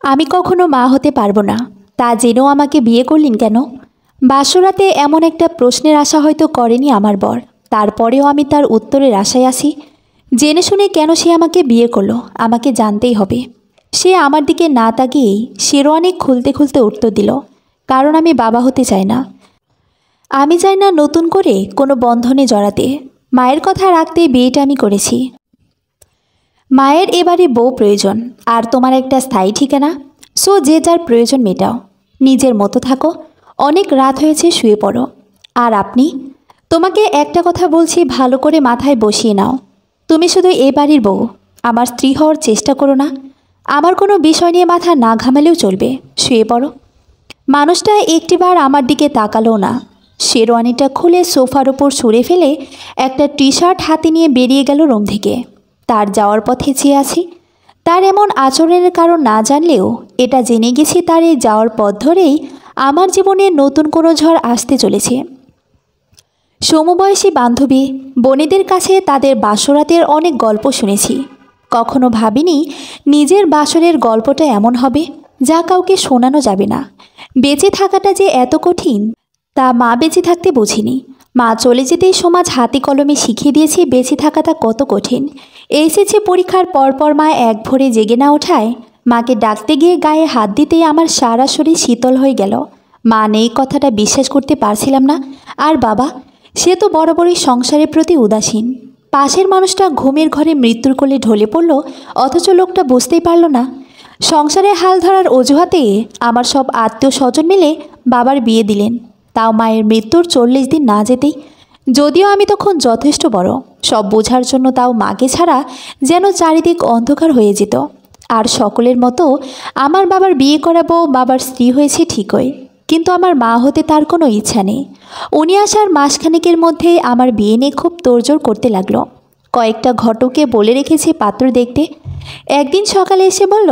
আমি কখনো মা হতে পারবো না, তা জেনেও আমাকে বিয়ে করলেন কেন? বাসরাতে এমন একটা প্রশ্নের আশা হয়তো করেনি আমার বর। তারপরেও আমি তার উত্তরের আশায় আছি। জেনে শুনে কেন সে আমাকে বিয়ে করলো আমাকে জানতেই হবে। সে আমার দিকে না তাকিয়েই শেরওয়ানি খুলতে খুলতে উত্তর দিল, কারণ আমি বাবা হতে চাই না। আমি চাই না নতুন করে কোনো বন্ধনে জড়াতে। মায়ের কথা রাখতে বিয়েটা আমি করেছি। মায়ের এবারে বউ প্রয়োজন, আর তোমার একটা স্থায়ী ঠিকানা। সো যে যার প্রয়োজন মেটাও, নিজের মতো থাকো। অনেক রাত হয়েছে, শুয়ে পড়ো। আর আপনি, তোমাকে একটা কথা বলছি, ভালো করে মাথায় বসিয়ে নাও। তুমি শুধু এ বাড়ির বউ, আমার স্ত্রী হওয়ার চেষ্টা করো না। আমার কোনো বিষয় নিয়ে মাথা না ঘামালেও চলবে, শুয়ে পড়ো। মানুষটা একটিবার আমার দিকে তাকালো না। শেরওয়ানিটা খুলে সোফার ওপর সরে ফেলে একটা টি শার্ট হাতে নিয়ে বেরিয়ে গেল রুম থেকে। তার যাওয়ার পথে চেয়ে আছি। তার এমন আচরণের কারণ না জানলেও এটা জেনে গেছি, তার এই যাওয়ার পথ ধরেই আমার জীবনে নতুন কোনো ঝড় আসতে চলেছে। সমবয়সী বান্ধবী বোনেদের কাছে তাদের বাসরাতের অনেক গল্প শুনেছি। কখনো ভাবিনি নিজের বাসরের গল্পটা এমন হবে যা কাউকে শোনানো যাবে না। বেঁচে থাকাটা যে এত কঠিন তা মা বেঁচে থাকতে বুঝিনি। মা চলে যেতেই সমাজ হাতে কলমে শিখিয়ে দিয়েছে বেঁচে থাকাটা কত কঠিন। এসেছে পরীক্ষার পরপর মা এক ভোরে জেগে না ওঠায়। মাকে ডাকতে গিয়ে গায়ে হাত দিতেই আমার সারা শরীর শীতল হয়ে গেল। মা নেই কথাটা বিশ্বাস করতে পারছিলাম না। আর বাবা, সে তো বরাবরই সংসারের প্রতি উদাসীন। পাশের মানুষটা ঘুমের ঘরে মৃত্যুর কোলে ঢলে পড়ল, অথচ লোকটা বুঝতেই পারল না। সংসারে হাল ধরার অজুহাতে আমার সব আত্মীয় স্বজন মিলে বাবার বিয়ে দিলেন, তাও মায়ের মৃত্যুর 40 দিন না যেতেই। যদিও আমি তখন যথেষ্ট বড় সব বোঝার জন্য, তাও মাকে ছাড়া যেন চারিদিক অন্ধকার হয়ে যেত। আর সকলের মতো আমার বাবার বিয়ে করাবো, বাবার স্ত্রী হয়েছে ঠিকই, কিন্তু আমার মা হতে তার কোনো ইচ্ছা নেই। উনি আসার মাসখানেকের মধ্যেই আমার বিয়ে নিয়ে খুব তোড়জোড় করতে লাগলো। কয়েকটা ঘটককে বলে রেখেছে পাত্র দেখতে। একদিন সকালে এসে বলল,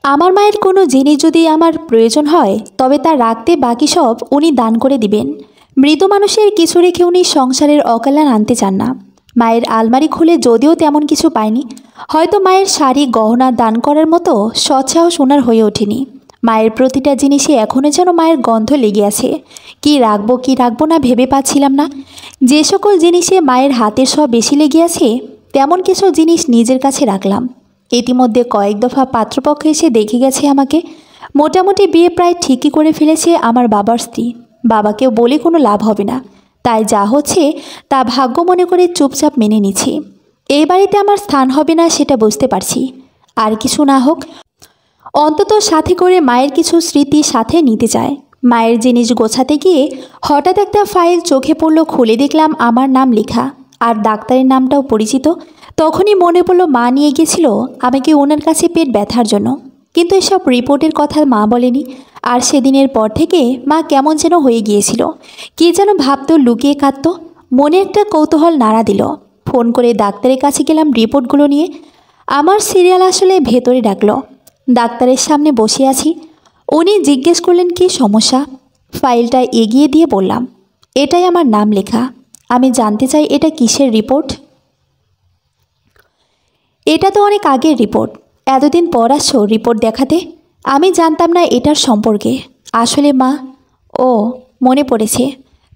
আমার মায়ের কোনো জিনিস যদি আমার প্রয়োজন হয় তবে তা রাখতে বাকি সব উনি দান করে দিবেন। মৃত মানুষের কিছু রেখে উনি সংসারের অকল্যাণ আনতে চান না। মায়ের আলমারি খুলে যদিও তেমন কিছু পায়নি, হয়তো মায়ের শাড়ি গহনা দান করার মতো সৎসাহস ওনার হয়ে ওঠেনি। মায়ের প্রতিটা জিনিসে এখনও যেন মায়ের গন্ধ লেগে আছে। কি রাখবো না ভেবে পাচ্ছিলাম না। যে সকল জিনিসে মায়ের হাতের সব বেশি লেগে আছে, তেমন কিছু জিনিস নিজের কাছে রাখলাম। ইতিমধ্যে কয়েক দফা পাত্রপক্ষ এসে দেখে গেছে আমাকে। মোটামুটি বিয়ে প্রায় ঠিকই করে ফেলেছে আমার বাবার স্ত্রী। বাবাকেও বলে কোনো লাভ হবে না, তাই যা হচ্ছে তা ভাগ্য মনে করে চুপচাপ মেনে নিচ্ছি। এই বাড়িতে আমার স্থান হবে না সেটা বুঝতে পারছি। আর কিছু না হোক, অন্তত সাথে করে মায়ের কিছু স্মৃতি সাথে নিতে চায়। মায়ের জিনিস গোছাতে গিয়ে হঠাৎ একটা ফাইল চোখে পড়ল। খুলে দেখলাম আমার নাম লেখা, আর ডাক্তারের নামটাও পরিচিত। তখনই মনে পড়ল মা নিয়ে গেছিল আমাকে ওনার কাছে পেট ব্যথার জন্য, কিন্তু এসব রিপোর্টের কথা মা বলেনি। আর সেদিনের পর থেকে মা কেমন যেন হয়ে গিয়েছিল, কে যেন ভাবতো, লুকিয়ে কাঁদত। মনে একটা কৌতূহল নাড়া দিল। ফোন করে ডাক্তারের কাছে গেলাম রিপোর্টগুলো নিয়ে। আমার সিরিয়াল আসলে ভেতরে ডাকলো। ডাক্তারের সামনে বসে আছি। উনি জিজ্ঞেস করলেন কি সমস্যা। ফাইলটা এগিয়ে দিয়ে বললাম, এটাই আমার নাম লেখা। আমি জানতে চাই এটা কিসের রিপোর্ট। এটা তো অনেক আগের রিপোর্ট। এতদিন পর আসছো রিপোর্ট দেখাতে? আমি জানতাম না এটার সম্পর্কে। আসলে মা, ও মনে পড়েছে,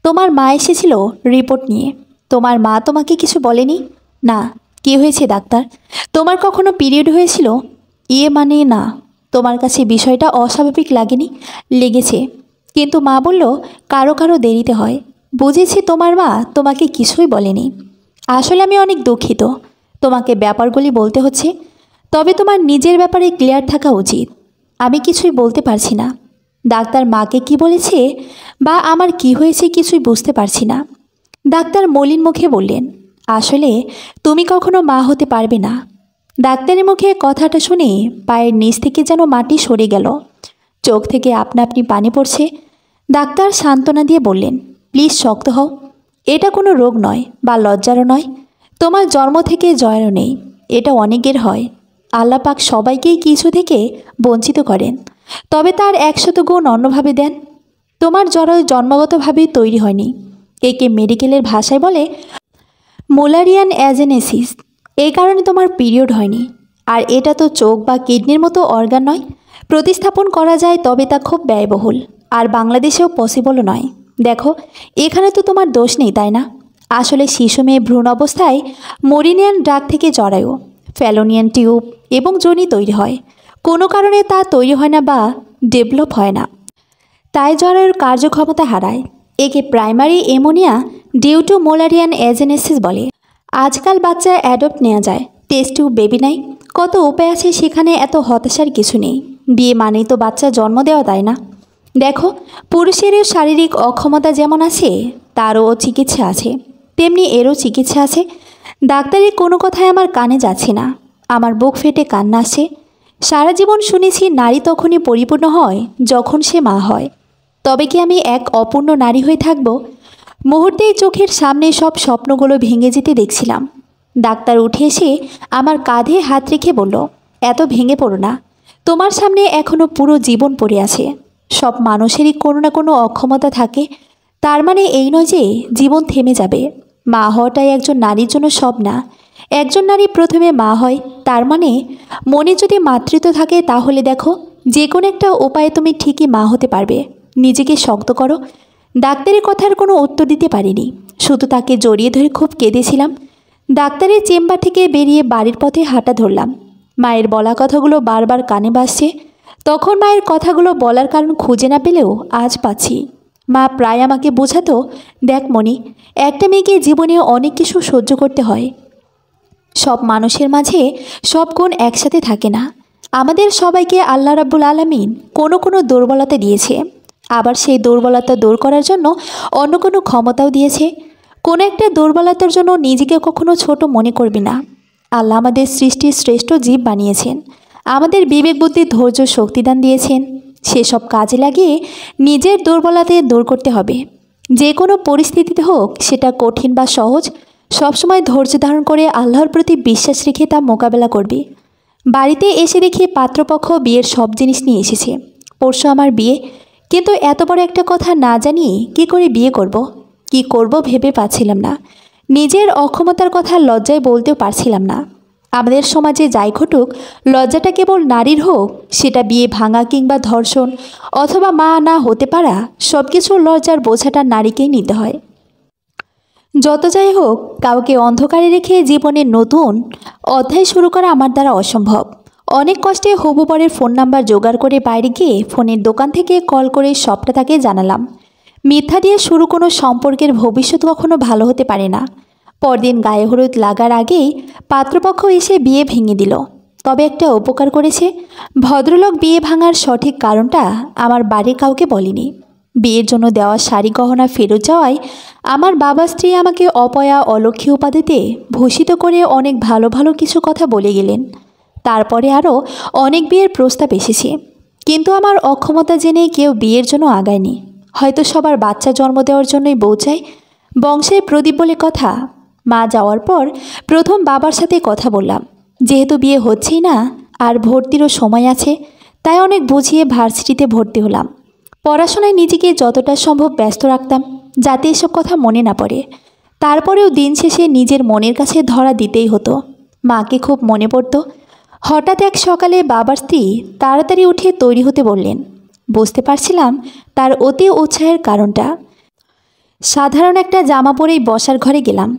তোমার মা এসেছিল রিপোর্ট নিয়ে। তোমার মা তোমাকে কিছু বলেনি? না। কী হয়েছে ডাক্তার? তোমার কখনো পিরিয়ড হয়েছিল? মানে না। তোমার কাছে বিষয়টা অস্বাভাবিক লাগেনি? লেগেছে, কিন্তু মা বলল কারো কারো দেরিতে হয়। বুঝেছি তোমার মা তোমাকে কিছুই বলেনি। আসলে আমি অনেক দুঃখিত তোমাকে ব্যাপারগুলি বলতে হচ্ছে, তবে তোমার নিজের ব্যাপারে ক্লিয়ার থাকা উচিত। আমি কিছুই বলতে পারছি না। ডাক্তার মাকে কি বলেছে বা আমার কি হয়েছে কিছুই বুঝতে পারছি না। ডাক্তার মলিন মুখে বললেন, আসলে তুমি কখনো মা হতে পারবে না। ডাক্তারের মুখে কথাটা শুনে পায়ের নিচ থেকে যেন মাটি সরে গেল। চোখ থেকে আপনা আপনি পানি পড়ছে। ডাক্তার সান্ত্বনা দিয়ে বললেন, প্লিজ শক্ত হও। এটা কোনো রোগ নয় বা লজ্জারও নয়। তোমার জন্ম থেকে জয়েরও নেই। এটা অনেকের হয়। আল্লাহ পাক সবাইকেই কিছু থেকে বঞ্চিত করেন, তবে তার 100 গুণ অন্যভাবে দেন। তোমার জরায়ু জন্মগতভাবেই তৈরি হয়নি। একে মেডিকেলের ভাষায় বলে মোলারিয়ান অ্যাজেনেসিস। এই কারণে তোমার পিরিয়ড হয়নি। আর এটা তো চোখ বা কিডনির মতো অর্গান নয়। প্রতিস্থাপন করা যায় তবে তা খুব ব্যয়বহুল, আর বাংলাদেশেও পসিবলও নয়। দেখো, এখানে তো তোমার দোষ নেই, তাই না? আসলে শিশু মেয়ে ভ্রূণ অবস্থায় মরিনিয়ান ড্রাগ থেকে জরায়ু, ফ্যালোনিয়ান টিউব এবং যোনি তৈরি হয়। কোনো কারণে তা তৈরি হয় না বা ডেভেলপ হয় না, তাই জরায়ুর কার্যক্ষমতা হারায়। একে primary ammonia due to মোলারিয়ান agenesis বলে। আজকাল বাচ্চা অ্যাডপ্ট নেওয়া যায়, টেস্ট টিউব বেবি নাই, কত উপায় আছে, সেখানে এত হতাশার কিছু নেই। বিয়ে মানেই তো বাচ্চা জন্ম দেওয়া, তাই না? দেখো, পুরুষেরও শারীরিক অক্ষমতা যেমন আছে, তারও চিকিৎসা আছে, তেমনি এরও চিকিৎসা আছে। ডাক্তারি কোনো কথাই আমার কানে যাচ্ছে না, আমার বুক ফেটে কান্না আসে। সারা জীবন শুনেছি নারী তখনই পরিপূর্ণ হয় যখন সে মা হয়। তবে কি আমি এক অপূর্ণ নারী হয়ে থাকব? মুহূর্তেই চোখের সামনে সব স্বপ্নগুলো ভেঙে যেতে দেখছিলাম। ডাক্তার উঠে এসে আমার কাঁধে হাত রেখে বলল, এত ভেঙে পড়ো না, তোমার সামনে এখনও পুরো জীবন পড়ে আছে। সব মানুষেরই কোনো না কোনো অক্ষমতা থাকে, তার মানে এই নয় যে জীবন থেমে যাবে। মা হওয়াটাই একজন নারীর জন্য সব না। একজন নারী প্রথমে মা হয়, তার মানে মনে যদি মাতৃত্ব থাকে, তাহলে দেখো, যে কোনো একটা উপায়ে তুমি ঠিকই মা হতে পারবে। নিজেকে শক্ত করো। ডাক্তারের কথার কোনো উত্তর দিতে পারিনি, শুধু তাকে জড়িয়ে ধরে খুব কেঁদেছিলাম। ডাক্তারের চেম্বার থেকে বেরিয়ে বাড়ির পথে হাঁটা ধরলাম। মায়ের বলা কথাগুলো বারবার কানে বাজছে। তখন মায়ের কথাগুলো বলার কারণ খুঁজে না পেলেও আজ পাচ্ছি। মা প্রায় আমাকে বোঝাতো, দেখ মনি, একটা মেয়েকে জীবনে অনেক কিছু সহ্য করতে হয়। সব মানুষের মাঝে সব গুণ একসাথে থাকে না। আমাদের সবাইকে আল্লাহ রাব্বুল আলামিন কোনো কোনো দুর্বলতা দিয়েছে, আবার সেই দুর্বলতা দূর করার জন্য অন্য কোনো ক্ষমতাও দিয়েছে। কোনো একটা দুর্বলতার জন্য নিজেকে কখনো ছোট মনে করবি না। আল্লাহ আমাদের সৃষ্টির শ্রেষ্ঠ জীব বানিয়েছেন, আমাদের বিবেক বুদ্ধি ধৈর্য শক্তিদান দিয়েছেন। সেসব কাজে লাগিয়ে নিজের দুর্বলতা দূর করতে হবে। যে কোনো পরিস্থিতিতে হোক, সেটা কঠিন বা সহজ, সবসময় ধৈর্য ধারণ করে আল্লাহর প্রতি বিশ্বাস রেখে তা মোকাবেলা করবি। বাড়িতে এসে দেখি পাত্রপক্ষ বিয়ের সব জিনিস নিয়ে এসেছে। পরশু আমার বিয়ে, কিন্তু এত বড় একটা কথা না জানিয়ে কী করে বিয়ে করব, কি করব ভেবে পাচ্ছিলাম না। নিজের অক্ষমতার কথা লজ্জায় বলতেও পারছিলাম না। আমাদের সমাজে যাই ঘটুক, লজ্জাটা কেবল নারীর হোক, সেটা বিয়ে ভাঙা কিংবা ধর্ষণ অথবা মা না হতে পারা, সব কিছুর লজ্জার বোঝাটা নারীকেই নিতে হয়। যত যাই হোক, কাউকে অন্ধকারে রেখে জীবনের নতুন অধ্যায় শুরু করা আমার দ্বারা অসম্ভব। অনেক কষ্টে হবু বরের ফোন নাম্বার জোগাড় করে বাইরে গিয়ে ফোনের দোকান থেকে কল করে সবটা তাকে জানালাম। মিথ্যা দিয়ে শুরু কোনো সম্পর্কের ভবিষ্যৎ কখনো ভালো হতে পারে না। পরদিন গায়ে হলুদ লাগার আগেই পাত্রপক্ষ এসে বিয়ে ভেঙে দিল। তবে একটা উপকার করেছে, ভদ্রলোক বিয়ে ভাঙার সঠিক কারণটা আমার বাড়ির কাউকে বলেনি। বিয়ের জন্য দেওয়া শাড়ি গহনা ফেরত যাওয়ায় আমার বাবা স্ত্রী আমাকে অপয়া অলক্ষী উপাধিতে ভূষিত করে অনেক ভালো ভালো কিছু কথা বলে গেলেন। তারপরে আরও অনেক বিয়ের প্রস্তাব এসেছে, কিন্তু আমার অক্ষমতা জেনে কেউ বিয়ের জন্য আগায়নি। হয়তো সবার বাচ্চা জন্ম দেওয়ার জন্যই বউ চাই, বংশের প্রদীপ বলে কথা। মা যাওয়ার পর প্রথম বাবার সাথে কথা বললাম। যেহেতু বিয়ে হচ্ছেই না আর ভর্তিরও সময় আছে, তাই অনেক বুঝিয়ে ভার্সিটিতে ভর্তি হলাম। পড়াশোনায় নিজেকে যতটা সম্ভব ব্যস্ত রাখতাম, যাতে এসব কথা মনে না পড়ে। তারপরেও দিন শেষে নিজের মনের কাছে ধরা দিতেই হতো। মাকে খুব মনে পড়তো। হঠাৎ এক সকালে বাবার স্ত্রী তাড়াতাড়ি উঠে তৈরি হতে বললেন। বুঝতে পারছিলাম তার অতি উৎসাহের কারণটা। সাধারণ একটা জামা পরেই বসার ঘরে গেলাম।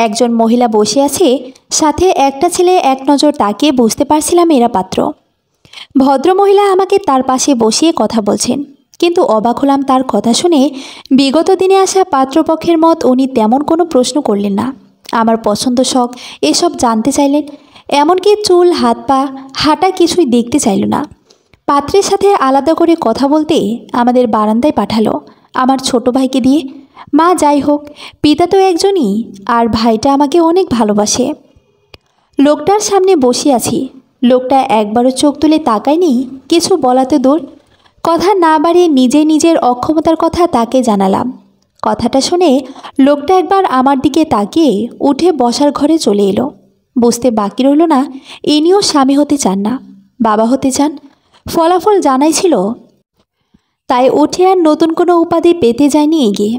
একজন মহিলা বসে আছে, সাথে একটা ছেলে এক নজর তাকিয়ে বুঝতে পারছিলাম এরা পাত্র। ভদ্রমহিলা আমাকে তার পাশে বসিয়ে কথা বলছেন, কিন্তু অবাক হলাম তার কথা শুনে। বিগত দিনে আসা পাত্রপক্ষের মত উনি তেমন কোনো প্রশ্ন করলেন না। আমার পছন্দ শখ এসব জানতে চাইলেন, এমনকি চুল হাত পা হাঁটা কিছুই দেখতে চাইল না। পাত্রের সাথে আলাদা করে কথা বলতে আমাদের বারান্দায় পাঠালো আমার ছোট ভাইকে দিয়ে। মা যাই হোক, পিতা তো একজনই, আর ভাইটা আমাকে অনেক ভালোবাসে। লোকটার সামনে বসে আছি। লোকটা একবারও চোখ তুলে তাকায়নি, কিছু বলাতে দূর। কথা না বাড়িয়ে নিজের অক্ষমতার কথা তাকে জানালাম। কথাটা শুনে লোকটা একবার আমার দিকে তাকিয়ে উঠে বসার ঘরে চলে এলো। বুঝতে বাকি রইল না, ইনিও স্বামী হতে চান না, বাবা হতে চান। ফলাফল জানাই ছিল, তাই উঠে আর নতুন কোনো উপাধি পেতে যায়নি এগিয়ে।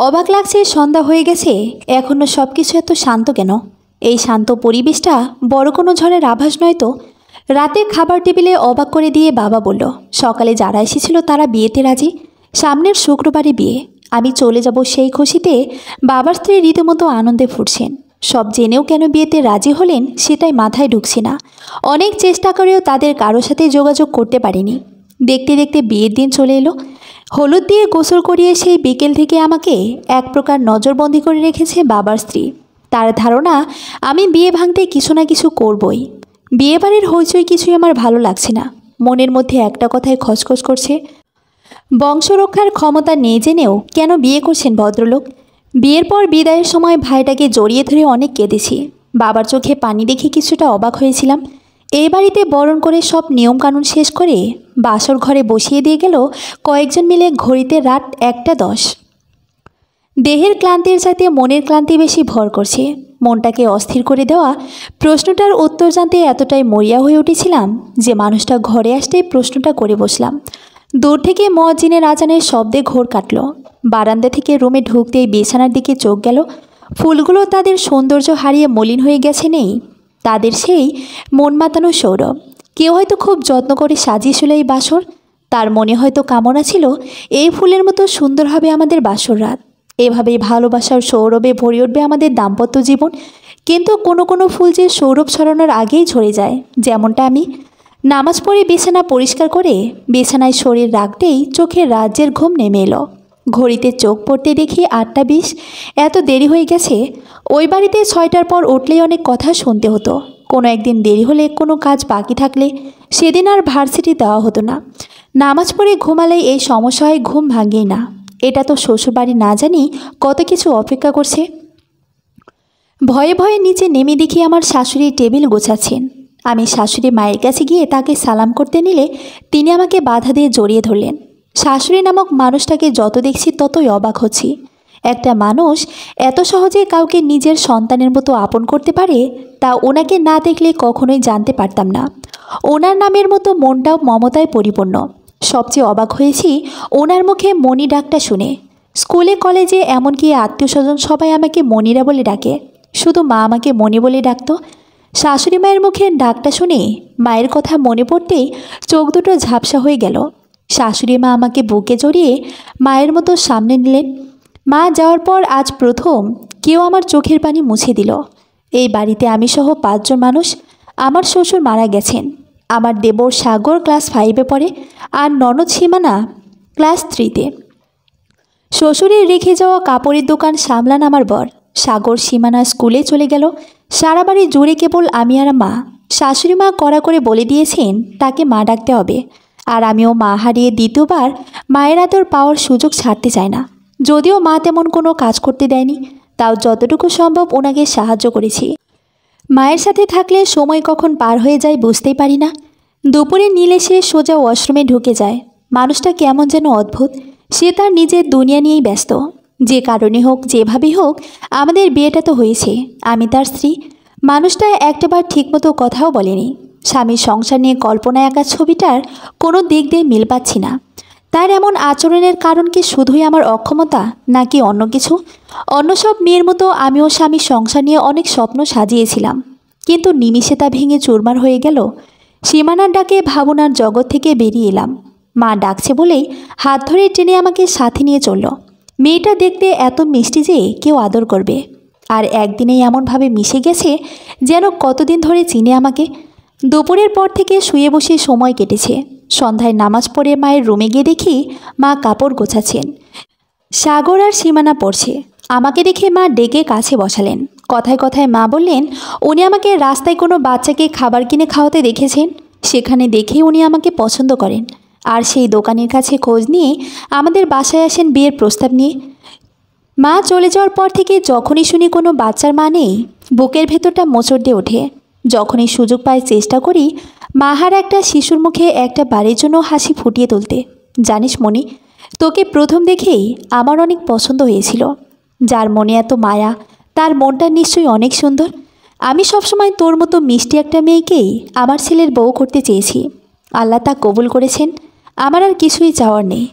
অবাক লাগছে, সন্ধ্যা হয়ে গেছে, এখনও সব কিছু এত শান্ত কেন? এই শান্ত পরিবেশটা বড় কোনো ঝড়ের আভাস নয় তো। রাতে খাবার টেবিলে অবাক করে দিয়ে বাবা বলল, সকালে যারা এসেছিল তারা বিয়েতে রাজি, সামনের শুক্রবারে বিয়ে। আমি চলে যাব সেই খুশিতে বাবার স্ত্রী রীতিমতো আনন্দে ফুটছেন। সব জেনেও কেন বিয়েতে রাজি হলেন সেটাই মাথায় ঢুকছে না। অনেক চেষ্টা করেও তাদের কারোর সাথে যোগাযোগ করতে পারিনি। দেখতে দেখতে বিয়ের দিন চলে এলো। হলুদ দিয়ে গোসল করিয়ে সেই বিকেল থেকে আমাকে এক প্রকার নজরবন্দি করে রেখেছে বাবার স্ত্রী। তার ধারণা আমি বিয়ে ভাঙতে কিছু না কিছু করবই। বিয়েবাড়ির হইচই কিছুই আমার ভালো লাগছে না। মনের মধ্যে একটা কথাই খচখচ করছে, বংশরক্ষার ক্ষমতা নেই জেনেও কেন বিয়ে করছেন ভদ্রলোক। বিয়ের পর বিদায়ের সময় ভাইটাকে জড়িয়ে ধরে অনেক কেঁদেছি। বাবার চোখে পানি দেখে কিছুটা অবাক হয়েছিলাম। এই বাড়িতে বরণ করে সব নিয়মকানুন শেষ করে বাসর ঘরে বসিয়ে দিয়ে গেল কয়েকজন মিলে ঘড়িতে রাত 1:10। দেহের ক্লান্তির চাইতে মনের ক্লান্তি বেশি ভর করছে। মনটাকে অস্থির করে দেওয়া প্রশ্নটার উত্তর জানতে এতটাই মরিয়া হয়ে উঠেছিলাম যে মানুষটা ঘরে আসতেই প্রশ্নটা করে বসলাম। দূর থেকে মুয়াজ্জিনের আজানের শব্দে ঘোর কাটল। বারান্দা থেকে রুমে ঢুকতেই বিছানার দিকে চোখ গেল। ফুলগুলো তাদের সৌন্দর্য হারিয়ে মলিন হয়ে গেছে নেই তাদের সেই মন মাতানো সৌরভ। কেউ হয়তো খুব যত্ন করে সাজিয়েছিল এই বাসর। তার মনে হয়তো কামনা ছিল এই ফুলের মতো সুন্দর হবে আমাদের বাসর রাত। এভাবেই ভালোবাসার সৌরভে ভরে উঠবে আমাদের দাম্পত্য জীবন। কিন্তু কোনো কোনো ফুল যে সৌরভ ছড়ানোর আগেই ঝরে যায়। যেমনটা আমি নামাজ পড়ে বিছানা পরিষ্কার করে বিছানায় শরীর রাখতেই চোখে রাজ্যের ঘুম নেমে এলো। ঘড়িতে চোখ পড়তে দেখি 8:20। এত দেরি হয়ে গেছে। ওই বাড়িতে 6টার পর উঠলেই অনেক কথা শুনতে হতো। কোনো একদিন দেরি হলে, কোনো কাজ বাকি থাকলে সেদিন আর ভার্সিটি দেওয়া হতো না। নামাজ পড়ে ঘুমালেই এই সমস্যা হয়, ঘুম ভাঙেই না। এটা তো শ্বশুরবাড়ি না জানি কত কিছু অপেক্ষা করছে। ভয়ে ভয়ে নিচে নেমে দেখি আমার শাশুড়ি টেবিল গোছাচ্ছেন। আমি শাশুড়ি মায়ের কাছে গিয়ে তাকে সালাম করতে নিলে তিনি আমাকে বাধা দিয়ে জড়িয়ে ধরলেন। শাশুড়ি নামক মানুষটাকে যত দেখছি ততই অবাক হচ্ছি। একটা মানুষ এত সহজে কাউকে নিজের সন্তানের মতো আপন করতে পারে তা ওনাকে না দেখলে কখনোই জানতে পারতাম না। ওনার নামের মতো মনটাও মমতায় পরিপূর্ণ। সবচেয়ে অবাক হয়েছি ওনার মুখে মণি ডাকটা শুনে। স্কুলে কলেজে এমনকি আত্মীয় স্বজন সবাই আমাকে মণিরা বলে ডাকে, শুধু মা আমাকে মণি বলে ডাকতো। শাশুড়ি মায়ের মুখে ডাকটা শুনে মায়ের কথা মনে পড়তেই চোখ দুটো ঝাপসা হয়ে গেল। শাশুড়ি মা আমাকে বুকে জড়িয়ে মায়ের মতো সামনে নিলেন। মা যাওয়ার পর আজ প্রথম কেউ আমার চোখের পানি মুছে দিল। এই বাড়িতে আমি সহ 5 জন মানুষ। আমার শ্বশুর মারা গেছেন। আমার দেবর সাগর ক্লাস 5-এ পড়ে, আর ননদ সীমানা ক্লাস 3-তে। শ্বশুরের রেখে যাওয়া কাপড়ের দোকান সামলান আমার বর। সাগর সীমানা স্কুলে চলে গেল। সারা বাড়ি জুড়ে কেবল আমি আর মা। শাশুড়ি মা কড়া করে বলে দিয়েছেন তাকে মা ডাকতে হবে। আর আমিও মা হারিয়ে দ্বিতীয়বার মায়ের আদর পাওয়ার সুযোগ ছাড়তে চাই না। যদিও মা তেমন কোনো কাজ করতে দেয়নি, তাও যতটুকু সম্ভব ওনাকে সাহায্য করেছি। মায়ের সাথে থাকলে সময় কখন পার হয়ে যায় বুঝতেই পারি না। দুপুরে নীল এসে সোজা ওয়াশরুমে ঢুকে যায়। মানুষটা কেমন যেন অদ্ভুত। সে তার নিজের দুনিয়া নিয়েই ব্যস্ত। যে কারণে হোক, যেভাবেই হোক, আমাদের বিয়েটা তো হয়েছে। আমি তার স্ত্রী। মানুষটা একটাবার ঠিকমতো কথাও বলেনি। স্বামীর সংসার নিয়ে কল্পনায় আঁকা ছবিটার কোনো দিক দিয়ে মিল পাচ্ছি না। তার এমন আচরণের কারণ কি শুধুই আমার অক্ষমতা, নাকি অন্য কিছু? অন্য সব মেয়ের মতো আমিও স্বামীর সংসার নিয়ে অনেক স্বপ্ন সাজিয়েছিলাম, কিন্তু নিমিষে তা ভেঙে চুরমার হয়ে গেল। সীমানার ডাকে ভাবনার জগৎ থেকে বেরিয়ে এলাম। মা ডাকছে বলেই হাত ধরে টেনে আমাকে সাথে নিয়ে চলল। মেয়েটা দেখতে এত মিষ্টি যে কেউ আদর করবে, আর একদিনেই এমনভাবে মিশে গেছে যেন কতদিন ধরে চিনে আমাকে। দুপুরের পর থেকে শুয়ে বসে সময় কেটেছে। সন্ধ্যায় নামাজ পড়ে মায়ের রুমে গিয়ে দেখি মা কাপড় গোছাচ্ছেন। সাগর আর সীমানা পড়ছে। আমাকে দেখে মা ডেকে কাছে বসালেন। কথায় কথায় মা বললেন উনি আমাকে রাস্তায় কোনো বাচ্চাকে খাবার কিনে খাওয়াতে দেখেছেন। সেখানে দেখেই উনি আমাকে পছন্দ করেন, আর সেই দোকানের কাছে খোঁজ নিয়ে আমাদের বাসায় আসেন বিয়ের প্রস্তাব নিয়ে। মা চলে যাওয়ার পর থেকে যখনই শুনি কোনো বাচ্চার মা নেই, বুকের ভেতরটা মোচড় দিয়ে ওঠে। যখনই সুযোগ পাই চেষ্টা করি মাহার একটা শিশুর মুখে একটা বাড়ির জন্য হাসি ফুটিয়ে তুলতে। জানিস মনি, তোকে প্রথম দেখেই আমার অনেক পছন্দ হয়েছিল। যার মনে এত মায়া তার মনটা নিশ্চয়ই অনেক সুন্দর। আমি সবসময় তোর মতো মিষ্টি একটা মেয়েকেই আমার ছেলের বউ করতে চেয়েছি। আল্লাহ তা কবুল করেছেন। আমার আর কিছুই চাওয়ার নেই।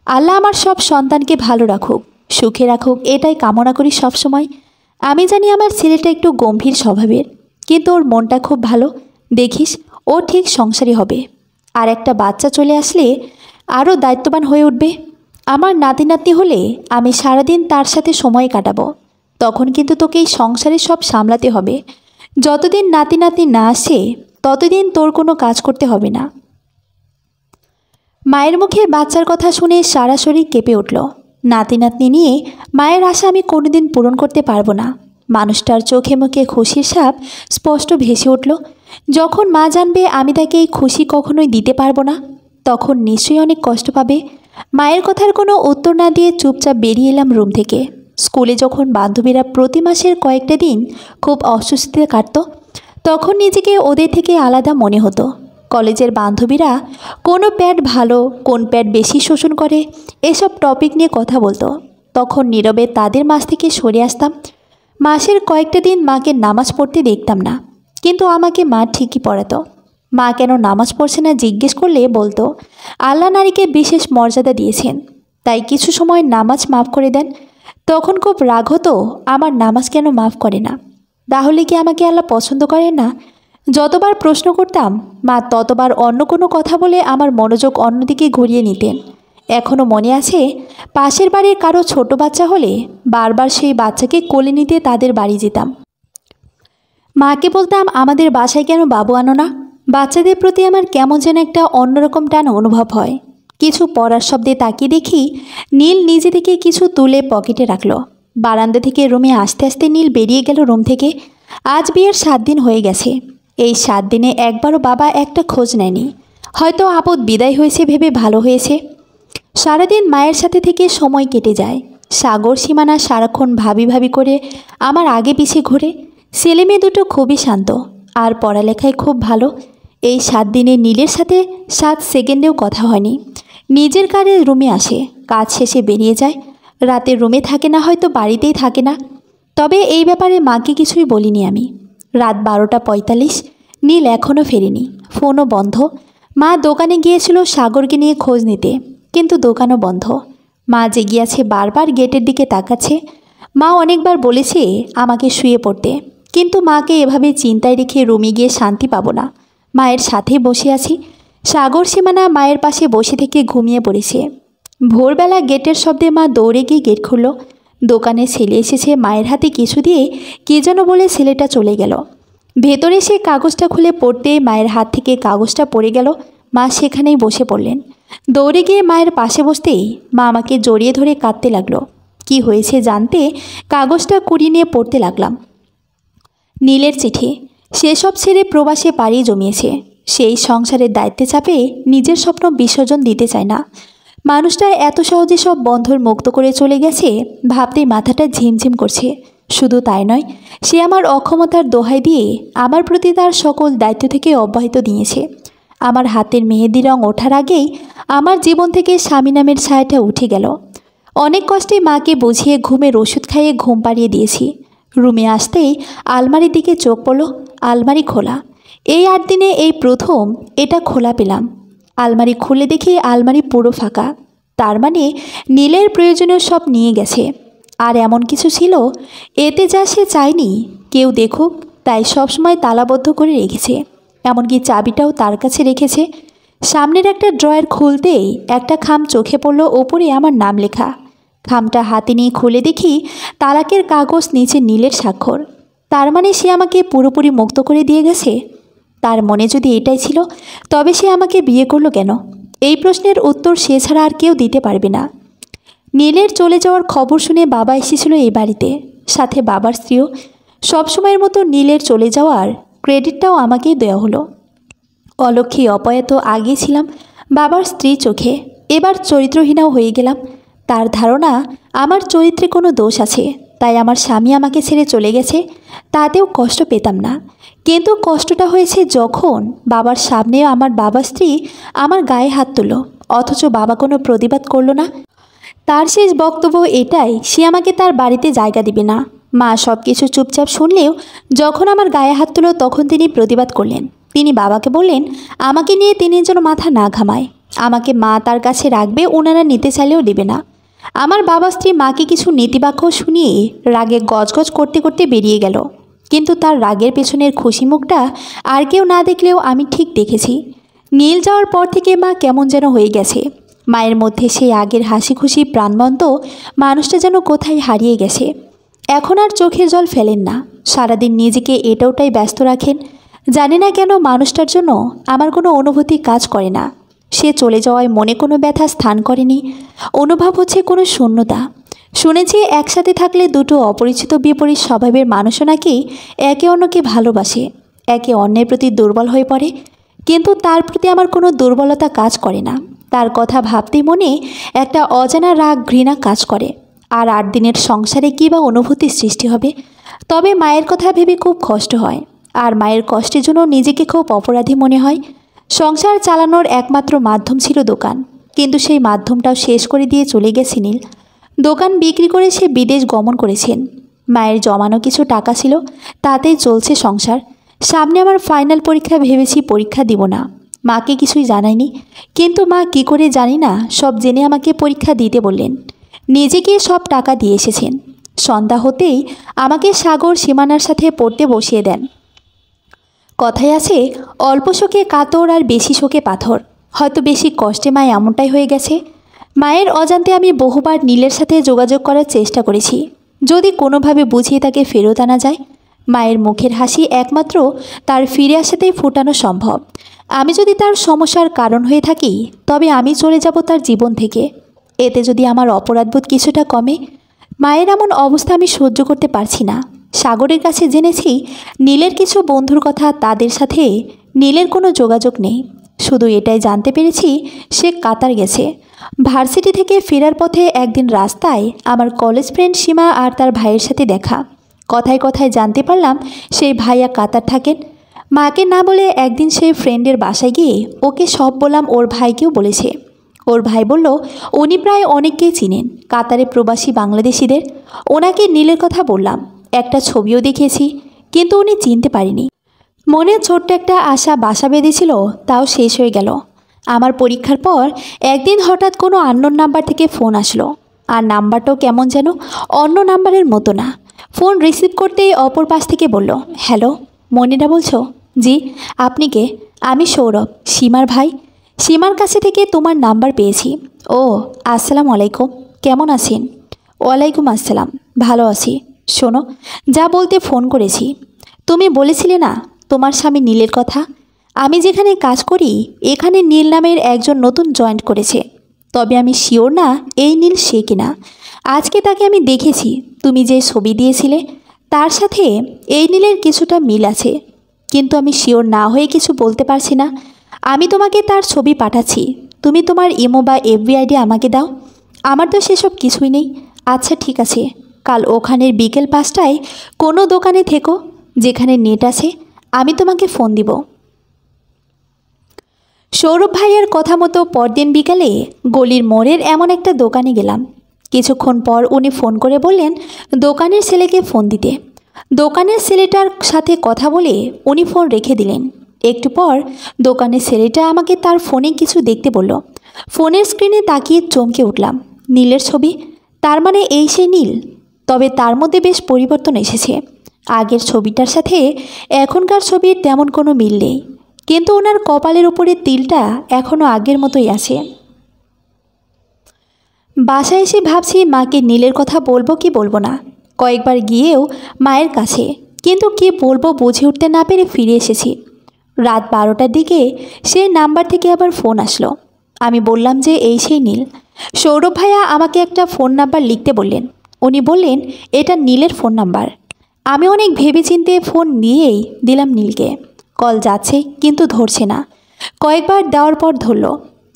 আল্লাহ আমার সব সন্তানকে ভালো রাখুক, সুখে রাখুক, এটাই কামনা করি সবসময়। আমি জানি আমার ছেলেটা একটু গম্ভীর স্বভাবের, কিন্তু ওর মনটা খুব ভালো। দেখিস, ও ঠিক সংসারী হবে। আর একটা বাচ্চা চলে আসলে আরও দায়িত্ববান হয়ে উঠবে। আমার নাতি নাতনি হলে আমি সারাদিন তার সাথে সময় কাটাবো। তখন কিন্তু তোকে এই সংসারে সব সামলাতে হবে। যতদিন নাতি নাতনি না আসে ততদিন তোর কোনো কাজ করতে হবে না। মায়ের মুখে বাচ্চার কথা শুনে সারা শরীর কেঁপে উঠল। নাতি নাতনি নিয়ে মায়ের আশা আমি কোনোদিন পূরণ করতে পারবো না। মানুষটার চোখে মুখে খুশির ছাপ স্পষ্ট ভেসে উঠল। যখন মা জানবে আমি তাকে এই খুশি কখনোই দিতে পারবো না, তখন নিশ্চয়ই অনেক কষ্ট পাবে। মায়ের কথার কোনো উত্তর না দিয়ে চুপচাপ বেরিয়ে এলাম রুম থেকে। স্কুলে যখন বান্ধবীরা প্রতি মাসের কয়েকটা দিন খুব অস্বস্তিতে কাটত, তখন নিজেকে ওদের থেকে আলাদা মনে হতো। কলেজের বান্ধবীরা কোনো প্যাড ভালো, কোন প্যাড বেশি শোষণ করে, এসব টপিক নিয়ে কথা বলতো। তখন নীরবে তাদের মাঝ থেকে সরে আসতাম। মাসের কয়েকটা দিন মাকে নামাজ পড়তে দেখতাম না, কিন্তু আমাকে মা ঠিকই পড়াতো। মা কেন নামাজ পড়ছে না জিজ্ঞেস করলে বলতো, আল্লাহ নারীকে বিশেষ মর্যাদা দিয়েছেন, তাই কিছু সময় নামাজ মাফ করে দেন। তখন খুব রাগ হতো, আমার নামাজ কেন মাফ করে না? তাহলে কি আমাকে আল্লাহ পছন্দ করেন না? যতবার প্রশ্ন করতাম মা ততবার অন্য কোনো কথা বলে আমার মনোযোগ অন্যদিকে ঘুরিয়ে নিতেন। এখনও মনে আছে, পাশের বাড়ির কারো ছোট বাচ্চা হলে বারবার সেই বাচ্চাকে কোলে নিতে তাদের বাড়ি যেতাম। মাকে বলতাম, আমাদের বাসায় কেন বাবু আনো না? বাচ্চাদের প্রতি আমার কেমন যেন একটা অন্যরকম টান অনুভব হয়। কিছু পড়ার শব্দে তাকিয়ে দেখি নীল নিজে থেকে কিছু তুলে পকেটে রাখলো। বারান্দা থেকে রুমে আসতে আসতে নীল বেরিয়ে গেল রুম থেকে। আজ বিয়ের 7 দিন হয়ে গেছে। এই 7 দিনে একবারও বাবা একটা খোঁজ নেয়নি। হয়তো আপদ বিদায় হয়েছে ভেবে ভালো হয়েছে। সারাদিন মায়ের সাথে থেকে সময় কেটে যায়। সাগর সীমানা সারাক্ষণ ভাবি ভাবি করে আমার আগে পিছে ঘুরে। ছেলেমেয়ে দুটো খুবই শান্ত আর পড়ালেখায় খুব ভালো। এই 7 দিনে নীলের সাথে 7 সেকেন্ডেও কথা হয়নি। নিজের কারে রুমে আসে, কাজ শেষে বেরিয়ে যায়। রাতে রুমে থাকে না, হয়তো বাড়িতেই থাকে না। তবে এই ব্যাপারে মাকে কিছুই বলিনি আমি। রাত 12:45, নীল এখনও ফেরেনি, ফোনও বন্ধ। মা দোকানে গিয়েছিল সাগরকে নিয়ে খোঁজ নিতে, কিন্তু দোকানও বন্ধ। মা জেগে আছে, বারবার গেটের দিকে তাকাচ্ছে। মা অনেকবার বলেছে আমাকে শুয়ে পড়তে, কিন্তু মাকে এভাবে চিন্তায় রেখে রুমে গিয়ে শান্তি পাবো না। মায়ের সাথেই বসে আছি। সাগর সীমানা মায়ের পাশে বসে থেকে ঘুমিয়ে পড়েছে। ভোরবেলা গেটের শব্দে মা দৌড়ে গিয়ে গেট খুলল। দোকানে ছেলে এসেছে, মায়ের হাতে কিছু দিয়ে কে যেন বলে ছেলেটা চলে গেল। ভেতরে সে কাগজটা খুলে পড়তে মায়ের হাত থেকে কাগজটা পড়ে গেল। মা সেখানেই বসে পড়লেন। দৌড়ে গিয়ে মায়ের পাশে বসতেই মা আমাকে জড়িয়ে ধরে কাঁদতে লাগলো। কি হয়েছে জানতে কাগজটা কুড়িয়ে নিয়ে পড়তে লাগলাম। নীলের চিঠি। সেসব ছেড়ে প্রবাসে পাড়ি জমিয়েছে। সেই সংসারের দায়িত্বে চাপে নিজের স্বপ্ন বিসর্জন দিতে চায় না। মানুষটা এত সহজে সব বন্ধন মুক্ত করে চলে গেছে ভাবতেই মাথাটা ঝিমঝিম করছে। শুধু তাই নয়, সে আমার অক্ষমতার দোহাই দিয়ে আমার প্রতি তার সকল দায়িত্ব থেকে অব্যাহত দিয়েছে। আমার হাতের মেহেদি রং ওঠার আগেই আমার জীবন থেকে স্বামী নামের ছায়াটা উঠে গেল। অনেক কষ্টে মাকে বুঝিয়ে ঘুমের ওষুধ খাইয়ে ঘুম পাড়িয়ে দিয়েছি। রুমে আসতেই আলমারির দিকে চোখ পড়ল। আলমারি খোলা। এই 8 দিনে এই প্রথম এটা খোলা পেলাম। আলমারি খুলে দেখি আলমারি পুরো ফাঁকা। তার মানে নীলের প্রয়োজনীয় সব নিয়ে গেছে। আর এমন কিছু ছিল এতে যা সে চায়নি কেউ দেখুক, তাই সবসময় তালাবদ্ধ করে রেখেছে। এমনকি চাবিটাও তার কাছে রেখেছে। সামনের একটা ড্রয়ার খুলতেই একটা খাম চোখে পড়ল, ওপরে আমার নাম লেখা। খামটা হাতে নিয়ে খুলে দেখি তালাকের কাগজ, নিচে নীলের স্বাক্ষর। তার মানে সে আমাকে পুরোপুরি মুক্ত করে দিয়ে গেছে। তার মনে যদি এটাই ছিল, তবে সে আমাকে বিয়ে করলো কেন? এই প্রশ্নের উত্তর সে ছাড়া আর কেউ দিতে পারবে না। নীলের চলে যাওয়ার খবর শুনে বাবা এসেছিল এই বাড়িতে, সাথে বাবার স্ত্রীও। সবসময়ের মতো নীলের চলে যাওয়ার ক্রেডিটটাও আমাকেই দেওয়া হলো। অলক্ষী অপয়াত আগে ছিলাম বাবার স্ত্রী চোখে, এবার চরিত্রহীনাও হয়ে গেলাম। তার ধারণা আমার চরিত্রে কোনো দোষ আছে, তাই আমার স্বামী আমাকে ছেড়ে চলে গেছে। তাতেও কষ্ট পেতাম না, কিন্তু কষ্টটা হয়েছে যখন বাবার সামনে আমার বাবা স্ত্রী আমার গায়ে হাত তুলল, অথচ বাবা কোনো প্রতিবাদ করলো না। তার শেষ বক্তব্য এটাই, সে আমাকে তার বাড়িতে জায়গা দিবে না। মা সব কিছু চুপচাপ শুনলেও যখন আমার গায়ে হাত তুলল তখন তিনি প্রতিবাদ করলেন। তিনি বাবাকে বললেন আমাকে নিয়ে তিনি যেন মাথা না ঘামায়। আমাকে মা তার কাছে রাখবে, ওনারা নিতে চাইলেও দেবে না। আমার বাবা স্ত্রী মাকে কিছু নীতিবাক্য শুনিয়ে রাগে গজগজ করতে করতে বেরিয়ে গেল, কিন্তু তার রাগের পেছনের খুশি মুখটা আর কেউ না দেখলেও আমি ঠিক দেখেছি। নীল যাওয়ার পর থেকে মা কেমন যেন হয়ে গেছে। মায়ের মধ্যে সেই আগের হাসি খুশি প্রাণবন্ত মানুষটা যেন কোথায় হারিয়ে গেছে। এখন আর চোখের জল ফেলেন না, সারাদিন নিজেকে এটা ওটাই ব্যস্ত রাখেন। জানি না কেন মানুষটার জন্য আমার কোনো অনুভূতি কাজ করে না। সে চলে যাওয়ায় মনে কোনো ব্যথা স্থান করেনি, অনুভব হচ্ছে কোনো শূন্যতা। শুনেছি একসাথে থাকলে দুটো অপরিচিত বিপরীত স্বভাবের মানুষও নাকি একে অন্যকে ভালোবাসে, একে অন্যের প্রতি দুর্বল হয়ে পড়ে। কিন্তু তার প্রতি আমার কোনো দুর্বলতা কাজ করে না। তার কথা ভাবতেই মনে একটা অজানা রাগ ঘৃণা কাজ করে। আর 8 দিনের সংসারে কী বা অনুভূতির সৃষ্টি হবে। তবে মায়ের কথা ভেবে খুব কষ্ট হয়, আর মায়ের কষ্টের জন্য নিজেকে খুব অপরাধী মনে হয়। সংসার চালানোর একমাত্র মাধ্যম ছিল দোকান, কিন্তু সেই মাধ্যমটাও শেষ করে দিয়ে চলে গেছে নীল। দোকান বিক্রি করে সে বিদেশ গমন করেছেন। মায়ের জমানো কিছু টাকা ছিল, তাতেই চলছে সংসার। সামনে আমার ফাইনাল পরীক্ষা, ভেবেছি পরীক্ষা দিব না। মাকে কিছুই জানাইনি, কিন্তু মা কি করে জানি না সব জেনে আমাকে পরীক্ষা দিতে বললেন। নিজে গিয়ে সব টাকা দিয়ে এসেছেন। সন্ধ্যা হতেই আমাকে সাগর সীমানার সাথে পড়তে বসিয়ে দেন। কথায় আছে, অল্প শোকে কাতর আর বেশি শোকে পাথর। হয়তো বেশি কষ্টে মা এমনটাই হয়ে গেছে। মায়ের অজান্তে আমি বহুবার নীলের সাথে যোগাযোগ করার চেষ্টা করেছি, যদি কোনোভাবে বুঝিয়ে তাকে ফেরত আনা যায়। মায়ের মুখের হাসি একমাত্র তার ফিরে আসাতেই ফোটানো সম্ভব। আমি যদি তার সমস্যার কারণ হয়ে থাকি, তবে আমি চলে যাব তার জীবন থেকে। এতে যদি আমার অপরাধবোধ কিছুটা কমে। মায়ের এমন অবস্থা আমি সহ্য করতে পারছি না। সাগরের কাছে জেনেছি নীলের কিছু বন্ধুর কথা, তাদের সাথে নীলের কোনো যোগাযোগ নেই। শুধু এটাই জানতে পেরেছি সে কাতার গেছে। ভার্সিটি থেকে ফেরার পথে একদিন রাস্তায় আমার কলেজ ফ্রেন্ড সীমা আর তার ভাইয়ের সাথে দেখা। কথায় কথায় জানতে পারলাম সেই ভাইয়া কাতার থাকেন। মাকে না বলে একদিন সেই ফ্রেন্ডের বাসায় গিয়ে ওকে সব বললাম, ওর ভাইকেও বলেছে। ওর ভাই বলল উনি প্রায় অনেককেই চিনেন কাতারে প্রবাসী বাংলাদেশিদের। ওনাকে নীলের কথা বললাম, একটা ছবিও দেখিয়েছি, কিন্তু উনি চিনতে পারিনি। মনে ছোট্ট একটা আশা বাসা বেঁধেছিল, তাও শেষ হয়ে গেল। আমার পরীক্ষার পর একদিন হঠাৎ কোনো আননোন নাম্বার থেকে ফোন আসলো, আর নাম্বারটাও কেমন যেন অন্য নাম্বারের মতো না। ফোন রিসিভ করতেই অপর পাশ থেকে বলল, হ্যালো মনিরা বলছো? জি, আপনি কে? আমি সৌরভ, সীমার ভাই। সীমার কাছে থেকে তোমার নাম্বার পেয়েছি। ও আসসালামু আলাইকুম, কেমন আছেন? ওয়ালাইকুম আসসালাম, ভালো আছি। শোনো, যা বলতে ফোন করেছি। তুমি বলেছিলে না তোমার স্বামী নীলের কথা? আমি যেখানে কাজ করি এখানে নীল নামের একজন নতুন জয়েন্ট করেছে, তবে আমি শিওর না এই নীল সে কিনা। আজকে তাকে আমি দেখেছি, তুমি যে ছবি দিয়েছিলে তার সাথে এই নীলের কিছুটা মিল আছে, কিন্তু আমি শিওর না হয়ে কিছু বলতে পারছি না। আমি তোমাকে তার ছবি পাঠাচ্ছি, তুমি তোমার ইমো বা এফবি আইডি আমাকে দাও। আমার তো সেসব কিছুই নেই। আচ্ছা ঠিক আছে, কাল ওখানের বিকেল 5টায় কোনো দোকানে থেকো যেখানে নেট আছে, আমি তোমাকে ফোন দিব। সৌরভ ভাইয়ের কথা মতো পরদিন বিকালে গলির মোড়ের এমন একটা দোকানে গেলাম। কিছুক্ষণ পর উনি ফোন করে বললেন দোকানের ছেলেকে ফোন দিতে। দোকানের ছেলেটার সাথে কথা বলে উনি ফোন রেখে দিলেন। একটু পর দোকানের ছেলেটা আমাকে তার ফোনে কিছু দেখতে বলল। ফোনের স্ক্রিনে তাকিয়ে চমকে উঠলাম, নীলের ছবি। তার মানে এই সেই নীল। তবে তার মধ্যে বেশ পরিবর্তন এসেছে। আগের ছবিটার সাথে এখনকার ছবির তেমন কোনো মিল নেই, কিন্তু ওনার কপালের উপরে তিলটা এখনও আগের মতোই আছে। বাসায় এসে ভাবছি মাকে নীলের কথা বলবো কি বলবো না। কয়েকবার গিয়েও মায়ের কাছে, কিন্তু কি বলবো বুঝে উঠতে না পেরে ফিরে এসেছি। রাত 12টার দিকে সে নাম্বার থেকে আবার ফোন আসলো। আমি বললাম যে এই সেই নীল। সৌরভ ভাইয়া আমাকে একটা ফোন নাম্বার লিখতে বললেন। উনি বললেন এটা নীলের ফোন নাম্বার। আমি অনেক ভেবেচিন্তে ফোন নিয়েই দিলাম নীলকে। কল যাচ্ছে কিন্তু ধরছে না। কয়েকবার দেওয়ার পর ধরল,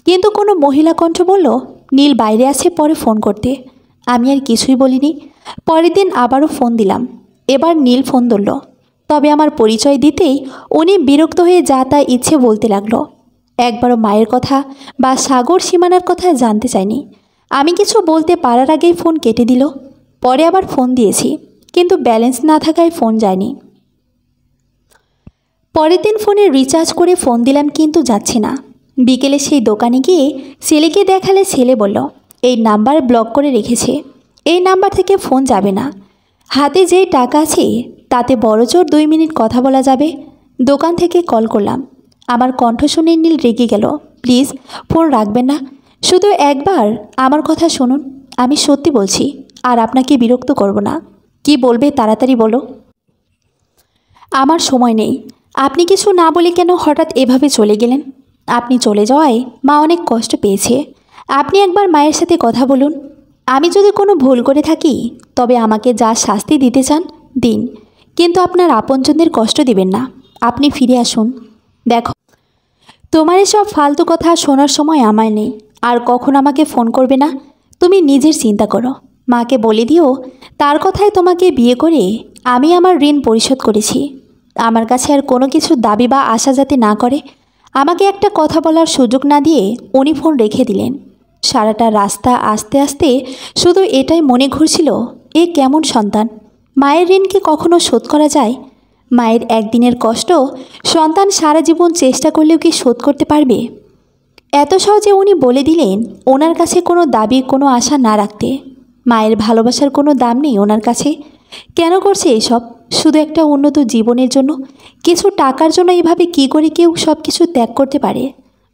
কিন্তু কোনো মহিলা কণ্ঠ বলল নীল বাইরে আছে, পরে ফোন করতে। আমি আর কিছুই বলিনি। পরের দিন আবারও ফোন দিলাম। এবার নীল ফোন ধরল, তবে আমার পরিচয় দিতেই উনি বিরক্ত হয়ে যা তা ইচ্ছে বলতে লাগলো। একবারও মায়ের কথা বা সাগর সীমানার কথা জানতে চাইনি। আমি কিছু বলতে পারার আগেই ফোন কেটে দিল। পরে আবার ফোন দিয়েছি, কিন্তু ব্যালেন্স না থাকায় ফোন যায়নি। পরের দিন ফোনে রিচার্জ করে ফোন দিলাম, কিন্তু যাচ্ছে না। বিকেলে সেই দোকানে গিয়ে ছেলেকে দেখালে ছেলে বলল এই নাম্বার ব্লক করে রেখেছে। এই নাম্বার থেকে ফোন যাবে না। হাতে যেই টাকা আছে তাতে বড়জোর 2 মিনিট কথা বলা যাবে। দোকান থেকে কল করলাম। আমার কণ্ঠ শুনে নীল রেগে গেল। প্লিজ ফোন রাখবেন না, শুধু একবার আমার কথা শুনুন। আমি সত্যি বলছি, আর আপনাকে বিরক্ত করব না। কি বলবে তাড়াতাড়ি বলো। আমার সময় নেই। আপনি কিছু না বলে কেন হঠাৎ এভাবে চলে গেলেন? আপনি চলে যাওয়ায় মা অনেক কষ্ট পেয়েছে। আপনি একবার মায়ের সাথে কথা বলুন। আমি যদি কোনো ভুল করে থাকি তবে আমাকে যা শাস্তি দিতে চান দিন, কিন্তু আপনার আপনজনদের কষ্ট দিবেন না। আপনি ফিরে আসুন। দেখো, তোমার এসব ফালতু কথা শোনার সময় আমার নেই। আর কখন আমাকে ফোন করবে না। তুমি নিজের চিন্তা করো। মাকে বলে দিও তার কথায় তোমাকে বিয়ে করে আমি আমার ঋণ পরিশোধ করেছি। আমার কাছে আর কোনো কিছু দাবি বা আশা যাতে না করে। আমাকে একটা কথা বলার সুযোগ না দিয়ে উনি ফোন রেখে দিলেন। সারাটা রাস্তা আস্তে আস্তে শুধু এটাই মনে ঘুরছিল, এ কেমন সন্তান। মায়ের ঋণ কি কখনো শোধ করা যায়? মায়ের একদিনের কষ্ট সন্তান সারা জীবন চেষ্টা করলেও কি শোধ করতে পারবে? এত সহজে উনি বলে দিলেন ওনার কাছে কোনো দাবি কোনো আশা না রাখতে। মায়ের ভালোবাসার কোনো দাম নেই ওনার কাছে। কেন করছে এসব? শুধু একটা উন্নত জীবনের জন্য, কিছু টাকার জন্য এভাবে কি করে কেউ সব কিছু ত্যাগ করতে পারে?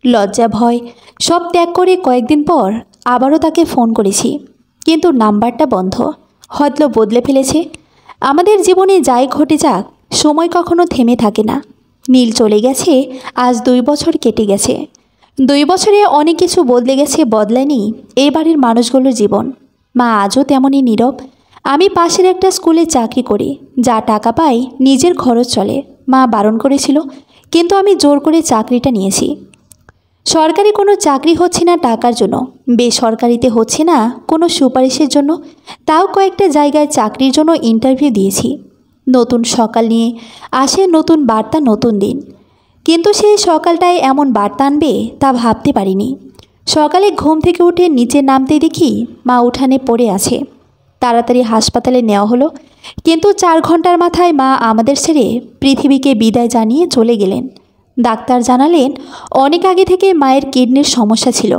লজ্জা ভয় সব ত্যাগ করে কয়েকদিন পর আবারও তাকে ফোন করেছি, কিন্তু নাম্বারটা বন্ধ। হয়তো বদলে ফেলেছে। আমাদের জীবনে যাই ঘটে যাক, সময় কখনো থেমে থাকে না। নীল চলে গেছে, আজ 2 বছর কেটে গেছে। 2 বছরে অনেক কিছু বদলে গেছে, বদলায়নি এই বাড়ির মানুষগুলোর জীবন। মা আজও তেমনই নীরব। আমি পাশের একটা স্কুলে চাকরি করি, যা টাকা পাই নিজের খরচ চলে। মা বারণ করেছিল, কিন্তু আমি জোর করে চাকরিটা নিয়েছি। সরকারি কোনো চাকরি হচ্ছে না টাকার জন্য, বেসরকারিতে হচ্ছে না কোনো সুপারিশের জন্য। তাও কয়েকটা জায়গায় চাকরির জন্য ইন্টারভিউ দিয়েছি। নতুন সকাল নিয়ে আসে নতুন বার্তা, নতুন দিন। কিন্তু সেই সকালটায় এমন বার্তা আনবে তা ভাবতে পারিনি। সকালে ঘুম থেকে উঠে নিচে নামতে দেখি মা উঠানে পড়ে আছে। তাড়াতাড়ি হাসপাতালে নেওয়া হলো, কিন্তু 4 ঘন্টার মাথায় মা আমাদের ছেড়ে পৃথিবীকে বিদায় জানিয়ে চলে গেলেন। ডাক্তার জানালেন অনেক আগে থেকে মায়ের কিডনির সমস্যা ছিল,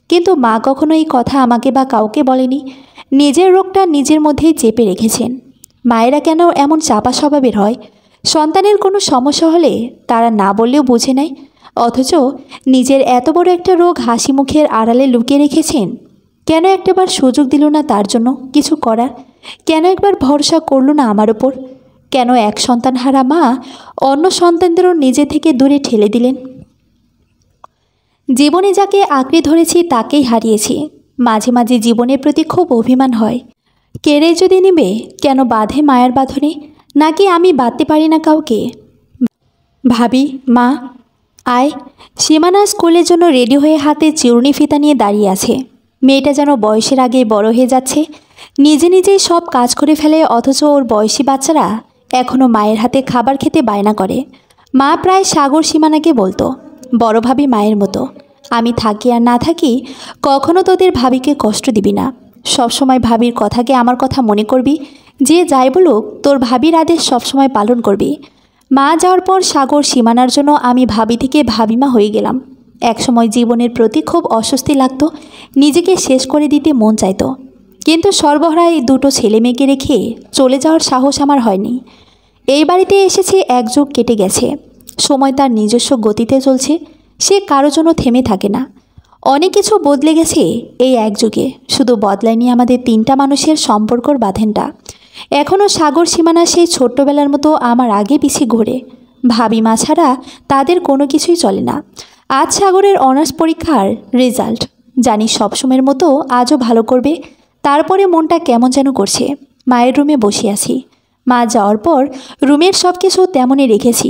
কিন্তু মা কখনো এই কথা আমাকে বা কাউকে বলেনি। নিজের রোগটা নিজের মধ্যেই চেপে রেখেছেন। মায়েরা কেন এমন চাপা স্বভাবের হয়? সন্তানের কোনো সমস্যা হলে তারা না বললেও বুঝে নেয়, অথচ নিজের এত বড় একটা রোগ হাসি মুখের আড়ালে লুকিয়ে রেখেছেন। কেন একটাবার সুযোগ দিল না তার জন্য কিছু করার? কেন একবার ভরসা করল না আমার ওপর? কেন এক সন্তান হারা মা অন্য সন্তানদেরও নিজে থেকে দূরে ঠেলে দিলেন? জীবনে যাকে আঁকড়ে ধরেছি তাকেই হারিয়েছি। মাঝে মাঝে জীবনের প্রতি খুব অভিমান হয়। কেড়ে যদি নেবে, কেন বাঁধে মায়ের বাঁধনে? নাকি আমি বাঁধতে পারি না কাউকে? ভাবি, মা আয়। সীমানা স্কুলের জন্য রেডি হয়ে হাতে চিরুনি ফিতা নিয়ে দাঁড়িয়ে আছে। মেয়েটা যেন বয়সের আগে বড় হয়ে যাচ্ছে, নিজে নিজেই সব কাজ করে ফেলে, অথচ ওর বয়সী বাচ্চারা এখনও মায়ের হাতে খাবার খেতে বায়না করে। মা প্রায় সাগর সীমানাকে বলতো, বড় ভাবি মায়ের মতো। আমি থাকি আর না থাকি কখনো তোদের ভাবিকে কষ্ট দিবি না। সবসময় ভাবির কথাকে আমার কথা মনে করবি। যে যাই বলুক তোর ভাবির আদেশ সবসময় পালন করবি। মা যাওয়ার পর সাগর সীমানার জন্য আমি ভাবি থেকে ভাবিমা হয়ে গেলাম। একসময় জীবনের প্রতি খুব অস্বস্তি লাগতো, নিজেকে শেষ করে দিতে মন চাইতো, কিন্তু সর্বহারা এই 2টো ছেলে মেয়েকে রেখে চলে যাওয়ার সাহস আমার হয়নি। এই বাড়িতে এসেছে 1 যুগ কেটে গেছে। সময় তার নিজস্ব গতিতে চলছে, সে কারো জন্য থেমে থাকে না। অনেক কিছু বদলে গেছে এই 1 যুগে, শুধু বদলায়নি আমাদের 3টা মানুষের সম্পর্কর বাঁধনটা। এখনও সাগর সীমানা সেই ছোট্টবেলার মতো আমার আগে পিছিয়ে ঘোরে। ভাবি মা ছাড়া তাদের কোনো কিছুই চলে না। আজ সাগরের অনার্স পরীক্ষার রেজাল্ট, জানি সবসময়ের মতো আজও ভালো করবে। তারপরে মনটা কেমন যেন করছে। মায়ের রুমে বসে আছি। মা যাওয়ার পর রুমের সব কিছু তেমনই রেখেছি।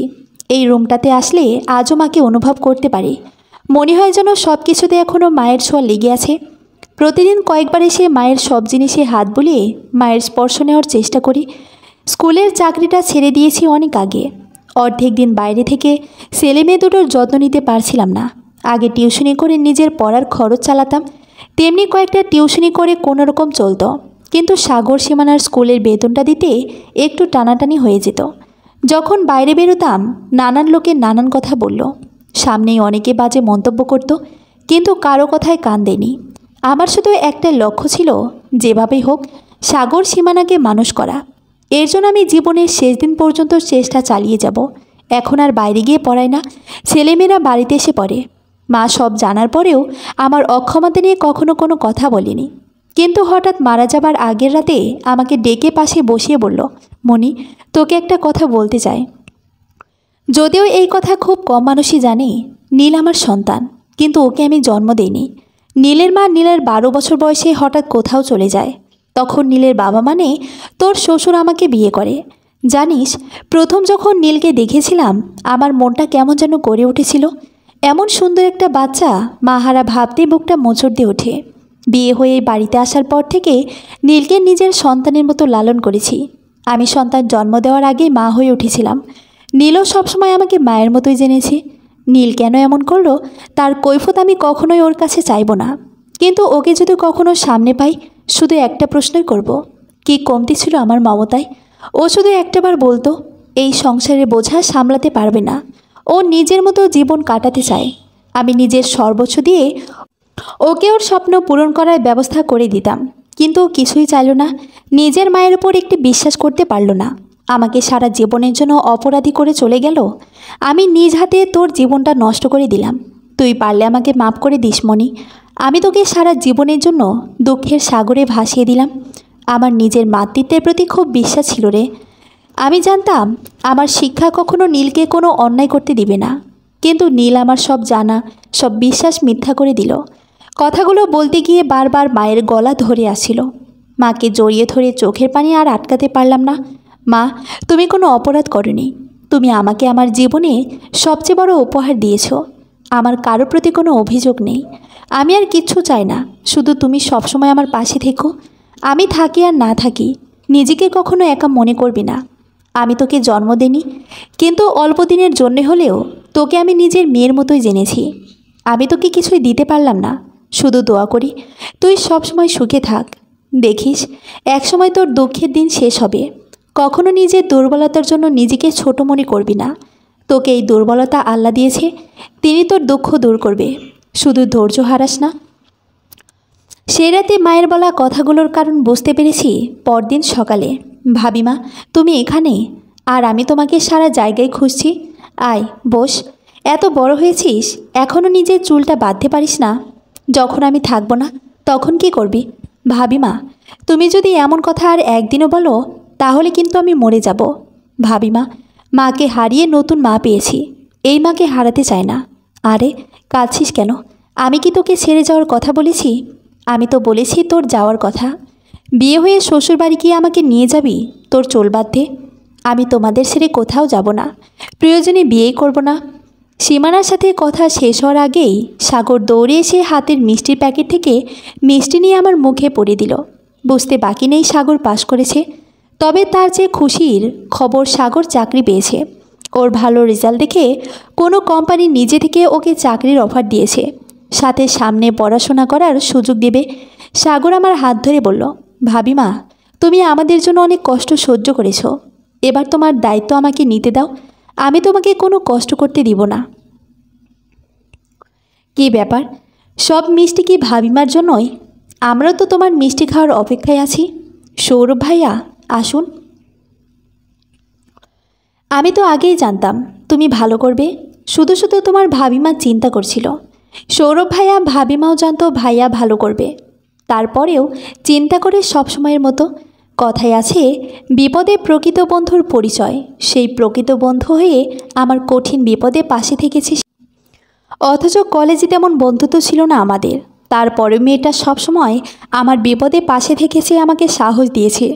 এই রুমটাতে আসলে আজও মাকে অনুভব করতে পারি। মনে হয় যেন সব কিছুতে এখনও মায়ের ছোঁয়া লেগে আছে। প্রতিদিন কয়েকবার এসে মায়ের সব জিনিসে হাত বুলিয়ে মায়ের স্পর্শ নেওয়ার চেষ্টা করি। স্কুলের চাকরিটা ছেড়ে দিয়েছি অনেক আগে। অর্ধেক দিন বাইরে থেকে ছেলে মেয়ে দুটোর যত্ন নিতে পারছিলাম না। আগে টিউশনি করে নিজের পড়ার খরচ চালাতাম, তেমনি কয়েকটা টিউশনি করে কোনোরকম চলতো, কিন্তু সাগর সীমানার স্কুলের বেতনটা দিতে একটু টানাটানি হয়ে যেত। যখন বাইরে বেরোতাম নানান লোকে নানান কথা বলল, সামনেই অনেকে বাজে মন্তব্য করত, কিন্তু কারো কথায় কান দেয়নি। আমার শুধু একটা লক্ষ্য ছিল, যেভাবেই হোক সাগর সীমানাকে মানুষ করা। এর জন্য আমি জীবনের শেষ দিন পর্যন্ত চেষ্টা চালিয়ে যাব। এখন আর বাইরে গিয়ে পড়াই না, ছেলেমেয়েরা বাড়িতে এসে পড়ে। মা সব জানার পরেও আমার অক্ষমতা নিয়ে কখনো কোনো কথা বলিনি। কিন্তু হঠাৎ মারা যাবার আগের রাতে আমাকে ডেকে পাশে বসিয়ে বলল, মনি, তোকে একটা কথা বলতে চাই। যদিও এই কথা খুব কম মানুষই জানে, নীল আমার সন্তান, কিন্তু ওকে আমি জন্ম দেইনি। নীলের মা নীলের 12 বছর বয়সে হঠাৎ কোথাও চলে যায়। তখন নীলের বাবা মানে তোর শ্বশুর আমাকে বিয়ে করে। জানিস, প্রথম যখন নীলকে দেখেছিলাম আমার মনটা কেমন যেন করে উঠেছিল। এমন সুন্দর একটা বাচ্চা মাহারা ভাবতেই বুকটা মোচড় দিয়ে ওঠে। বিয়ে হয়ে বাড়িতে আসার পর থেকে নীলকে নিজের সন্তানের মতো লালন করেছি। আমি সন্তান জন্ম দেওয়ার আগেই মা হয়ে উঠেছিলাম। নীলও সবসময় আমাকে মায়ের মতোই জেনেছে। নীল কেন এমন করলো তার কৈফিয়ত আমি কখনোই ওর কাছে চাইব না। কিন্তু ওকে যদি কখনো সামনে পাই, শুধু একটা প্রশ্নই করব, কি কমতি ছিল আমার মমতায়? ও শুধু একটাবার বলতো, এই সংসারের বোঝা সামলাতে পারবে না, ও নিজের মতো জীবন কাটাতে চায়। আমি নিজের সর্বোচ্চ দিয়ে ওকে ওর স্বপ্ন পূরণ করার ব্যবস্থা করে দিতাম। কিন্তু ও কিছুই চাইল না, নিজের মায়ের উপর একটি বিশ্বাস করতে পারল না। আমাকে সারা জীবনের জন্য অপরাধী করে চলে গেল। আমি নিজ হাতে তোর জীবনটা নষ্ট করে দিলাম। তুই পারলে আমাকে মাফ করে দিস মনি। আমি তোকে সারা জীবনের জন্য দুঃখের সাগরে ভাসিয়ে দিলাম। আমার নিজের মাতৃত্বের প্রতি খুব বিশ্বাস ছিল রে। আমি জানতাম আমার শিক্ষা কখনো নীলকে কোনো অন্যায় করতে দিবে না। কিন্তু নীল আমার সব জানা, সব বিশ্বাস মিথ্যা করে দিল। কথাগুলো বলতে গিয়ে বারবার মায়ের গলা ধরে আসছিল। মাকে জড়িয়ে ধরে চোখের পানি আর আটকাতে পারলাম না। মা, তুমি কোনো অপরাধ করনি। তুমি আমাকে আমার জীবনে সবচেয়ে বড় উপহার দিয়েছ। আমার কারো প্রতি কোনো অভিযোগ নেই। আমি আর কিচ্ছু চাই না, শুধু তুমি সবসময় আমার পাশে থেকো। আমি থাকি আর না থাকি, নিজেকে কখনো একা মনে করবি না। আমি তোকে জন্ম দিইনি, কিন্তু অল্প দিনের জন্যে হলেও তোকে আমি নিজের মেয়ের মতোই জেনেছি। আমি তোকে কিছুই দিতে পারলাম না, শুধু দোয়া করি তুই সবসময় সুখে থাক। দেখিস, একসময় তোর দুঃখের দিন শেষ হবে। কখনো নিজের দুর্বলতার জন্য নিজেকে ছোট মনে করবি না। তোকে এই দুর্বলতা আল্লাহ দিয়েছে, তিনি তোর দুঃখ দূর করবে। শুধু ধৈর্য হারাস না। সেই রাতে মায়ের বলা কথাগুলোর কারণ বুঝতে পেরেছি পরদিন সকালে। ভাবিমা, তুমি এখানে, আর আমি তোমাকে সারা জায়গায় খুঁজছি। আয়, বস। এত বড় হয়েছিস, এখনও নিজের চুলটা বাঁধতে পারিস না। যখন আমি থাকবো না তখন কি করবি? ভাবিমা, তুমি যদি এমন কথা আর একদিনও বলো তাহলে কিন্তু আমি মরে যাব। ভাবিমা, মাকে হারিয়ে নতুন মা পেয়েছি, এই মাকে হারাতে চাই না। আরে, কাঁদছিস কেন? আমি কি তোকে ছেড়ে যাওয়ার কথা বলেছি? আমি তো বলেছি তোর যাওয়ার কথা। বিয়ে হয়ে শ্বশুরবাড়ি গিয়ে আমাকে নিয়ে যাবি তোর চুল বাঁধতে। আমি তোমাদের ছেড়ে কোথাও যাব না, প্রয়োজনে বিয়েই করব না। সীমানার সাথে কথা শেষ হওয়ার আগেই সাগর দৌড়ে এসে হাতের মিষ্টির প্যাকেট থেকে মিষ্টি নিয়ে আমার মুখে পড়ে দিল। বুঝতে বাকি নেই সাগর পাশ করেছে। তবে তার যে খুশির খবর, সাগর চাকরি পেয়েছে। ওর ভালো রেজাল্ট দেখে কোনো কোম্পানি নিজে থেকে ওকে চাকরির অফার দিয়েছে, সাথে সামনে পড়াশোনা করার সুযোগ দেবে। সাগর আমার হাত ধরে বলল, ভাবিমা, তুমি আমাদের জন্য অনেক কষ্ট সহ্য করেছো, এবার তোমার দায়িত্ব আমাকে নিতে দাও। আমি তোমাকে কোনো কষ্ট করতে দিব না। কী ব্যাপার, সব মিষ্টি কি ভাবিমার জন্যই? আমরাও তো তোমার মিষ্টি খাওয়ার অপেক্ষায় আছি। সৌরভ ভাইয়া, আসুন। আমি তো আগেই জানতাম তুমি ভালো করবে, শুধু শুধু তোমার ভাবিমা চিন্তা করছিল। সৌরভ ভাইয়া, ভাবিমাও জানতো ভাইয়া ভালো করবে, তারপরেও চিন্তা করে সবসময়ের মতো। কথায় আছে, বিপদে প্রকৃত বন্ধুর পরিচয়। সেই প্রকৃত বন্ধু হয়ে আমার কঠিন বিপদে পাশে থেকেছিস। অথচ কলেজে তেমন বন্ধুত্ব ছিল না আমাদের, তারপরে মেয়েটা সবসময় আমার বিপদে পাশে থেকেছে, আমাকে সাহস দিয়েছে।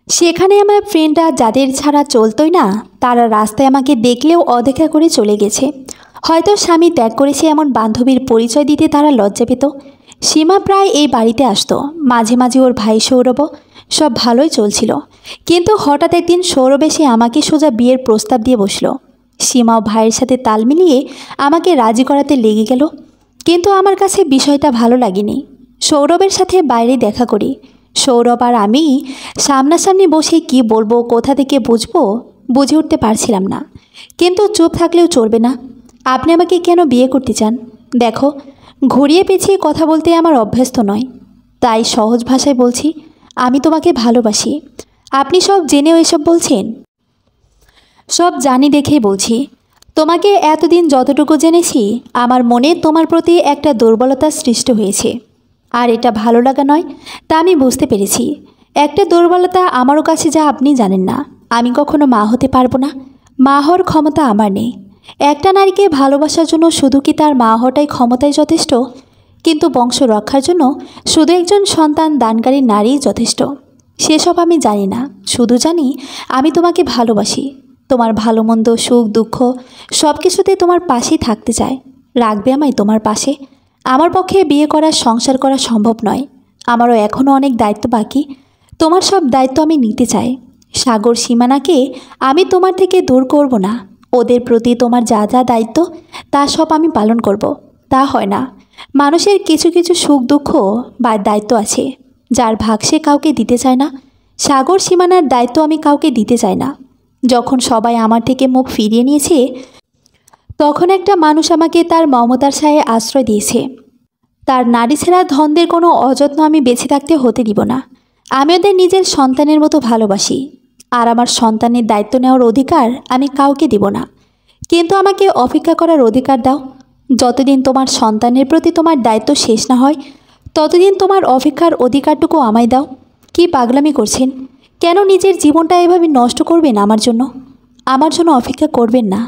সেখানে আমার ফ্রেন্ডরা যাদের ছাড়া চলতোই না, তারা রাস্তায় আমাকে দেখলেও অদেখা করে চলে গেছে। হয়তো স্বামী ত্যাগ করেছে এমন বান্ধবীর পরিচয় দিতে তারা লজ্জা পেত। সীমা প্রায় এই বাড়িতে আসতো, মাঝে মাঝে ওর ভাই সৌরভও। সব ভালোই চলছিল, কিন্তু হঠাৎ একদিন সৌরভ এসে আমাকে সোজা বিয়ের প্রস্তাব দিয়ে বসলো। সীমাও ভাইয়ের সাথে তাল মিলিয়ে আমাকে রাজি করাতে লেগে গেল। কিন্তু আমার কাছে বিষয়টা ভালো লাগেনি। সৌরভের সাথে বাইরে দেখা করি, সৌরভ আর আমি সামনাসামনি বসে কি বলবো, কোথা থেকে বুঝবো, বুঝে উঠতে পারছিলাম না। কিন্তু চুপ থাকলেও চলবে না। আপনি আমাকে কেন বিয়ে করতে চান? দেখো, ঘুরিয়ে পেঁচিয়ে কথা বলতে আমার অভ্যস্ত নয়, তাই সহজ ভাষায় বলছি, আমি তোমাকে ভালোবাসি। আপনি সব জেনেও এসব বলছেন? সব জানি দেখেই বলছি। তোমাকে এতদিন যতটুকু জেনেছি, আমার মনে তোমার প্রতি একটা দুর্বলতার সৃষ্টি হয়েছে। আর এটা ভালো লাগা নয়, তা আমি বুঝতে পেরেছি। একটা দুর্বলতা আমারও কাছে, যা আপনি জানেন না। আমি কখনো মা হতে পারবো না। মা হওয়ার ক্ষমতা আমার নেই। একটা নারীকে ভালোবাসার জন্য শুধু কি তার মা হওয়াটাই ক্ষমতাই যথেষ্ট? কিন্তু বংশ রক্ষার জন্য শুধু একজন সন্তান দানকারী নারীই যথেষ্ট। সেসব আমি জানি না, শুধু জানি আমি তোমাকে ভালোবাসি। তোমার ভালো মন্দ, সুখ দুঃখ সব কিছুতে তোমার পাশেই থাকতে চাই। রাখবে আমায় তোমার পাশে? আমার পক্ষে বিয়ে করা, সংসার করা সম্ভব নয়। আমারও এখনও অনেক দায়িত্ব বাকি। তোমার সব দায়িত্ব আমি নিতে চাই। সাগর, সীমানাকে আমি তোমার থেকে দূর করব না। ওদের প্রতি তোমার যা যা দায়িত্ব, তা সব আমি পালন করব। তা হয় না। মানুষের কিছু কিছু সুখ দুঃখ বা দায়িত্ব আছে, যার ভাগ সে কাউকে দিতে চায় না। সাগর, সীমানার দায়িত্ব আমি কাউকে দিতে চাই না। যখন সবাই আমার থেকে মুখ ফিরিয়ে নিয়েছে, তখন একটা মানুষ আমাকে তার মমতার ছায়ে আশ্রয় দিয়েছে। তার নারী ছেঁড়া ধনদের কোনো অযত্ন আমি বেঁচে থাকতে হতে দিব না। আমি ওদের নিজের সন্তানের মতো ভালোবাসি। আর আমার সন্তানের দায়িত্ব নেওয়ার অধিকার আমি কাউকে দিব না। কিন্তু আমাকে অপেক্ষা করার অধিকার দাও। যতদিন তোমার সন্তানের প্রতি তোমার দায়িত্ব শেষ না হয়, ততদিন তোমার অপেক্ষার অধিকারটুকু আমায় দাও। কি পাগলামি করছেন? কেন নিজের জীবনটা এভাবে নষ্ট করবেন আমার জন্য? আমার জন্য অপেক্ষা করবেন না।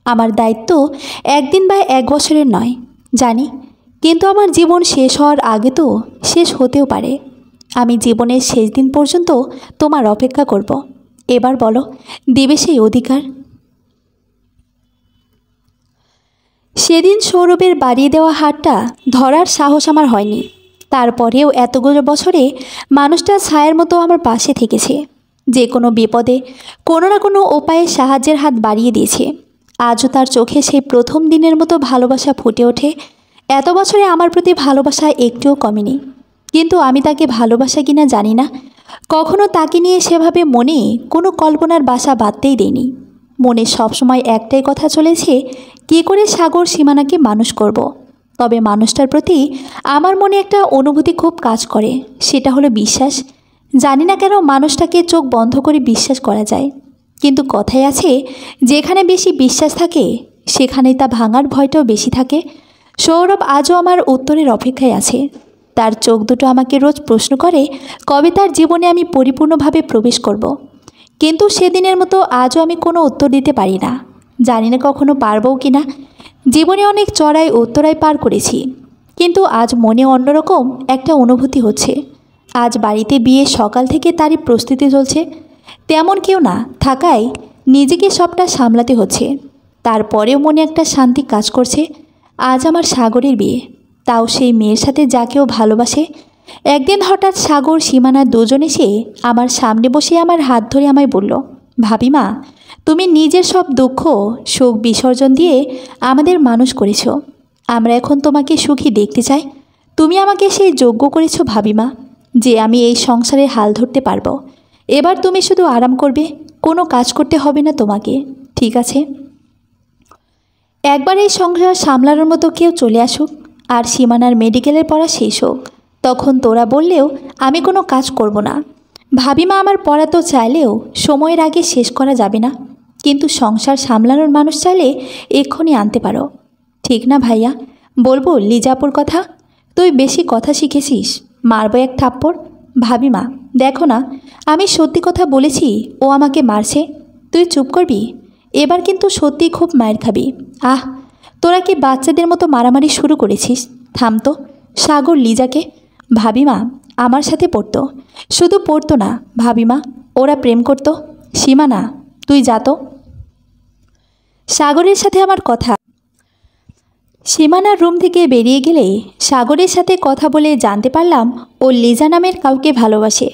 আমার দায়িত্ব একদিন বা 1 বছরের নয়, জানি। কিন্তু আমার জীবন শেষ হওয়ার আগে তো শেষ হতেও পারে। আমি জীবনের শেষ দিন পর্যন্ত তোমার অপেক্ষা করব। এবার বলো, দিবে সেই অধিকার? সেদিন সৌরভের বাড়িয়ে দেওয়া হাতটা ধরার সাহস আমার হয়নি। তারপরেও এতগুলো বছরে মানুষটা ছায়ার মতো আমার পাশে থেকেছে। যে কোনো বিপদে কোনো না কোনো উপায়ে সাহায্যের হাত বাড়িয়ে দিয়েছে। আজও তার চোখে সেই প্রথম দিনের মতো ভালোবাসা ফুটে ওঠে। এত বছরে আমার প্রতি ভালোবাসা একটুও কমেনি। কিন্তু আমি তাকে ভালোবাসা কিনা জানি না। কখনো তাকে নিয়ে সেভাবে মনে কোনো কল্পনার বাসা বাঁধতেই দেয়নি। মনে সবসময় একটাই কথা চলেছে, কী করে সাগর, সীমানাকে মানুষ করব। তবে মানুষটার প্রতি আমার মনে একটা অনুভূতি খুব কাজ করে, সেটা হলো বিশ্বাস। জানি না কেন মানুষটাকে চোখ বন্ধ করে বিশ্বাস করা যায়। কিন্তু কথায় আছে, যেখানে বেশি বিশ্বাস থাকে সেখানেই তা ভাঙার ভয়টাও বেশি থাকে। সৌরভ আজও আমার উত্তরের অপেক্ষায় আছে। তার চোখ দুটো আমাকে রোজ প্রশ্ন করে, কবে তার জীবনে আমি পরিপূর্ণভাবে প্রবেশ করব। কিন্তু সেদিনের মতো আজও আমি কোনো উত্তর দিতে পারি না। জানি না কখনো পারবও কি না। জীবনে অনেক চড়াই উত্তরায় পার করেছি, কিন্তু আজ মনে অন্যরকম একটা অনুভূতি হচ্ছে। আজ বাড়িতে বিয়ে সকাল থেকে তারই প্রস্তুতি চলছে। তেমন কেউ না থাকায় নিজেকে সবটা সামলাতে হচ্ছে। তারপরেও মনে একটা শান্তি কাজ করছে। আজ আমার সাগরের বিয়ে, তাও সেই মেয়ের সাথে যা কেউ ভালোবাসে। একদিন হঠাৎ সাগর, সীমানা দুজন এসে আমার সামনে বসে আমার হাত ধরে আমায় বলল, ভাবিমা, তুমি নিজের সব দুঃখ সুখ বিসর্জন দিয়ে আমাদের মানুষ করেছো। আমরা এখন তোমাকে সুখী দেখতে চাই। তুমি আমাকে সেই যোগ্য করেছো ভাবিমা, যে আমি এই সংসারে হাল ধরতে পারবো। এবার তুমি শুধু আরাম করবে, কোনো কাজ করতে হবে না তোমাকে, ঠিক আছে? একবার এই সংসার সামলানোর মতো কেউ চলে আসুক, আর সীমানার মেডিকেলের পড়া শেষ হোক। তখন তোরা বললেও আমি কোনো কাজ করব না। ভাবিমা, আমার পড়া তো চাইলেও সময়ের আগে শেষ করা যাবে না, কিন্তু সংসার সামলানোর মানুষ চাইলে এক্ষুনি আনতে পারো। ঠিক না ভাইয়া? বলবো লিজাপুর কথা? তুই বেশি কথা শিখেছিস, মারবো এক থাপ্পড়। ভাবিমা, দেখো না, আমি সত্যি কথা বলেছি, ও আমাকে মারছে। তুই চুপ করবি? এবার কিন্তু সত্যি খুব মায়ের খাবি। আহ, তোরা কি বাচ্চাদের মতো মারামারি শুরু করেছিস? থাম তো। সাগর লিজাকে, ভাবিমা, আমার সাথে পড়তো। শুধু পড়তো না ভাবিমা, ওরা প্রেম করতো। সীমানা, তুই যা তো। সাগরের সাথে আমার কথা। সীমানার রুম থেকে বেরিয়ে গেলে সাগরের সাথে কথা বলে জানতে পারলাম ও লিজা নামের কাউকে ভালোবাসে।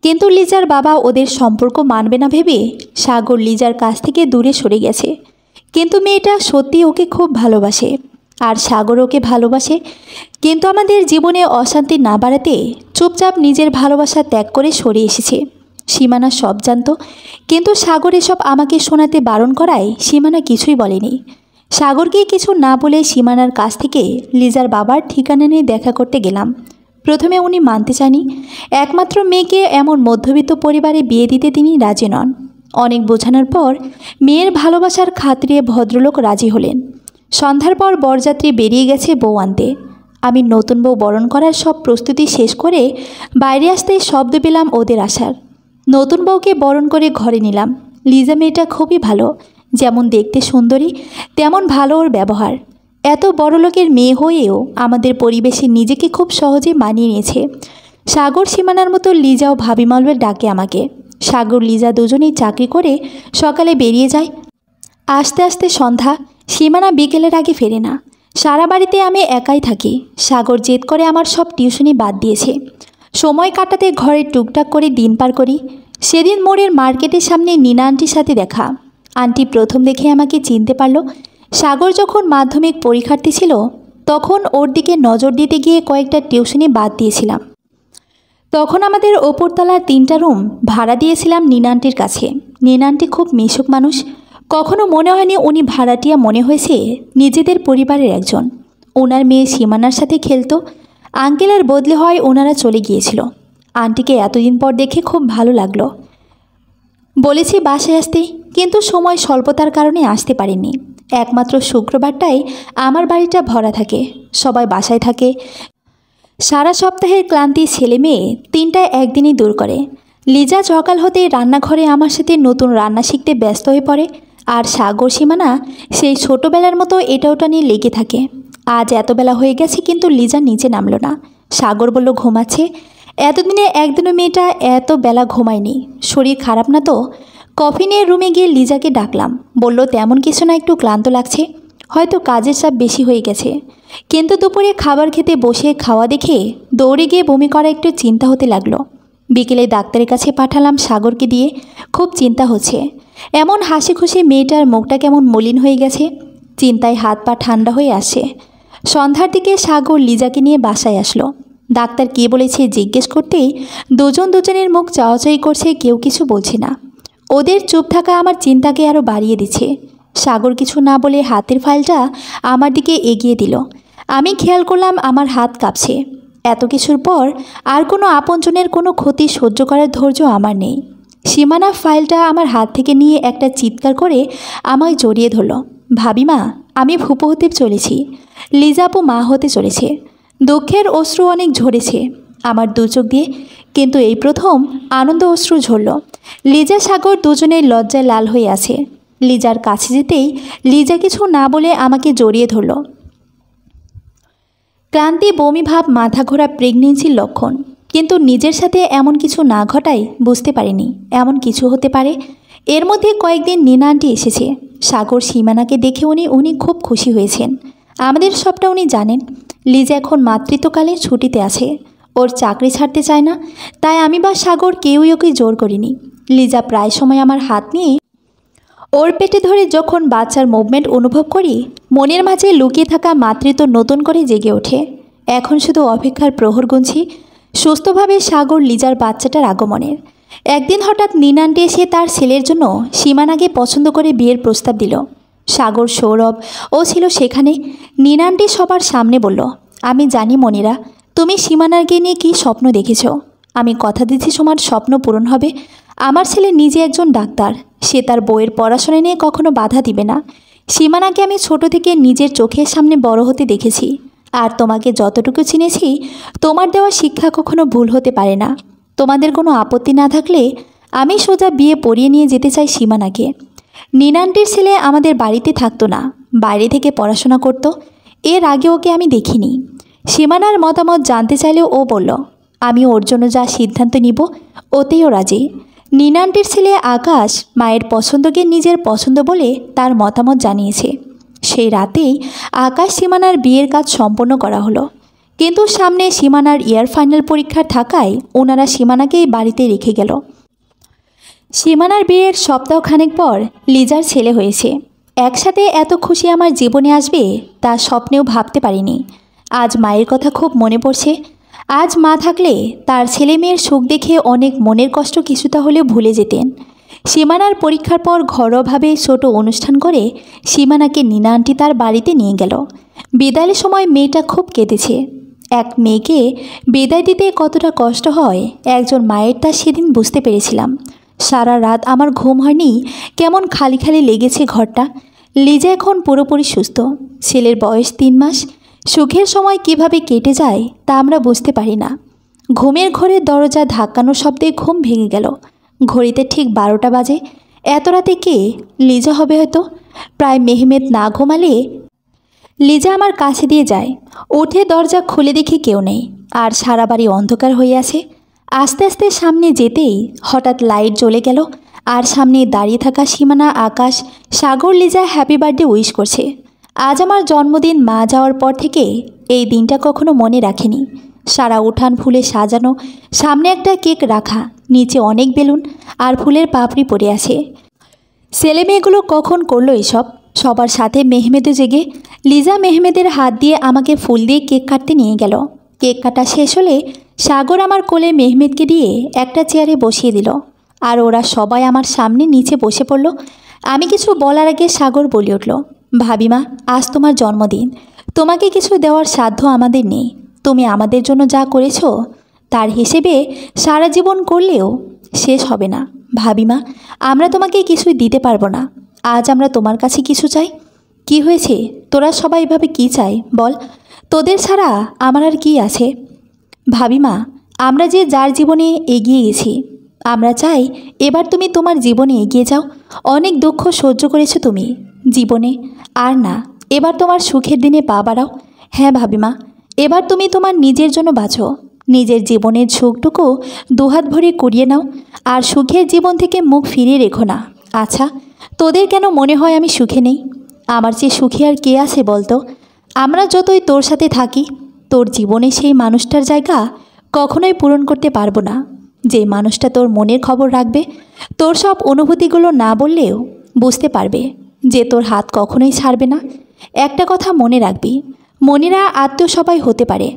কিন্তু লিজার বাবা ওদের সম্পর্ক মানবে না ভেবে সাগর লিজার কাছ থেকে দূরে সরে গেছে। কিন্তু মেয়েটা সত্যি ওকে খুব ভালোবাসে, আর সাগর ওকে ভালোবাসে। কিন্তু আমাদের জীবনে অশান্তি না বাড়াতে চুপচাপ নিজের ভালোবাসা ত্যাগ করে সরে এসেছে। সীমানা সব জানত, কিন্তু সাগর এসব আমাকে শোনাতে বারণ করায় সীমানা কিছুই বলেনি। সাগরকে কিছু না বলে সীমানার কাছ থেকে লিজার বাবার ঠিকানা নিয়ে দেখা করতে গেলাম। প্রথমে উনি মানতে চাননি। একমাত্র মেয়েকে এমন মধ্যবিত্ত পরিবারে বিয়ে দিতে তিনি রাজি নন। অনেক বোঝানোর পর মেয়ের ভালোবাসার খাতিরে ভদ্রলোক রাজি হলেন। সন্ধ্যার পর বরযাত্রী বেরিয়ে গেছে বউ আনতে। আমি নতুন বউ বরণ করার সব প্রস্তুতি শেষ করে বাইরে আসতেই শব্দ পেলাম ওদের আসার। নতুন বউকে বরণ করে ঘরে নিলাম। লিজা মেয়েটা খুবই ভালো, যেমন দেখতে সুন্দরী তেমন ভালো ওর ব্যবহার। এত বড়লোকের মেয়ে হয়েও আমাদের পরিবেশে নিজেকে খুব সহজে মানিয়ে নিয়েছে। সাগর সীমানার মতো লিজাও ভাবি মালবের ডাকে আমাকে। সাগর লিজা দুজনেই চাকরি করে সকালে বেরিয়ে যায়। আস্তে আস্তে সন্ধ্যা। সীমানা বিকেলের আগে ফেরে না। সারা বাড়িতে আমি একাই থাকি। সাগর জেদ করে আমার সব টিউশনি বাদ দিয়েছে। সময় কাটাতে ঘরে টুকটাক করে দিন পার করি। সেদিন মোড়ের মার্কেটের সামনে নীনা আন্টির সাথে দেখা। আন্টি প্রথম দেখে আমাকে চিনতে পারল। সাগর যখন মাধ্যমিক পরীক্ষার্থী ছিল তখন ওর দিকে নজর দিতে গিয়ে কয়েকটা টিউশনি বাদ দিয়েছিলাম। তখন আমাদের ওপরতলার 3টা রুম ভাড়া দিয়েছিলাম নীনা আন্টির কাছে। নীনা আন্টি খুব মিশুক মানুষ। কখনো মনে হয়নি উনি ভাড়াটিয়া, মনে হয়েছে নিজেদের পরিবারের একজন। ওনার মেয়ে সীমানার সাথে খেলতো। আঙ্কেলের বদলি হয় ওনারা চলে গিয়েছিল। আন্টিকে এতদিন পর দেখে খুব ভালো লাগলো। বলেছি বাসায় আসতে, কিন্তু সময় স্বল্পতার কারণে আসতে পারিনি। একমাত্র শুক্রবারটাই আমার বাড়িটা ভরা থাকে, সবাই বাসায় থাকে। সারা সপ্তাহের ক্লান্তি ছেলে মেয়ে 3টায় একদিনই দূর করে। লিজা সকাল হতেই রান্নাঘরে আমার সাথে নতুন রান্না শিখতে ব্যস্ত হয়ে পড়ে। আর সাগর সীমানা সেই ছোটোবেলার মতো এটা ওটা নিয়ে লেগে থাকে। আজ এত বেলা হয়ে গেছে কিন্তু লিজা নিচে নামলো না। সাগর বলল ঘুমাচ্ছে। এতদিনে একদিনও মেয়েটা এত বেলা ঘুমায়নি। শরীর খারাপ না তো? কফি নিয়ে রুমে গিয়ে লিজাকে ডাকলাম। বলল তেমন কিছু না, একটু ক্লান্ত লাগছে, হয়তো কাজের চাপ বেশি হয়ে গেছে। কিন্তু দুপুরে খাবার খেতে বসে খাওয়া দেখে দৌড়ে গিয়ে বমি করা একটু চিন্তা হতে লাগলো। বিকেলে ডাক্তারের কাছে পাঠালাম সাগরকে দিয়ে। খুব চিন্তা হচ্ছে। এমন হাসি খুশি মেয়েটার মুখটা কেমন মলিন হয়ে গেছে। চিন্তায় হাত পা ঠান্ডা হয়ে আসে। সন্ধ্যার দিকে সাগর লিজাকে নিয়ে বাসায় আসলো। ডাক্তার কে বলেছে জিজ্ঞেস করতেই দুজনের মুখ চাওয়াচাই করছে, কেউ কিছু বলছে না। ওদের চুপ থাকা আমার চিন্তাকে আরও বাড়িয়ে দিচ্ছে। সাগর কিছু না বলে হাতের ফাইলটা আমার দিকে এগিয়ে দিল। আমি খেয়াল করলাম আমার হাত কাঁপছে। এত কিছুর পর আর কোনো আপনজনের কোনো ক্ষতি সহ্য করার ধৈর্য আমার নেই। সীমানা ফাইলটা আমার হাত থেকে নিয়ে একটা চিৎকার করে আমায় জড়িয়ে ধরল। ভাবিমা, আমি ফুপো হতে চলেছি। লিজা আপু মা হতে চলেছে। দুঃখের অশ্রু অনেক ঝরেছে আমার দু চোখ দিয়ে, কিন্তু এই প্রথম আনন্দ অশ্রু ঝরল। লিজা সাগর দুজনের লজ্জায় লাল হয়ে আছে। লিজার কাছে যেতেই লিজা কিছু না বলে আমাকে জড়িয়ে ধরল। ক্লান্তি, বমি ভাব, মাথা ঘোরা প্রেগনেন্সির লক্ষণ। কিন্তু নিজের সাথে এমন কিছু না ঘটাই বুঝতে পারিনি এমন কিছু হতে পারে। এর মধ্যে কয়েকদিন নীনা আন্টি এসেছে। সাগর সীমানাকে দেখে উনি খুব খুশি হয়েছেন। আমাদের সবটা উনি জানেন। লিজা এখন মাতৃত্বকালে ছুটিতে আছে। ওর চাকরি ছাড়তে চায় না, তাই আমি বা সাগর কেউই ওকে জোর করিনি। লিজা প্রায় সময় আমার হাত নিয়ে ওর পেটে ধরে যখন বাচ্চার মুভমেন্ট অনুভব করি, মনের মাঝে লুকিয়ে থাকা মাতৃত্ব নতুন করে জেগে ওঠে। এখন শুধু অপেক্ষার প্রহর গুনছি সুস্থভাবে সাগর লিজার বাচ্চাটার আগমনের। একদিন হঠাৎ নীনা আন্টি এসে তার ছেলের জন্য সীমানাকে পছন্দ করে বিয়ের প্রস্তাব দিল। সাগর, সৌরভ ও ছিল সেখানে। নীনা আন্টি সবার সামনে বলল, আমি জানি মনিরা, তুমি সীমানাকে নিয়ে কী স্বপ্ন দেখেছ। আমি কথা দিচ্ছি তোমার স্বপ্ন পূরণ হবে। আমার ছেলে নিজে একজন ডাক্তার। সে তার বইয়ের পড়াশোনা নিয়ে কখনো বাধা দিবে না। সীমানাকে আমি ছোট থেকে নিজের চোখের সামনে বড় হতে দেখেছি। আর তোমাকে যতটুকু চিনেছি, তোমার দেওয়া শিক্ষা কখনো ভুল হতে পারে না। তোমাদের কোনো আপত্তি না থাকলে আমি সোজা বিয়ে পড়িয়ে নিয়ে যেতে চাই সীমানাকে। নীনা আন্টির ছেলে আমাদের বাড়িতে থাকতো না, বাইরে থেকে পড়াশোনা করত। এর আগে ওকে আমি দেখিনি। সীমানার মতামত জানতে চাইলেও ও বলল, আমি ওর জন্য যা সিদ্ধান্ত নিব ওতেও রাজি। নীনা আন্টির ছেলে আকাশ মায়ের পছন্দকে নিজের পছন্দ বলে তার মতামত জানিয়েছে। সেই রাতেই আকাশ সীমানার বিয়ের কাজ সম্পন্ন করা হলো। কিন্তু সামনে সীমানার ইয়ার ফাইনাল পরীক্ষার থাকায় ওনারা সীমানাকেই বাড়িতে রেখে গেল। সীমানার বিয়ের সপ্তাহখানেক পর লিজার ছেলে হয়েছে। একসাথে এত খুশি আমার জীবনে আসবে তা স্বপ্নেও ভাবতে পারিনি। আজ মায়ের কথা খুব মনে পড়ছে। আজ মা থাকলে তার ছেলে মেয়ের সুখ দেখে অনেক মনের কষ্ট কিছুটা হলেও ভুলে যেতেন। সীমানার পরীক্ষার পর ঘরোয়াভাবে ছোট অনুষ্ঠান করে সীমানাকে নীনা আন্টি তার বাড়িতে নিয়ে গেল। বিদায়ের সময় মেয়েটা খুব কেঁদেছে। এক মেয়েকে বিদায় দিতে কতটা কষ্ট হয় একজন মায়ের তা সেদিন বুঝতে পেরেছিলাম। সারা রাত আমার ঘুম হয়নি, কেমন খালি খালি লেগেছে ঘরটা। লিজা এখন পুরোপুরি সুস্থ, ছেলের বয়স 3 মাস। সুখের সময় কিভাবে কেটে যায় তা আমরা বুঝতে পারি না। ঘুমের ঘরের দরজা ধাক্কানোর শব্দে ঘুম ভেঙে গেল। ঘড়িতে ঠিক 12টা বাজে। এত রাতে কে? লিজা হবে হয়তো। প্রায় মেহমেদ না ঘুমালে লিজা আমার কাছে দিয়ে যায়। উঠে দরজা খুলে দেখি কেউ নেই, আর সারা বাড়ি অন্ধকার হয়ে আছে। আস্তে আস্তে সামনে যেতেই হঠাৎ লাইট জ্বলে গেল, আর সামনে দাঁড়িয়ে থাকা সীমানা, আকাশ, সাগর লিজা হ্যাপি বার্থডে উইশ করছে। আজ আমার জন্মদিন। মা যাওয়ার পর থেকে এই দিনটা কখনো মনে রাখেনি। সারা উঠান ফুলে সাজানো, সামনে একটা কেক রাখা, নিচে অনেক বেলুন আর ফুলের পাপড়ি পড়ে আছে। ছেলে মেয়েগুলো কখন করলো এসব? সবার সাথে মেহমেদও জেগে। লিজা মেহমেদের হাত দিয়ে আমাকে ফুল দিয়ে কেক কাটতে নিয়ে গেল। কেক কাটা শেষ হলে সাগর আমার কোলে মেহমেদকে দিয়ে একটা চেয়ারে বসিয়ে দিল, আর ওরা সবাই আমার সামনে নিচে বসে পড়ল। আমি কিছু বলার আগে সাগর বলে উঠল, ভাবিমা, আজ তোমার জন্মদিন। তোমাকে কিছু দেওয়ার সাধ্য আমাদের নেই। তুমি আমাদের জন্য যা করেছো তার হিসেবে সারা জীবন করলেও শেষ হবে না। ভাবিমা, আমরা তোমাকে কিছুই দিতে পারবো না। আজ আমরা তোমার কাছে কিছু চাই। কি হয়েছে? তোরা সবাই এভাবে কি চাই বল? তোদের ছাড়া আমার আর কি আছে? ভাবিমা, আমরা যে যার জীবনে এগিয়ে গেছি, আমরা চাই এবার তুমি তোমার জীবনে এগিয়ে যাও। অনেক দুঃখ সহ্য করেছো তুমি জীবনে, আর না, এবার তোমার সুখের দিনে পা বাড়াও। হ্যাঁ ভাবিমা, এবার তুমি তোমার নিজের জন্য বাঁচো। নিজের জীবনের সুখটুকু দুহাত ভরে কুড়িয়ে নাও, আর সুখের জীবন থেকে মুখ ফিরিয়ে রেখো না। আচ্ছা, তোদের কেন মনে হয় আমি সুখে নেই? আমার চেয়ে সুখী আর কে আছে বলতো? আমরা যতই তোর সাথে থাকি, তোর জীবনে সেই মানুষটার জায়গা কখনোই পূরণ করতে পারবো না। যে মানুষটা তোর মনের খবর রাখবে, তোর সব অনুভূতিগুলো না বললেও বুঝতে পারবে যে তোর হাত কখনোই ছাড়বে না। একটা কথা মনে রাখবি, মনেরা আত্মীয় সবাই হতে পারে,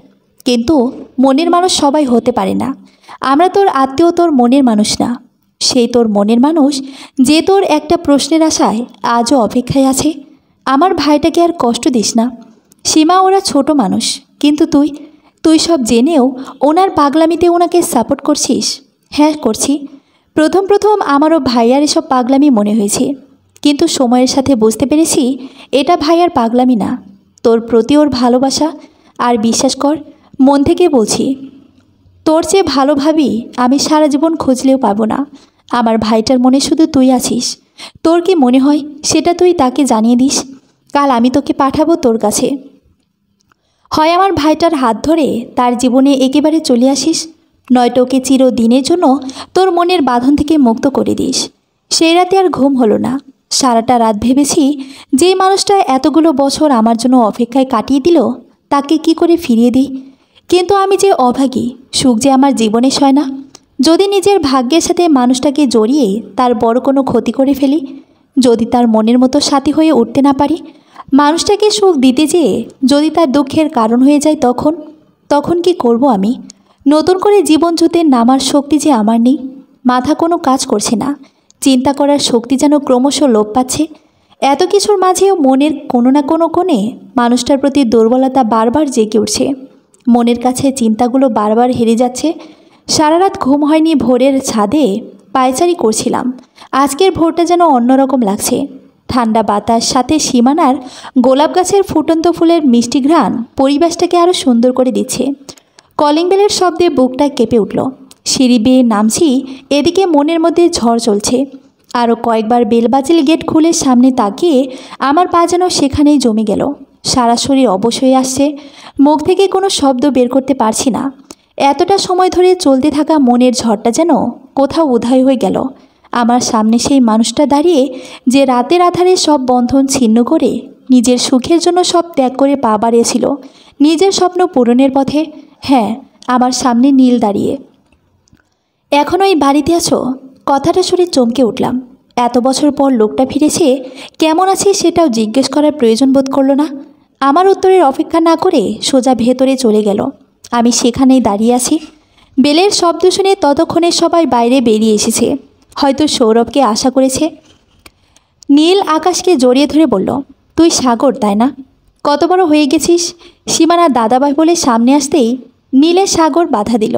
কিন্তু মনের মানুষ সবাই হতে পারে না। আমরা তোর আত্মীয়, তোর মনের মানুষ না। সেই তোর মনের মানুষ যে তোর একটা প্রশ্নের আশায় আজও অপেক্ষায় আছে। আমার ভাইটাকে আর কষ্ট দিস না। সীমা, ওরা ছোট মানুষ, কিন্তু তুই সব জেনেও ওনার পাগলামিতে ওনাকে সাপোর্ট করছিস। হ্যাঁ করছি। প্রথম আমারও ভাইয়ার এসব পাগলামি মনে হয়েছে, কিন্তু সময়ের সাথে বুঝতে পেরেছি এটা ভাইয়ার পাগলামি না, তোর প্রতি ওর ভালোবাসা। আর বিশ্বাস কর, মন থেকে বলছি, তোর চেয়ে ভালো ভাবি আমি সারা জীবন খুঁজলেও পাবো না। আমার ভাইটার মনে শুধু তুই আছিস। তোর কি মনে হয় সেটা তুই তাকে জানিয়ে দিস। কাল আমি তোকে পাঠাবো তোর কাছে। হয় আমার ভাইটার হাত ধরে তার জীবনে একেবারে চলে আসিস, নয়তো ওকে চিরদিনের জন্য তোর মনের বাঁধন থেকে মুক্ত করে দিস। সেই রাতে আর ঘুম হলো না। সারাটা রাত ভেবেছি, যেই মানুষটা এতগুলো বছর আমার জন্য অপেক্ষায় কাটিয়ে দিল, তাকে কি করে ফিরিয়ে দিই। কিন্তু আমি যে অভাগী, সুখ যে আমার জীবনে সয় না। যদি নিজের ভাগ্যের সাথে মানুষটাকে জড়িয়ে তার বড় কোনো ক্ষতি করে ফেলি, যদি তার মনের মতো সাথী হয়ে উঠতে না পারি, মানুষটাকে সুখ দিতে যেয়ে যদি তার দুঃখের কারণ হয়ে যায়, তখন কি করব আমি? নতুন করে জীবন যুদ্ধে নামার শক্তি যে আমার নেই। মাথা কোনো কাজ করছে না, চিন্তা করার শক্তি যেন ক্রমশ লোপ পাচ্ছে। এত কিছুর মাঝেও মনের কোনো না কোনো কোণে মানুষটার প্রতি দুর্বলতা বারবার জেগে উঠছে। মনের কাছে চিন্তাগুলো বারবার হেরে যাচ্ছে। সারা রাত ঘুম হয়নি। ভোরের ছাদে পায়চারি করছিলাম। আজকের ভোরটা যেন অন্যরকম লাগছে। ঠান্ডা বাতাস, সাথে সীমানার গোলাপ গাছের ফুটন্ত ফুলের মিষ্টি ঘ্রাণ পরিবেশটাকে আরও সুন্দর করে দিচ্ছে। কলিং বেলের শব্দে বুকটা কেঁপে উঠল। সিঁড়ি বেয়ে নামছি, এদিকে মনের মধ্যে ঝড় চলছে। আরও কয়েকবার বেল বাজিল। গেট খুলে সামনে তাকিয়ে আমার পা যেন সেখানেই জমে গেল। সারা শরীর অবশ হয়ে আসছে, মুখ থেকে কোনো শব্দ বের করতে পারছি না। এতটা সময় ধরে চলতে থাকা মনের ঝড়টা যেন কোথাও উধাও হয়ে গেল। আমার সামনে সেই মানুষটা দাঁড়িয়ে, যে রাতের আধারে সব বন্ধন ছিন্ন করে নিজের সুখের জন্য সব ত্যাগ করে পা বাড়িয়েছিল নিজের স্বপ্ন পূরণের পথে। হ্যাঁ, আমার সামনে নীল দাঁড়িয়ে। এখনও এই বাড়িতে আছো? কথাটা শুনে চমকে উঠলাম। এত বছর পর লোকটা ফিরেছে, কেমন আছে সেটাও জিজ্ঞেস করার প্রয়োজন বোধ করলো না। আমার উত্তরের অপেক্ষা না করে সোজা ভেতরে চলে গেল। আমি সেখানেই দাঁড়িয়ে আছি। বেলের শব্দ শুনে ততক্ষণে সবাই বাইরে বেরিয়ে এসেছে। হয়তো সৌরভকে আশা করেছে। নীল আকাশকে জড়িয়ে ধরে বলল, তুই সাগর তাই না? কত বড় হয়ে গেছিস? সীমানার দাদাভাই বলে সামনে আসতেই নীলের সাগর বাধা দিল।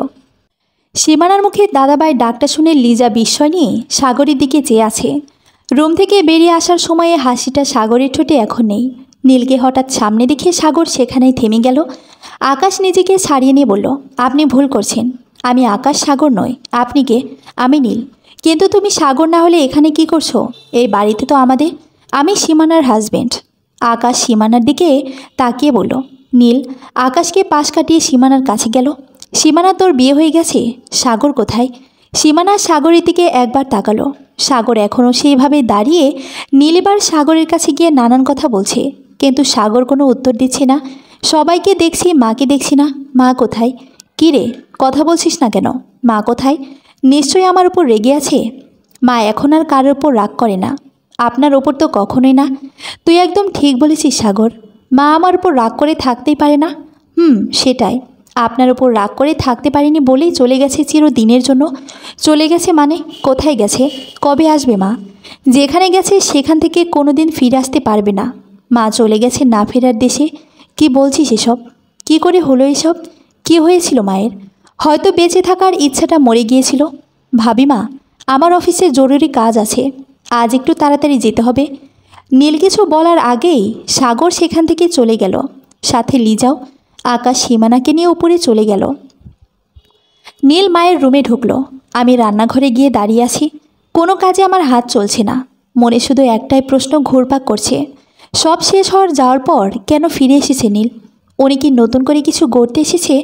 সীমানার মুখে দাদাভাই ডাকটা শুনে লিজা বিস্ময় নিয়ে সাগরের দিকে চেয়ে আছে। রুম থেকে বেরিয়ে আসার সময়ে হাসিটা সাগরের ঠোঁটে এখন নেই। নীলকে হঠাৎ সামনে দেখে সাগর সেখানেই থেমে গেল। আকাশ নিজেকে ছাড়িয়ে নিয়ে বলল, আপনি ভুল করছেন। আমি আকাশ, সাগর নই। আপনি কে? আমি নীল। কিন্তু তুমি সাগর না হলে এখানে কি করছো? এই বাড়িতে তো আমাদের। আমি সীমানার হাজবেন্ড। আকাশ সীমানার দিকে তাকিয়ে বলল। নীল আকাশকে পাশ কাটিয়ে সীমানার কাছে গেল। সীমানা, তোর বিয়ে হয়ে গেছে? সাগর কোথায়? সীমানা সাগরের দিকে একবার তাকালো। সাগর এখনও সেইভাবে দাঁড়িয়ে। নীল এবার সাগরের কাছে গিয়ে নানান কথা বলছে, কিন্তু সাগর কোনো উত্তর দিচ্ছে না। সবাইকে দেখছি, মাকে দেখছি না। মা কোথায়? কী রে, কথা বলছিস না কেন? মা কোথায়? নিশ্চয়ই আমার উপর রেগে আছে। মা এখন আর কারোর ওপর রাগ করে না। আপনার ওপর তো কখনোই না। তুই একদম ঠিক বলেছিস সাগর। মা আমার উপর রাগ করে থাকতেই পারে না। সেটাই। আপনার উপর রাগ করে থাকতে পারিনি বলেই চলে গেছে চিরদিনের জন্য। চলে গেছে মানে? কোথায় গেছে? কবে আসবে মা? যেখানে গেছে সেখান থেকে কোনো দিন ফিরে আসতে পারবে না। মা চলে গেছে না ফেরার দেশে। কি বলছিস এসব? কি করে হলো এসব? কি হয়েছিল মায়ের? হয়তো বেঁচে থাকার ইচ্ছাটা মরে গিয়েছিল। ভাবি মা, আমার অফিসে জরুরি কাজ আছে, আজ একটু তাড়াতাড়ি যেতে হবে। নীল কিছু বলার আগেই সাগর সেখান থেকে চলে গেল, সাথে লিজাও। আকাশ সীমানাকে নিয়ে উপরে চলে গেল। নীল মায়ের রুমে ঢুকলো। আমি রান্নাঘরে গিয়ে দাঁড়িয়ে আছি। কোনো কাজে আমার হাত চলছে না। মনে শুধু একটাই প্রশ্ন ঘুরপাক করছে, সব শেষ যাওয়ার পর কেন ফিরে এসেছে নীল? উনি কি নতুন করে কিছু গড়তে এসেছে,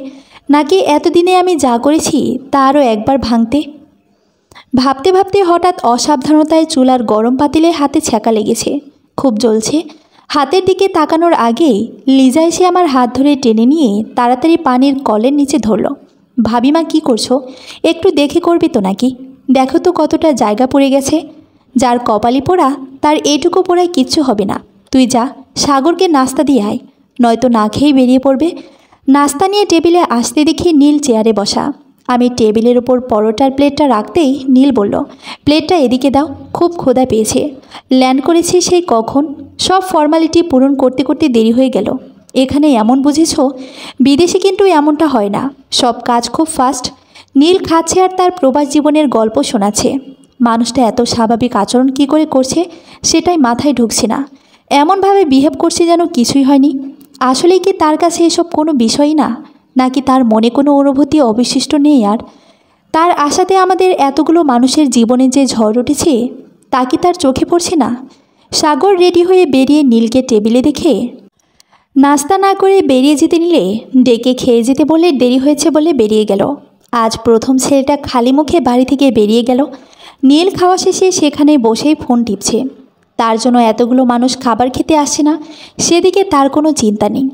নাকি এতদিনে আমি যা করেছি তা আরও একবার ভাঙতে? ভাবতে ভাবতে হঠাৎ অসাবধানতায় চুলার গরম পাতিলে হাতে ছ্যাঁকা লেগেছে, খুব জ্বলছে। হাতের দিকে তাকানোর আগেই লিজা এসে আমার হাত ধরে টেনে নিয়ে তাড়াতাড়ি পানির কলের নিচে ধরল। ভাবিমা, কি করছো? একটু দেখে করবে তো নাকি? দেখো তো কতটা জায়গা পড়ে গেছে। যার কপালি পোড়া তার এইটুকু পোড়ায় কিচ্ছু হবে না। তুই যা, সাগরকে নাস্তা দিয়ে আয়, নয়তো না খেয়েই বেরিয়ে পড়বে। নাস্তা নিয়ে টেবিলে আসতে দেখি নীল চেয়ারে বসা। আমি টেবিলের ওপর পরোটার প্লেটটা রাখতেই নীল বলল, প্লেটটা এদিকে দাও, খুব ক্ষুধা পেয়েছে। ল্যান্ড করেছি সেই কখন, সব ফর্মালিটি পূরণ করতে করতে দেরি হয়ে গেল। এখানে এমন বুঝেছ? বিদেশে কিন্তু এমনটা হয় না, সব কাজ খুব ফাস্ট। নীল খাচ্ছে আর তার প্রবাস জীবনের গল্প শোনাচ্ছে। মানুষটা এত স্বাভাবিক আচরণ কি করে করছে সেটাই মাথায় ঢুকছে না। এমনভাবে বিহেভ করছে যেন কিছুই হয়নি। আসলেই কি তার কাছে এসব কোনো বিষয়ই না, নাকি তার মনে কোনো অনুভূতি অবশিষ্ট নেই? আর তার আশাতে আমাদের এতগুলো মানুষের জীবনে যে ঝড় উঠেছে তা কি তার চোখে পড়ছে না? সাগর রেডি হয়ে বেরিয়ে নীলকে টেবিলে দেখে নাস্তা না করে বেরিয়ে যেতে নিলে ডেকে খেয়ে যেতে বলে দেরি হয়েছে বলে বেরিয়ে গেল। আজ প্রথম ছেলেটা খালি মুখে বাড়ি থেকে বেরিয়ে গেল। নীল খাওয়া শেষে সেখানে বসেই ফোন টিপছে। তার জন্য এতগুলো মানুষ খাবার খেতে আসছে না, সেদিকে তার কোনো চিন্তা নেই।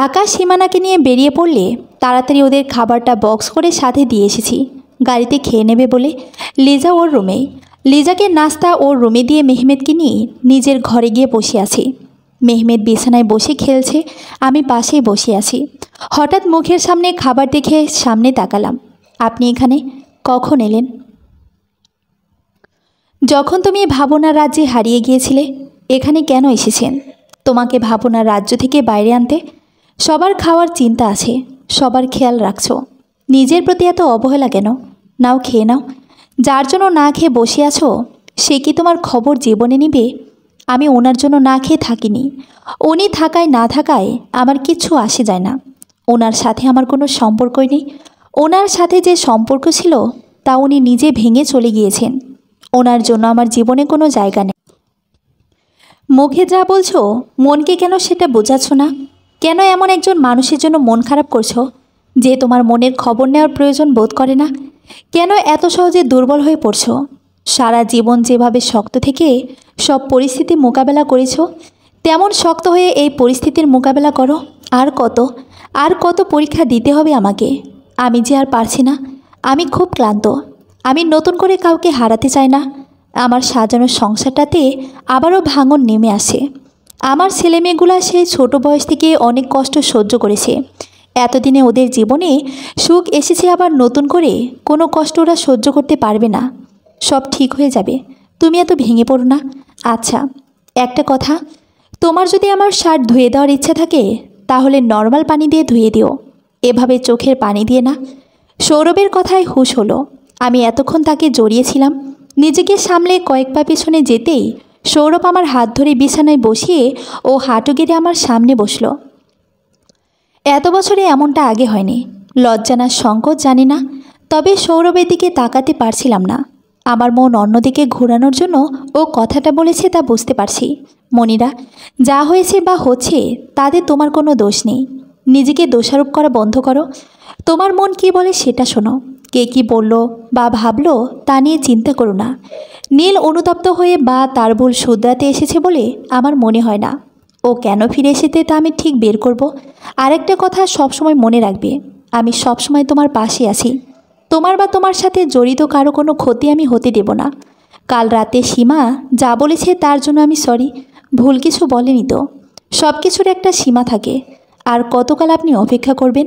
আকাশ সীমানাকে নিয়ে বেরিয়ে পড়লে তাড়াতাড়ি ওদের খাবারটা বক্স করে সাথে দিয়ে এসেছি, গাড়িতে খেয়ে নেবে বলে। লিজা ওর রুমে। লিজাকে নাস্তা ওর রুমে দিয়ে মেহমেদকে নিয়ে নিজের ঘরে গিয়ে বসে আছি। মেহমেদ বিছানায় বসে খেলছে, আমি পাশেই বসে আছি। হঠাৎ মুখের সামনে খাবার দেখে সামনে তাকালাম। আপনি এখানে কখন এলেন? যখন তুমি ভাবনার রাজ্যে হারিয়ে গিয়েছিলে। এখানে কেন এসেছেন? তোমাকে ভাবনার রাজ্য থেকে বাইরে আনতে। সবার খাওয়ার চিন্তা আছে, সবার খেয়াল রাখছো, নিজের প্রতি এত অবহেলা কেন? নাও, খেয়ে নাও। যার জন্য না খেয়ে বসে আছো সে কি তোমার খবর জীবনে নিবে? আমি ওনার জন্য না খেয়ে থাকিনি। উনি থাকায় না থাকায় আমার কিচ্ছু আসে যায় না। ওনার সাথে আমার কোনো সম্পর্কই নেই। ওনার সাথে যে সম্পর্ক ছিল তা উনি নিজে ভেঙে চলে গিয়েছেন। ওনার জন্য আমার জীবনে কোনো জায়গা নেই। মুখে যা বলছো মনকে কেন সেটা বোঝাচ্ছ না? কেন এমন একজন মানুষের জন্য মন খারাপ করছো যে তোমার মনের খবর নেওয়ার প্রয়োজন বোধ করে না? কেন এত সহজে দুর্বল হয়ে পড়ছো? সারা জীবন যেভাবে শক্ত থেকে সব পরিস্থিতি মোকাবেলা করেছো, তেমন শক্ত হয়ে এই পরিস্থিতির মোকাবেলা করো। আর কত পরীক্ষা দিতে হবে আমাকে? আমি যে আর পারছি না। আমি খুব ক্লান্ত। আমি নতুন করে কাউকে হারাতে চাই না। আমার সাজানো সংসারটাতে আবারও ভাঙন নেমে আসে। আমার ছেলেমেয়েগুলা সেই ছোট বয়স থেকে অনেক কষ্ট সহ্য করেছে। এতদিনে ওদের জীবনে সুখ এসেছে, আবার নতুন করে কোনো কষ্ট ওরা সহ্য করতে পারবে না। সব ঠিক হয়ে যাবে, তুমি এত ভেঙে পড়ো না। আচ্ছা একটা কথা, তোমার যদি আমার শার্ট ধুয়ে দেওয়ার ইচ্ছা থাকে তাহলে নর্মাল পানি দিয়ে ধুয়ে দিও, এভাবে চোখের পানি দিয়ে না। সৌরভের কথায় হুঁশ হলো। আমি এতক্ষণ তাকে জড়িয়েছিলাম। নিজেকে সামলে কয়েক পা পেছনে যেতেই সৌরভ আমার হাত ধরে বিছানায় বসিয়ে ও হাঁটু গেড়ে আমার সামনে বসলো। এত বছরে এমনটা আগে হয়নি। লজ্জা না সংকোচ জানি না, তবে সৌরভের দিকে তাকাতে পারছিলাম না। আমার মন অন্যদিকে ঘোরানোর জন্য ও কথাটা বলেছে তা বুঝতে পারছি। মনিরা, যা হয়েছে বা হচ্ছে তাতে তোমার কোনো দোষ নেই। নিজেকে দোষারোপ করা বন্ধ করো। তোমার মন কি বলে সেটা শোনো। কে কি বলল বা ভাবলো তা নিয়ে চিন্তা করো না। নীল অনুতপ্ত হয়ে বা তার ভুল শুধরাতে এসেছে বলে আমার মনে হয় না। ও কেন ফিরে এসেছে তা আমি ঠিক বের করব। আরেকটা কথা সবসময় মনে রাখবে, আমি সবসময় তোমার পাশে আছি। তোমার বা তোমার সাথে জড়িত কারো কোনো ক্ষতি আমি হতে দেব না। কাল রাতে সীমা যা বলেছে তার জন্য আমি সরি। ভুল কিছু বলেনি তো। সব কিছুর একটা সীমা থাকে। আর কতকাল আপনি অপেক্ষা করবেন?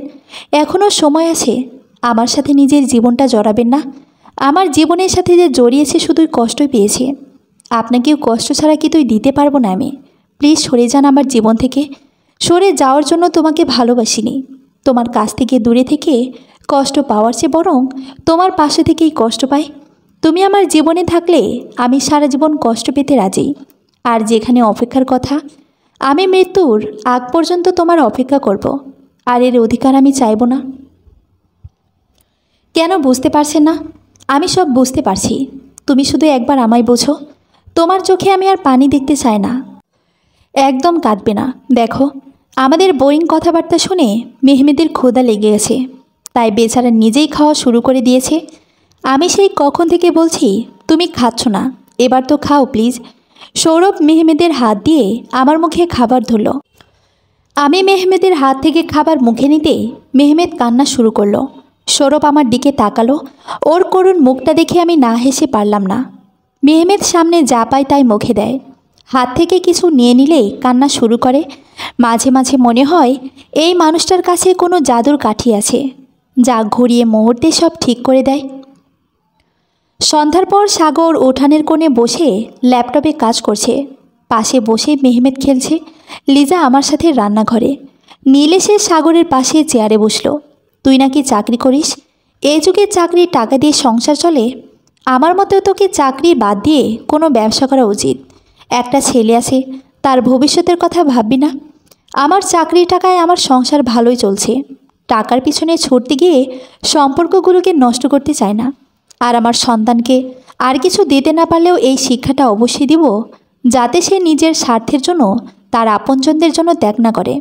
এখনও সময় আছে। আমার সাথে নিজের জীবনটা জড়াবেন না। আমার জীবনের সাথে যে জড়িয়েছে শুধুই কষ্টই পেয়েছে। আপনাকেও কষ্ট ছাড়া কি তুই দিতে পারবো না আমি। প্লিজ সরে যান আমার জীবন থেকে। সরে যাওয়ার জন্য তোমাকে ভালোবাসিনি। তোমার কাছ থেকে দূরে থেকে কষ্ট পাওয়ার চেয়ে বরং তোমার পাশে থেকেই কষ্ট পাই। তুমি আমার জীবনে থাকলে আমি সারা জীবন কষ্ট পেতে রাজি। আর যেখানে অপেক্ষার কথা, আমি মৃত্যুর আগ পর্যন্ত তোমার অপেক্ষা করব। আর এর অধিকার আমি চাইব না। কেন বুঝতে পারছেন না? আমি সব বুঝতে পারছি। তুমি শুধু একবার আমায় বোঝো। তোমার চোখে আমি আর পানি দেখতে চাই না। একদম কাঁদবে না। দেখো, আমাদের বোরিং কথাবার্তা শুনে মেহমেদের ক্ষুধা লেগে গেছে, তাই বেচারা নিজেই খাওয়া শুরু করে দিয়েছে। আমি সেই কখন থেকে বলছি তুমি খাচ্ছ না, এবার তো খাও প্লিজ। সৌরভ মেহমেদের হাত দিয়ে আমার মুখে খাবার ধরল। আমি মেহমেদের হাত থেকে খাবার মুখে নিতেই মেহমেদ কান্না শুরু করলো। সৌরভ আমার দিকে তাকালো। ওর করুণ মুখটা দেখে আমি না হেসে পারলাম না। মেহমেদ সামনে যা পায় তাই মুখে দেয়। হাত থেকে কিছু নিয়ে নিলেই কান্না শুরু করে। মাঝে মাঝে মনে হয় এই মানুষটার কাছে কোনো জাদুর কাঠি আছে, যা ঘুরিয়ে মুহূর্তে সব ঠিক করে দেয়। সন্ধ্যার পর সাগর উঠানের কোণে বসে ল্যাপটপে কাজ করছে। পাশে বসে মেহমেদ খেলছে। লিজা আমার সাথে রান্নাঘরে। নীল এসে সাগরের পাশে চেয়ারে বসলো। তুই নাকি চাকরি করিস? এই যুগে চাকরির টাকা দিয়ে সংসার চলে? আমার মতে তোকে চাকরি বাদ দিয়ে কোনো ব্যবসা করা উচিত। একটা ছেলে আছে, তার ভবিষ্যতের কথা ভাববি না? আমার চাকরির টাকায় আমার সংসার ভালোই চলছে। টাকার পিছনে ছুটতে গিয়ে সম্পর্কগুলোকে নষ্ট করতে চাই না। আর আমার সন্তানকে আর কিছু দিতে না পারলেও এই শিক্ষাটা অবশ্যই দিব, যাতে সে নিজের স্বার্থের জন্য তার আপনজনদের জন্য ত্যাগ না করে।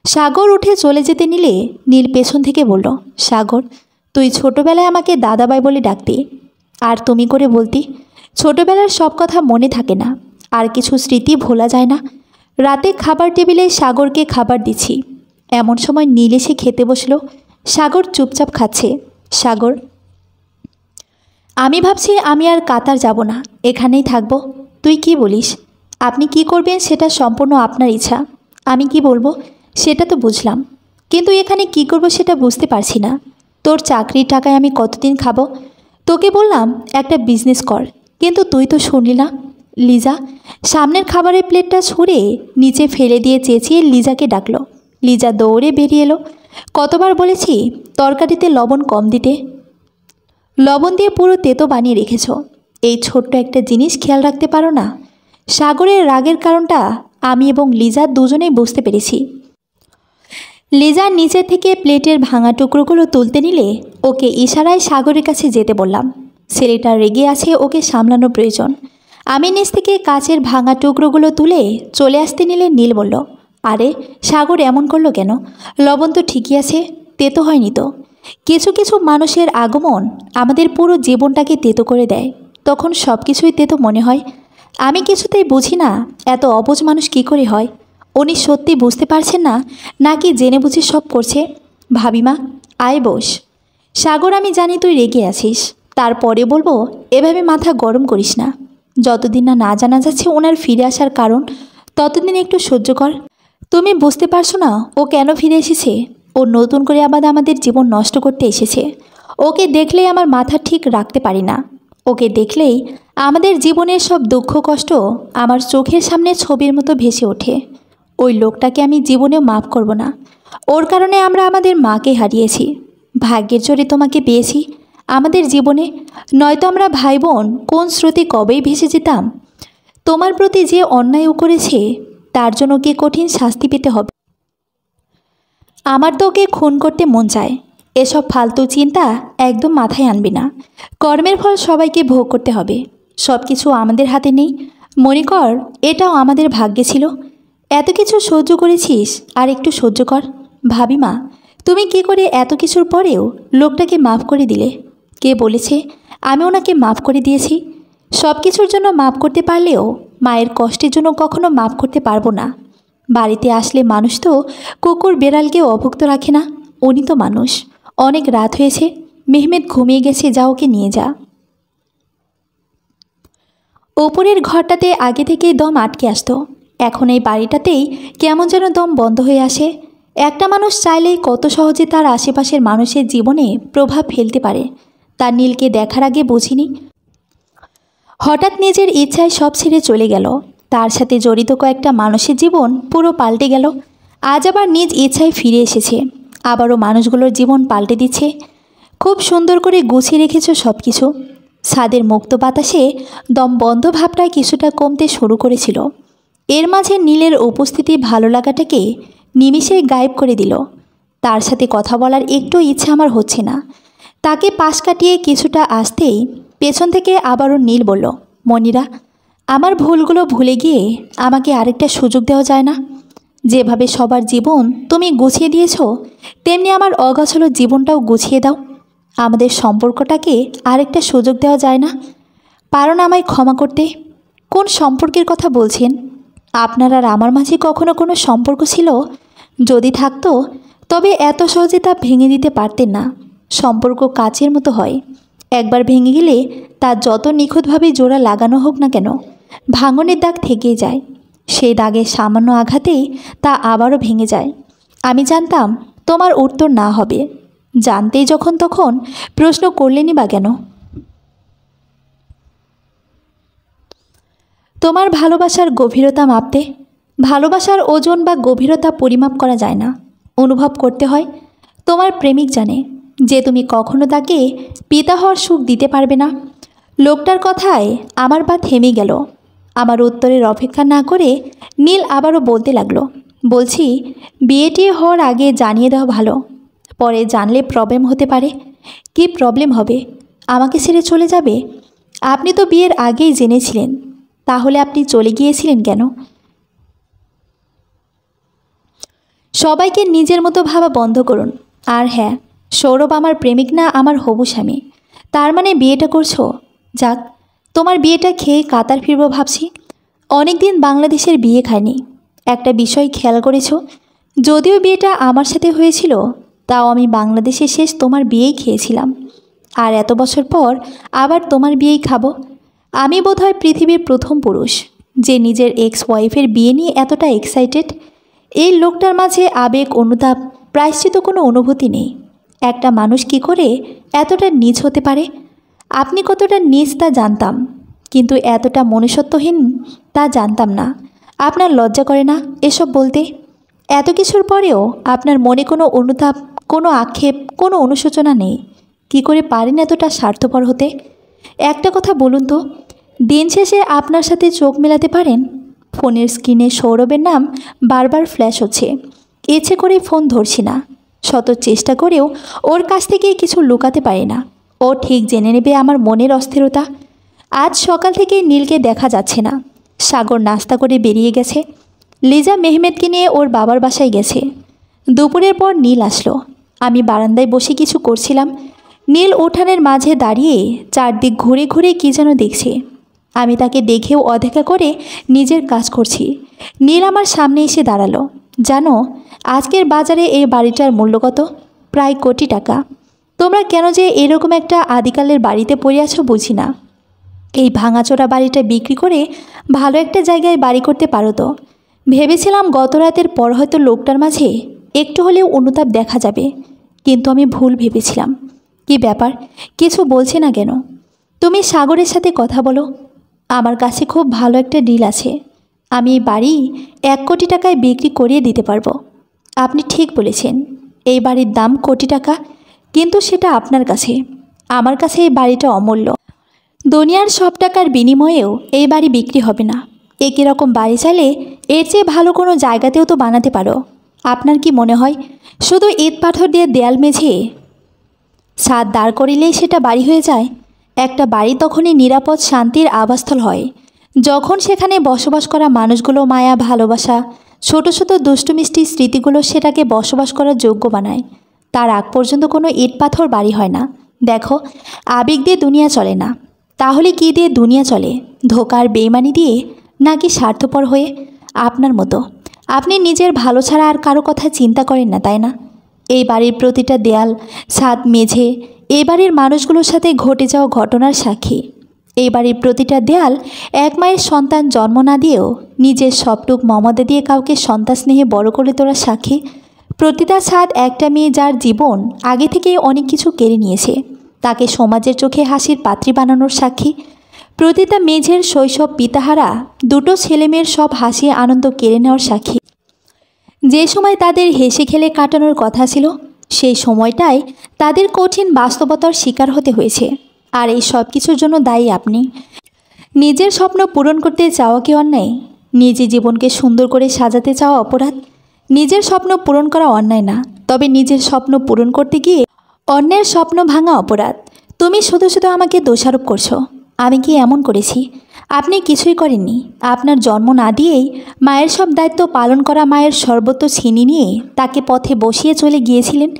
সাগর উঠে চলে যেতে নিলে নীল পেছন থেকে বলল, সাগর, তুই ছোটোবেলায় আমাকে দাদাবাই বলে ডাকতি, আর তুমি করে বলতি। ছোটোবেলার সব কথা মনে থাকে না, আর কিছু স্মৃতি ভোলা যায় না। রাতে খাবার টেবিলে সাগরকে খাবার দিচ্ছি, এমন সময় নীল এসে খেতে বসলো। সাগর চুপচাপ খাচ্ছে। সাগর, আমি ভাবছি আমি আর কাতার যাব না, এখানেই থাকবো। তুই কি বলিস? আপনি কি করবেন সেটা সম্পূর্ণ আপনার ইচ্ছা। আমি কি বলবো সেটা তো বুঝলাম, কিন্তু এখানে কি করব সেটা বুঝতে পারছি না। তোর চাকরির টাকায় আমি কতদিন খাবো? তোকে বললাম একটা বিজনেস কর, কিন্তু তুই তো শুনলি না। লিজা সামনের খাবারের প্লেটটা ছুঁড়ে নিচে ফেলে দিয়ে চেঁচিয়ে লিজাকে ডাকলো। লিজা দৌড়ে বেরিয়ে এলো। কতবার বলেছি তরকারিতে লবণ কম দিতে, লবণ দিয়ে পুরো তেতো বানিয়ে রেখেছ। এই ছোট্ট একটা জিনিস খেয়াল রাখতে পারো না? সাগরের রাগের কারণটা আমি এবং লিজা দুজনেই বুঝতে পেরেছি। লিজা নিচে থেকে প্লেটের ভাঙা টুকরোগুলো তুলতে নিলে ওকে ইশারায় সাগরের কাছে যেতে বললাম। ছেলেটা রেগে আছে, ওকে সামলানো প্রয়োজন। আমি নিচ থেকে কাচের ভাঙা টুকরোগুলো তুলে চলে আসতে নিলে নীল বলল, আরে সাগর এমন করলো কেন? লবণ তো ঠিকই আছে, তেতো হয়নি তো। কিছু কিছু মানুষের আগমন আমাদের পুরো জীবনটাকে তেতো করে দেয়, তখন সব কিছুই তেতো মনে হয়। আমি কিছুতেই বুঝি না এত অবুঝ মানুষ কী করে হয়। উনি সত্যি বুঝতে পারছেন না, নাকি জেনে বুঝে সব করছে? ভাবিমা, আয় বস। সাগর, আমি জানি তুই রেগে আছিস, তারপরে বলবো এভাবে মাথা গরম করিস না। যতদিন না জানা যাচ্ছে ওনার ফিরে আসার কারণ, ততদিন একটু সহ্য কর। তুমি বুঝতে পারছো না ও কেন ফিরে এসেছে? ও নতুন করে আবার আমাদের জীবন নষ্ট করতে এসেছে। ওকে দেখলেই আমার মাথা ঠিক রাখতে পারি না। ওকে দেখলেই আমাদের জীবনের সব দুঃখ কষ্ট আমার চোখের সামনে ছবির মতো ভেসে ওঠে। ওই লোকটাকে আমি জীবনেও মাফ করব না। ওর কারণে আমরা আমাদের মাকে হারিয়েছি। ভাগ্যের জোরে তোমাকে পেয়েছি আমাদের জীবনে, নয়তো আমরা ভাই বোন কোন স্রোতে কবেই ভেসে যেতাম। তোমার প্রতি যে অন্যায়ও করেছে তার জন্য কি কঠিন শাস্তি পেতে হবে। আমার তো ওকে খুন করতে মন চায়। এসব ফালতু চিন্তা একদম মাথায় আনবি না। কর্মের ফল সবাইকে ভোগ করতে হবে। সব কিছু আমাদের হাতে নেই। মনে কর এটাও আমাদের ভাগ্যে ছিল। এত কিছু সহ্য করেছিস, আর একটু সহ্য কর। ভাবি মা, তুমি কি করে এত কিছুর পরেও লোকটাকে মাফ করে দিলে? কে বলেছে আমি ওনাকে মাফ করে দিয়েছি? সব কিছুর জন্য মাফ করতে পারলেও মায়ের কষ্টের জন্য কখনো মাফ করতে পারবো না। বাড়িতে আসলে মানুষ তো কুকুর বেড়ালকে অভুক্ত রাখে না। উনি তো মানুষ। অনেক রাত হয়েছে, মেহমেদ ঘুমিয়ে গেছে, যা ওকে নিয়ে যা। ওপরের ঘরটাতে আগে থেকেই দম আটকে আসতো, এখন এই বাড়িটাতেই কেমন যেন দম বন্ধ হয়ে আসে। একটা মানুষ চাইলেই কত সহজে তার আশেপাশের মানুষের জীবনে প্রভাব ফেলতে পারে তার নীলকে দেখার আগে বুঝিনি। হঠাৎ নিজের ইচ্ছায় সব ছেড়ে চলে গেল। তার সাথে জড়িত কয়েকটা মানুষের জীবন পুরো পাল্টে গেল। আজ আবার নিজ ইচ্ছায় ফিরে এসেছে, আবারও মানুষগুলোর জীবন পাল্টে দিচ্ছে। খুব সুন্দর করে গুছিয়ে রেখেছ সব কিছু। ছাদের মুক্ত বাতাসে দম বন্ধ ভাবটা কিছুটা কমতে শুরু করেছিল। এর মাঝে নীলের উপস্থিতি ভালো লাগাটাকে নিমিষেই গায়েব করে দিল। তার সাথে কথা বলার একটু ইচ্ছা আমার হচ্ছে না। তাকে পাশ কাটিয়ে কিছুটা আসতেই পেছন থেকে আবারও নীল বলল, মনিরা, আমার ভুলগুলো ভুলে গিয়ে আমাকে আরেকটা সুযোগ দেওয়া যায় না? যেভাবে সবার জীবন তুমি গুছিয়ে দিয়েছ, তেমনি আমার অগোছালো জীবনটাও গুছিয়ে দাও। আমাদের সম্পর্কটাকে আরেকটা সুযোগ দেওয়া যায় না? পারো না আমায় ক্ষমা করতে? কোন সম্পর্কের কথা বলছেন? আপনার আর আমার মাঝে কখনো কোনো সম্পর্ক ছিল? যদি থাকতো তবে এত সহজে তা ভেঙে দিতে পারতেন না। সম্পর্ক কাচের মতো হয়, একবার ভেঙে গেলে তা যত নিখুঁতভাবে জোড়া লাগানো হোক না কেন, ভাঙনের দাগ থেকেই যায়। সেই দাগের সামান্য আঘাতেই তা আবারও ভেঙে যায়। আমি জানতাম তোমার উত্তর না হবে, জানতেই যখন তখন প্রশ্ন করলেনই বা কেন? তোমার ভালোবাসার গভীরতা মাপতে ভালোবাসার ওজন বা গভীরতা পরিমাপ করা যায় না, অনুভব করতে হয়। তোমার প্রেমিক জানে যে তুমি কখনো তাকে পিতা হওয়ার সুখ দিতে পারবে না। লোকটার কথায় আমার পা থেমে গেল। আমার উত্তরের অপেক্ষা না করে নীল আবারও বলতে লাগলো, বলছি বিয়েটি হওয়ার আগে জানিয়ে দেওয়া ভালো, পরে জানলে প্রবলেম হতে পারে। কি প্রবলেম হবে? আমাকে ছেড়ে চলে যাবে? আপনি তো বিয়ের আগেই জেনেছিলেন, তাহলে আপনি চলে গিয়েছিলেন কেন? সবাইকে নিজের মতো ভাবা বন্ধ করুন। আর হ্যাঁ, সৌরভ আমার প্রেমিক না, আমার হবু স্বামী। তার মানে বিয়েটা করছো? যাক, তোমার বিয়েটা খেয়ে কাতার ফিরবো ভাবছি। অনেক দিন বাংলাদেশের বিয়ে খায়নি। একটা বিষয় খেয়াল করেছ? যদিও বিয়েটা আমার সাথে হয়েছিল, তাও আমি বাংলাদেশে শেষ তোমার বিয়েই খেয়েছিলাম। আর এত বছর পর আবার তোমার বিয়েই খাবো। আমি বোধহয় পৃথিবীর প্রথম পুরুষ যে নিজের এক্স ওয়াইফের বিয়ে নিয়ে এতটা এক্সাইটেড। এই লোকটার মাঝে আবেগ, অনুতাপ, প্রায়শ্চিত কোনো অনুভূতি নেই। একটা মানুষ কি করে এতটা নীচ হতে পারে? আপনি কতটা নীচ তা জানতাম, কিন্তু এতটা মনুষ্যত্বহীন তা জানতাম না। আপনার লজ্জা করে না এসব বলতে? এত কিছুর পরেও আপনার মনে কোনো অনুতাপ, কোনো আক্ষেপ, কোনো অনুশোচনা নেই? কি করে পারেন এতটা স্বার্থপর হতে? একটা কথা বলুন তো, দিন শেষে আপনার সাথে চোখ মেলাতে পারেন? ফোনের স্ক্রিনে সৌরভের নাম বারবার ফ্ল্যাশ হচ্ছে। ইচ্ছে করে ফোন ধরছি না, শত চেষ্টা করেও ওর কাছ থেকে কিছু লুকাতে পারি না। ও ঠিক জেনে নেবে আমার মনের অস্থিরতা। আজ সকাল থেকে নীলকে দেখা যাচ্ছে না। সাগর নাস্তা করে বেরিয়ে গেছে। লিজা মেহমেদকে নিয়ে ওর বাবার বাসায় গেছে। দুপুরের পর নীল আসলো। আমি বারান্দায় বসে কিছু করছিলাম। নীল উঠানের মাঝে দাঁড়িয়ে চারদিক ঘুরে ঘুরে কী যেন দেখছে। আমি তাকে দেখেও অদেখা করে নিজের কাজ করছি। নীল আমার সামনে এসে দাঁড়ালো। জানো আজকের বাজারে এই বাড়িটার মূল্য কত? প্রায় কোটি টাকা। তোমরা কেন যে এরকম একটা আদিকালের বাড়িতে পড়ে আছো বুঝি না। এই ভাঙাচোরা বাড়িটা বিক্রি করে ভালো একটা জায়গায় বাড়ি করতে পারো তো। ভেবেছিলাম গত রাতের পর হয়তো লোকটার মাঝে একটু হলেও অনুতাপ দেখা যাবে, কিন্তু আমি ভুল ভেবেছিলাম। কি ব্যাপার, কিছু বলছে না কেন? তুমি সাগরের সাথে কথা বলো। আমার কাছে খুব ভালো একটা ডিল আছে। আমি এই বাড়ি 1 কোটি টাকায় বিক্রি করিয়ে দিতে পারবো। আপনি ঠিক বলেছেন, এই বাড়ির দাম কোটি টাকা, কিন্তু সেটা আপনার কাছে। আমার কাছে এই বাড়িটা অমূল্য। দুনিয়ার সব টাকার বিনিময়েও এই বাড়ি বিক্রি হবে না। একই রকম বাড়ি চাইলে এর চেয়ে ভালো কোনো জায়গাতেও তো বানাতে পারো। আপনার কি মনে হয় শুধু ইট পাথর দিয়ে দেয়াল মেঝে ছাদ দাঁড় করিলেই সেটা বাড়ি হয়ে যায়? একটা বাড়ি তখনই নিরাপদ শান্তির আবাসস্থল হয় যখন সেখানে বসবাস করা মানুষগুলো মায়া, ভালোবাসা, ছোট ছোট দুষ্টু মিষ্টি স্মৃতিগুলো সেটাকে বসবাস করার যোগ্য বানায়। তার আগ পর্যন্ত কোনো ইট পাথর বাড়ি হয় না। দেখো, আবেগ দিয়ে দুনিয়া চলে না। তাহলে কী দিয়ে দুনিয়া চলে? ধোকার বেইমানি দিয়ে, নাকি স্বার্থপর হয়ে? আপনার মতো। আপনি নিজের ভালো ছাড়া আর কারো কথা চিন্তা করেন না, তাই না? এই বাড়ির প্রতিটা দেয়াল, ছাদ, মেঝে এই বাড়ির মানুষগুলোর সাথে ঘটে যাওয়া ঘটনার সাক্ষী। এই বাড়ির প্রতিটা দেয়াল এক মায়ের সন্তান জন্ম না দিয়েও নিজের সবটুক মমতা দিয়ে কাউকে সন্তান স্নেহে বড় করে তোলার সাক্ষী। প্রতিটা ছাদ একটা মেয়ে যার জীবন আগে থেকেই অনেক কিছু কেড়ে নিয়েছে, তাকে সমাজের চোখে হাসির পাত্রী বানানোর সাক্ষী। প্রতিটা মেঝের শৈশব পিতাহারা দুটো ছেলেমেয়ের সব হাসি আনন্দ কেড়ে নেওয়ার সাক্ষী। যে সময় তাদের হেসে খেলে কাটানোর কথা ছিল, সেই সময়টাই তাদের কঠিন বাস্তবতার শিকার হতে হয়েছে। আর এই সব কিছুর জন্য দায়ী আপনি। নিজের স্বপ্ন পূরণ করতে চাওয়া কি অন্যায়? নিজের জীবনকে সুন্দর করে সাজাতে চাওয়া অপরাধ? নিজের স্বপ্ন পূরণ করা অন্যায় না, তবে নিজের স্বপ্ন পূরণ করতে গিয়ে অন্যের স্বপ্ন ভাঙা অপরাধ। তুমি শুধু শুধু আমাকে দোষারোপ করছো। আমি কি এমন করেছি? আপনি কিছুই করেননি। আপনার জন্ম না দিয়েই মায়ের সব দায়িত্ব পালন করা মায়ের সর্বত্র ছিনিয়ে নিয়ে তাকে পথে বসিয়ে চলে গিয়েছিলেন।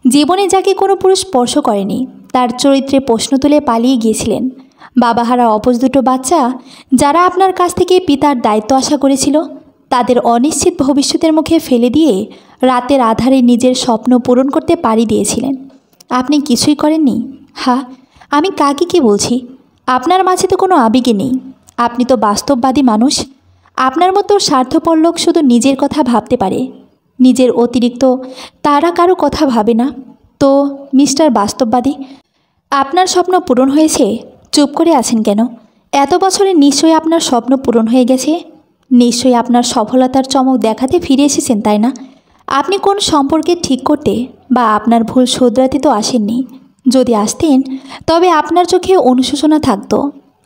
জীবনে যাকে কোনো পুরুষ স্পর্শ করেনি তার চরিত্রে প্রশ্ন তুলে পালিয়ে গিয়েছিলেন। বাবাহারা অবশ দুটো বাচ্চা যারা আপনার কাছ থেকে পিতার দায়িত্ব আশা করেছিল, তাদের অনিশ্চিত ভবিষ্যতের মুখে ফেলে দিয়ে রাতের আধারে নিজের স্বপ্ন পূরণ করতে পাড়ি দিয়েছিলেন। আপনি কিছুই করেননি। হ্যাঁ, আমি কাকে কি বলছি? আপনার মাঝে তো কোনো আবেগে নেই। আপনি তো বাস্তববাদী মানুষ। আপনার মতো স্বার্থপর লোক শুধু নিজের কথা ভাবতে পারে, নিজের অতিরিক্ত তারা কারো কথা ভাবে না। তো মিস্টার বাস্তববাদী, আপনার স্বপ্ন পূরণ হয়েছে, চুপ করে আছেন কেন? এত বছরে নিশ্চয়ই আপনার স্বপ্ন পূরণ হয়ে গেছে। নিশ্চয়ই আপনার সফলতার চমক দেখাতে ফিরে এসেছেন, তাই না? আপনি কোন সম্পর্কে ঠিক করতে বা আপনার ভুল শোধরাতে তো আসেননি। যদি আসতেন তবে আপনার চোখে অনুশোচনা থাকতো।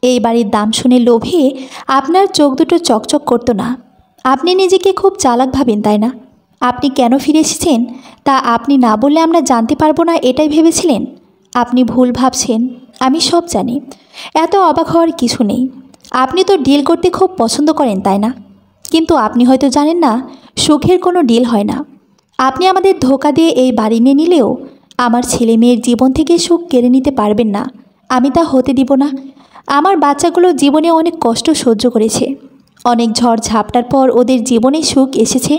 এই বাড়ির দাম শুনে লোভে আপনার চোখ দুটো চকচক করতো না। আপনি নিজেকে খুব চালাক ভাবেন, তাই না? আপনি কেন ফিরে এসেছেন তা আপনি না বললে আমরা জানতে পারবো না, এটাই ভেবেছিলেন? আপনি ভুল ভাবছেন, আমি সব জানি। এত অবাক হওয়ার কিছু নেই। আপনি তো ডিল করতে খুব পছন্দ করেন, তাই না? কিন্তু আপনি হয়তো জানেন না, সুখের কোনো ডিল হয় না। আপনি আমাদের ধোঁকা দিয়ে এই বাড়ি নিয়ে নিলেও আমার ছেলে মেয়ের জীবন থেকে সুখ কেড়ে নিতে পারবেন না। আমি তা হতে দিব না। আমার বাচ্চাগুলো জীবনে অনেক কষ্ট সহ্য করেছে। অনেক ঝড় ঝাপটার পর ওদের জীবনে সুখ এসেছে,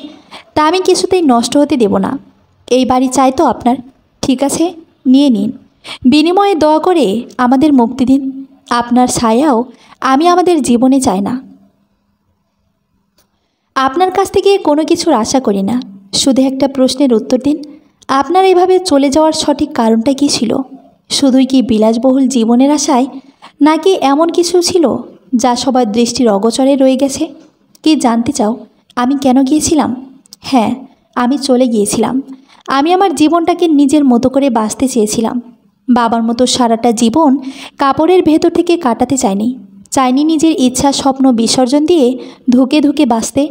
তা আমি কিছুতেই নষ্ট হতে দেব না। এই বাড়ি চাই তো আপনার? ঠিক আছে, নিয়ে নিন। বিনিময়ে দয়া করে আমাদের মুক্তি দিন। আপনার ছায়াও আমি আমাদের জীবনে চাই না। আপনার কাছ থেকে কোনো কিছুর আশা করি না। শুধু একটা প্রশ্নের উত্তর দিন, আপনার এভাবে চলে যাওয়ার সঠিক কারণটা কী ছিল? শুধুই কি বিলাসবহুল জীবনের আশায়, নাকি এমন কিছু ছিল যা সবার দৃষ্টির অগোচরে রয়ে গেছে? কি জানতে চাও আমি কেন গিয়েছিলাম? হ্যাঁ, আমি চলে গিয়েছিলাম। আমি আমার জীবনটাকে নিজের মতো করে বাঁচতে চেয়েছিলাম। বাবার মতো সারাটা জীবন কাপড়ের ভেতর থেকে কাটাতে চাইনি নিজের ইচ্ছা স্বপ্ন বিসর্জন দিয়ে ধুকে ধুকে বাঁচতে।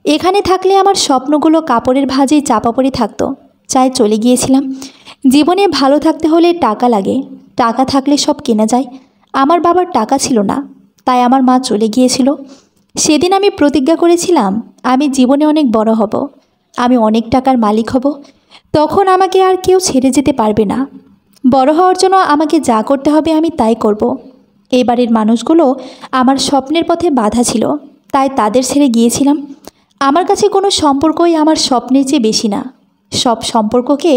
এখানে থাকলে আমার স্বপ্নগুলো কাপড়ের ভাঁজে চাপা পড়ে থাকতো। চাই চলে গিয়েছিলাম। জীবনে ভালো থাকতে হলে টাকা লাগে, টাকা থাকলে সব কেনা যায়। আমার বাবার টাকা ছিল না, তাই আমার মা চলে গিয়েছিল। সেদিন আমি প্রতিজ্ঞা করেছিলাম আমি জীবনে অনেক বড় হব, আমি অনেক টাকার মালিক হব। তখন আমাকে আর কেউ ছেড়ে যেতে পারবে না। বড় হওয়ার জন্য আমাকে যা করতে হবে আমি তাই করব। এই বাড়ির মানুষগুলো আমার স্বপ্নের পথে বাধা ছিল, তাই তাদের ছেড়ে গিয়েছিলাম। আমার কাছে কোনো সম্পর্কই আমার স্বপ্নের চেয়ে বেশি না। সব সম্পর্ককে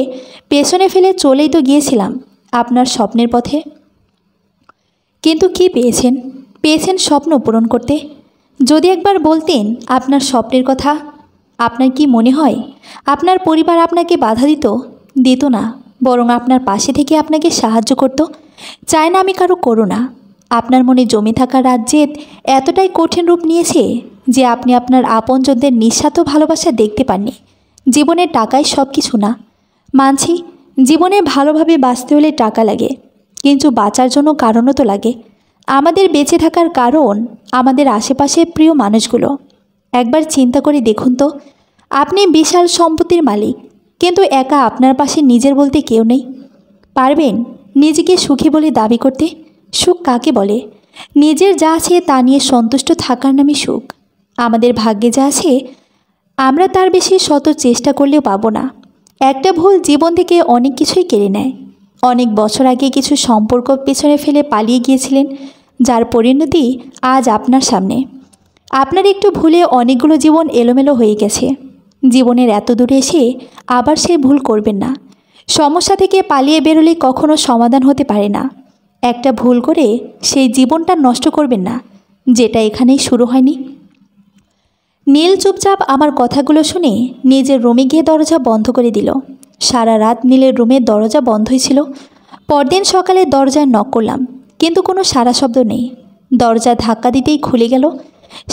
পেছনে ফেলে চলেই তো গিয়েছিলাম আপনার স্বপ্নের পথে। কিন্তু কি পেয়েছেন? পেয়েছেন স্বপ্ন পূরণ করতে। যদি একবার বলতেন আপনার স্বপ্নের কথা। আপনার কি মনে হয় আপনার পরিবার আপনাকে বাধা দিত না, বরং আপনার পাশে থেকে আপনাকে সাহায্য করত? চায় না আমি কারো করুণা, আপনার মনে জমে থাকা রাগ জেদ এতটাই কঠিন রূপ নিয়েছে যে আপনি আপনার আপনজনদের নিঃস্বার্থ ভালোবাসা দেখতে পাননি। জীবনে টাকাই সব কিছু না। মানছি, জীবনে ভালোভাবে বাঁচতে হলে টাকা লাগে, কিন্তু বাঁচার জন্য কারণও তো লাগে। আমাদের বেঁচে থাকার কারণ আমাদের আশেপাশে প্রিয় মানুষগুলো। একবার চিন্তা করে দেখুন তো, আপনি বিশাল সম্পত্তির মালিক, কিন্তু একা আপনার পাশে নিজের বলতে কেউ নেই। পারবেন নিজেকে সুখী বলে দাবি করতে? সুখ কাকে বলে? নিজের যা আছে তা নিয়ে সন্তুষ্ট থাকার নামই সুখ। আমাদের ভাগ্যে যা আছে আমরা তার বেশি শত চেষ্টা করলেও পাবো না। একটা ভুল জীবন থেকে অনেক কিছুই কেড়ে নেয়। অনেক বছর আগে কিছু সম্পর্ক পেছনে ফেলে পালিয়ে গিয়েছিলেন, যার পরিণতি আজ আপনার সামনে। আপনার একটু ভুলে অনেকগুলো জীবন এলোমেলো হয়ে গেছে। জীবনের এত দূরে এসে আবার সেই ভুল করবেন না। সমস্যা থেকে পালিয়ে বেরোলে কখনো সমাধান হতে পারে না। একটা ভুল করে সেই জীবনটা নষ্ট করবেন না, যেটা এখানেই শুরু হয়নি। নীল চুপচাপ আমার কথাগুলো শুনে নিজের রুমে গিয়ে দরজা বন্ধ করে দিল। সারা রাত নীলের রুমের দরজা বন্ধই ছিল। পরদিন সকালে দরজায় নক করলাম, কিন্তু কোনো সাড়া শব্দ নেই। দরজা ধাক্কা দিতেই খুলে গেল।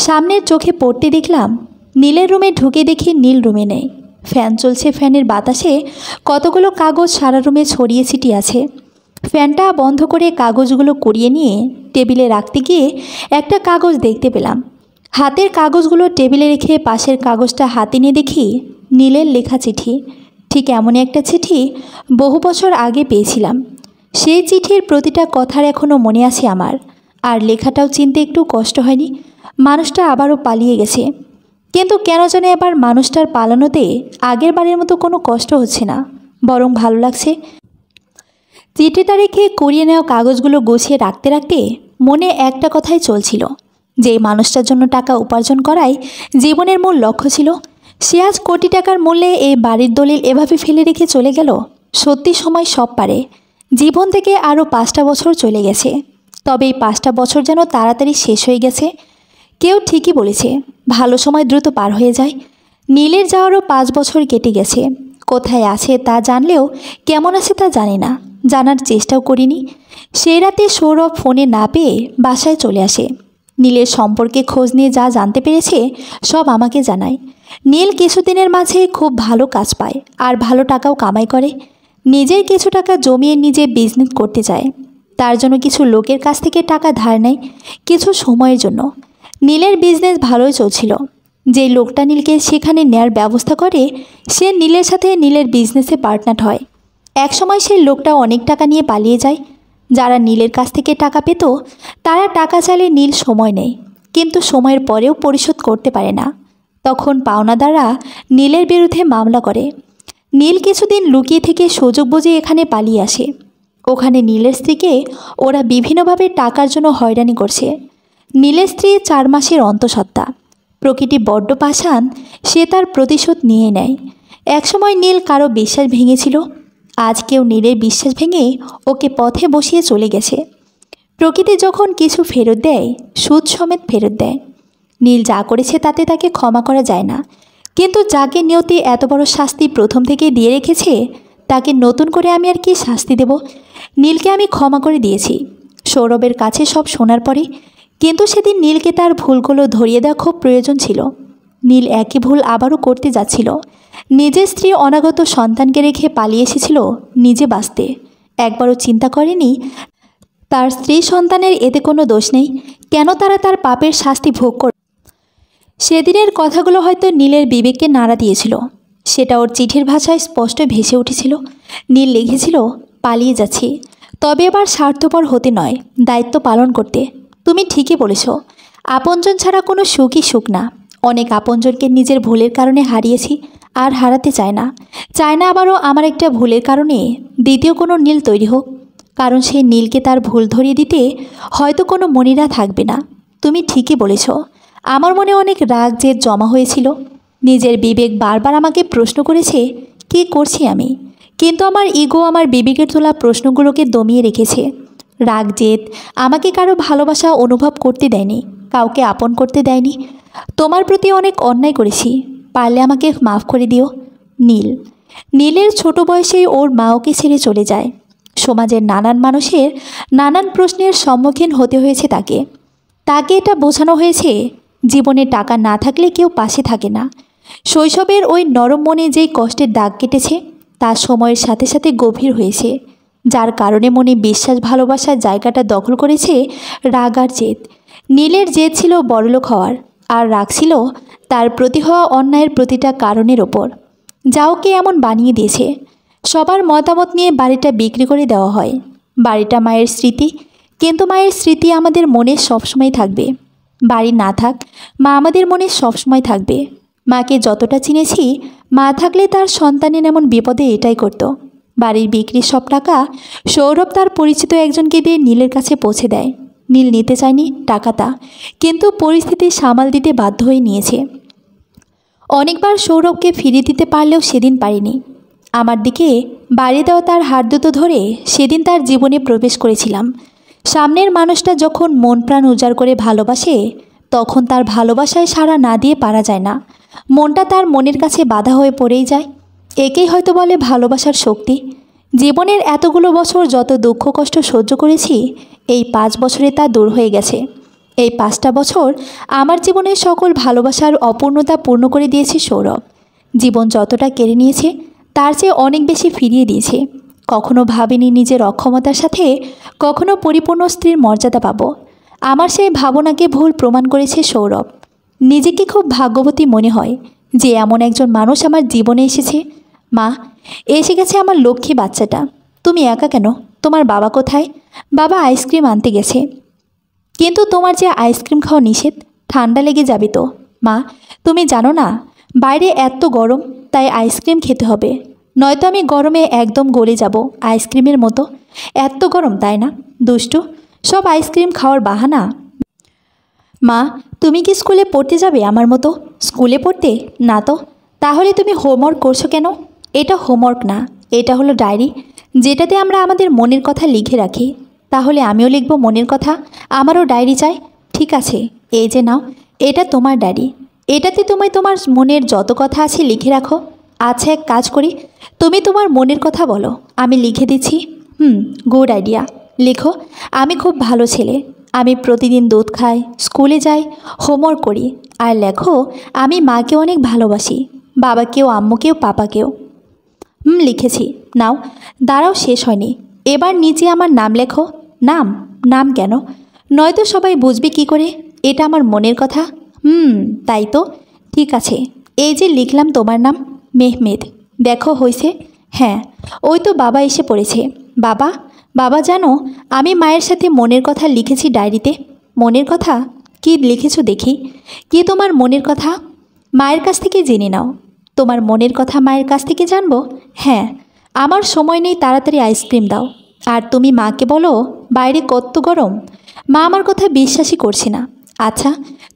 সামনের চোখে পড়তে দেখলাম নীলের রুমে ঢুকে দেখি নীল রুমে নেই। ফ্যান চলছে, ফ্যানের বাতাসে কতগুলো কাগজ সারা রুমে ছড়িয়ে ছিটিয়ে আছে। ফ্যানটা বন্ধ করে কাগজগুলো কুড়িয়ে নিয়ে টেবিলে রাখতে গিয়ে একটা কাগজ দেখতে পেলাম। হাতের কাগজগুলো টেবিলে রেখে পাশের কাগজটা হাতে নিয়ে দেখি নীলের লেখা চিঠি। ঠিক এমনই একটা চিঠি বহু বছর আগে পেয়েছিলাম। সেই চিঠির প্রতিটা কথার এখনও মনে আছে আমার। আর লেখাটাও চিনতে একটু কষ্ট হয়নি। মানুষটা আবারও পালিয়ে গেছে, কিন্তু কেন জানি এবার মানুষটার পালানোতে আগের বারের মতো কোনো কষ্ট হচ্ছে না, বরং ভালো লাগছে। চিঠিটা রেখে কুড়িয়ে নেওয়া কাগজগুলো গুছিয়ে রাখতে রাখতে মনে একটা কথাই চলছিল, যে মানুষটার জন্য টাকা উপার্জন করাই জীবনের মূল লক্ষ্য ছিল। সে আজ কোটি টাকার মূল্যে এই বাড়ির দলিল এভাবে ফেলে রেখে চলে গেল। সত্যি সময় সব পারে। জীবন থেকে আরও 5টা বছর চলে গেছে, তবে এই 5টা বছর যেন তাড়াতাড়ি শেষ হয়ে গেছে। কেউ ঠিকই বলেছে, ভালো সময় দ্রুত পার হয়ে যায়। নীলের যাওয়ারও 5 বছর কেটে গেছে। কোথায় আছে তা জানলেও কেমন আছে তা জানি না, জানার চেষ্টাও করিনি। সেই রাতে সৌরভ ফোনে না পেয়ে বাসায় চলে আসে। নীলের সম্পর্কে খোঁজ নিয়ে যা জানতে পেরেছে সব আমাকে জানায়। নীল কিছুদিনের মাঝে খুব ভালো কাজ পায় আর ভালো টাকাও কামাই করে। নিজের কিছু টাকা জমিয়ে নিজে বিজনেস করতে চায়। তার জন্য কিছু লোকের কাছ থেকে টাকা ধার নেয় কিছু সময়ের জন্য। নীলের বিজনেস ভালোই চলছিল। যে লোকটা নীলকে সেখানে নেয়ার ব্যবস্থা করে সে নীলের সাথে নীলের বিজনেসে পার্টনার হয়। একসময় সেই লোকটা অনেক টাকা নিয়ে পালিয়ে যায়। যারা নীলের কাছ থেকে টাকা পেত তারা টাকা চাইলে নীল সময় নেয়, কিন্তু সময়ের পরেও পরিশোধ করতে পারে না। তখন পাওনাদাররা নীলের বিরুদ্ধে মামলা করে। নীল কিছুদিন লুকিয়ে থেকে সুযোগ বুঝে এখানে পালিয়ে আসে। ওখানে নীলের স্ত্রীকে ওরা বিভিন্নভাবে টাকার জন্য হয়রানি করছে। নীলের স্ত্রী 4 মাসের অন্তঃসত্ত্বা। প্রকৃতি বড্ড পাষাণ, সে তার প্রতিশোধ নিয়ে নেয়। একসময় নীল কারো বিশ্বাস ভেঙেছিল, আজ কেউ নীলের বিশ্বাস ভেঙে ওকে পথে বসিয়ে চলে গেছে। প্রকৃতি যখন কিছু ফেরত দেয়, সুদ সমেত ফেরত দেয়। নীল যা করেছে তাতে তাকে ক্ষমা করা যায় না, কিন্তু যাকে নিয়তি এত বড় শাস্তি প্রথম থেকেই দিয়ে রেখেছে তাকে নতুন করে আমি আর কি শাস্তি দেব? নীলকে আমি ক্ষমা করে দিয়েছি সৌরভের কাছে সব শোনার পরে, কিন্তু সেদিন নীলকে তার ভুলগুলো ধরিয়ে দেওয়া খুব প্রয়োজন ছিল। নীল একই ভুল আবারও করতে যাচ্ছিল। নিজের স্ত্রী অনাগত সন্তানকে রেখে পালিয়ে এসেছিল নিজে বাঁচতে। একবারও চিন্তা করেনি তার স্ত্রী সন্তানের এতে কোনো দোষ নেই, কেন তারা তার পাপের শাস্তি ভোগ করে। সেদিনের কথাগুলো হয়তো নীলের বিবেককে নাড়া দিয়েছিল। সেটা ওর চিঠির ভাষায় স্পষ্ট ভেসে উঠেছিল। নীল লিখেছিল, পালিয়ে যাচ্ছি, তবে এবার স্বার্থপর হতে নয়, দায়িত্ব পালন করতে। তুমি ঠিকই বলেছ, আপনজন ছাড়া কোনো সুখই সুখ না। অনেক আপনজনকে নিজের ভুলের কারণে হারিয়েছি, আর হারাতে চায় না। আবারও আমার একটা ভুলের কারণে দ্বিতীয় কোনো নীল তৈরি হোক, কারণ সেই নীলকে তার ভুল ধরিয়ে দিতে হয়তো কোনো মনিরা থাকবে না। তুমি ঠিকই বলেছ, আমার মনে অনেক রাগ জেদ জমা হয়েছিল। নিজের বিবেক বারবার আমাকে প্রশ্ন করেছে কী করছি আমি, কিন্তু আমার ইগো আমার বিবেকের তোলা প্রশ্নগুলোকে দমিয়ে রেখেছে। রাগ জেদ আমাকে কারো ভালোবাসা অনুভব করতে দেয়নি, কাউকে আপন করতে দেয়নি। তোমার প্রতি অনেক অন্যায় করেছি, পারলে আমাকে মাফ করে দিও। নীল। নীলের ছোট বয়সেই ওর মা ওকে ছেড়ে চলে যায়। সমাজের নানান মানুষের নানান প্রশ্নের সম্মুখীন হতে হয়েছে তাকে। তাকে এটা বোঝানো হয়েছে জীবনে টাকা না থাকলে কেউ পাশে থাকে না। শৈশবের ওই নরম মনে যেই কষ্টের দাগ কেটেছে তা সময়ের সাথে সাথে গভীর হয়েছে, যার কারণে মনে বিশ্বাস ভালোবাসার জায়গাটা দখল করেছে রাগ আর জেদ। নীলের জেদ ছিল বড়লোক হওয়ার, আর রাগ ছিল তার প্রতি হওয়া অন্যায়ের প্রতিটা কারণের ওপর, যা ওকে এমন বানিয়ে দিয়েছে। সবার মতামত নিয়ে বাড়িটা বিক্রি করে দেওয়া হয়। বাড়িটা মায়ের স্মৃতি, কিন্তু মায়ের স্মৃতি আমাদের মনে সবসময় থাকবে। বাড়ি না থাক, মা আমাদের মনে সবসময় থাকবে। মাকে যতটা চিনেছি, মা থাকলে তার সন্তানের এমন বিপদে এটাই করত। বাড়ির বিক্রির সব টাকা সৌরভ তার পরিচিত একজনকে দিয়ে নীলের কাছে পৌঁছে দেয়। নীল নিতে চায়নি টাকাটা, কিন্তু পরিস্থিতি সামাল দিতে বাধ্য হয়ে নিয়েছে। অনেকবার সৌরভকে ফিরিয়ে দিতে পারলেও সেদিন পারিনি। আমার দিকে বাড়িয়ে দেওয়া তার হাত দুটো ধরে সেদিন তার জীবনে প্রবেশ করেছিলাম। সামনের মানুষটা যখন মন প্রাণ উজাড় করে ভালোবাসে, তখন তার ভালোবাসায় সাড়া না দিয়ে পারা যায় না। মনটা তার মনের কাছে বাধা হয়ে পড়েই যায়। একেই হয়তো বলে ভালোবাসার শক্তি। জীবনের এতগুলো বছর যত দুঃখ কষ্ট সহ্য করেছি, এই 5 বছরে তা দূর হয়ে গেছে। এই 5টা বছর আমার জীবনের সকল ভালোবাসার অপূর্ণতা পূর্ণ করে দিয়েছে সৌরভ। জীবন যতটা কেড়ে নিয়েছে তার চেয়ে অনেক বেশি ফিরিয়ে দিয়েছে। কখনো ভাবিনি নিজের অক্ষমতার সাথে কখনো পরিপূর্ণ স্ত্রীর মর্যাদা পাব। আমার সেই ভাবনাকে ভুল প্রমাণ করেছে সৌরভ। নিজেকে খুব ভাগ্যবতী মনে হয় যে এমন একজন মানুষ আমার জীবনে এসেছে। মা, এসে গেছে আমার লক্ষ্মী বাচ্চাটা। তুমি একা কেন? তোমার বাবা কোথায়? বাবা আইসক্রিম আনতে গেছে। কিন্তু তোমার যে আইসক্রিম খাওয়া নিষেধ, ঠান্ডা লেগে যাবে তো। মা, তুমি জানো না বাইরে এত গরম, তাই আইসক্রিম খেতে হবে, নয়তো আমি গরমে একদম গলে যাব আইসক্রিমের মতো। এত গরম, তাই না? দুষ্টু, সব আইসক্রিম খাওয়ার বাহানা। মা, তুমি কি স্কুলে পড়তে যাবে আমার মতো? স্কুলে পড়তে না তো। তাহলে তুমি হোমওয়ার্ক করছো কেন? এটা হোমওয়ার্ক না, এটা হলো ডায়েরি, যেটাতে আমরা আমাদের মনের কথা লিখে রাখি। তাহলে আমিও লিখব মনের কথা, আমারও ডায়েরি চাই। ঠিক আছে, এই যে নাও, এটা তোমার ডায়েরি। এটাতে তুমি তোমার মনের যত কথা আছে লিখে রাখো। আচ্ছা, এক কাজ করি, তুমি তোমার মনের কথা বলো, আমি লিখে দিচ্ছি। Good idea. লেখো, আমি খুব ভালো ছেলে, আমি প্রতিদিন দুধ খাই, স্কুলে যাই, হোমওয়ার্ক করি। আর লেখো, আমি মাকে অনেক ভালোবাসি, বাবাকেও, আম্মুকেও, পাপাকেও। লিখেছি। নাও, দাঁড়াও, শেষ হয়নি। এবার নিচে আমার নাম লেখো। নাম? নাম কেন? নয়তো সবাই বুঝবে কি করে এটা আমার মনের কথা? তাই তো। ঠিক আছে, এই যে লিখলাম তোমার নাম, মেহমেদ। দেখো হয়েছে? হ্যাঁ, ওই তো বাবা এসে পড়েছে। বাবা, বাবা জানো, আমি মায়ের সাথে মনের কথা লিখেছি ডায়েরিতে। মনের কথা? কি লিখেছো দেখি? কি তোমার মনের কথা? মায়ের কাছ থেকে জেনে নাও। তোমার মনের কথা মায়ের কাছ থেকে জানবো? হ্যাঁ। আমার সময় নেই, তাড়াতাড়ি আইসক্রিম দাও। আর তুমি মাকে বলো বাইরে কত গরম। মা আমার কথা বিশ্বাসই করছে না। আচ্ছা,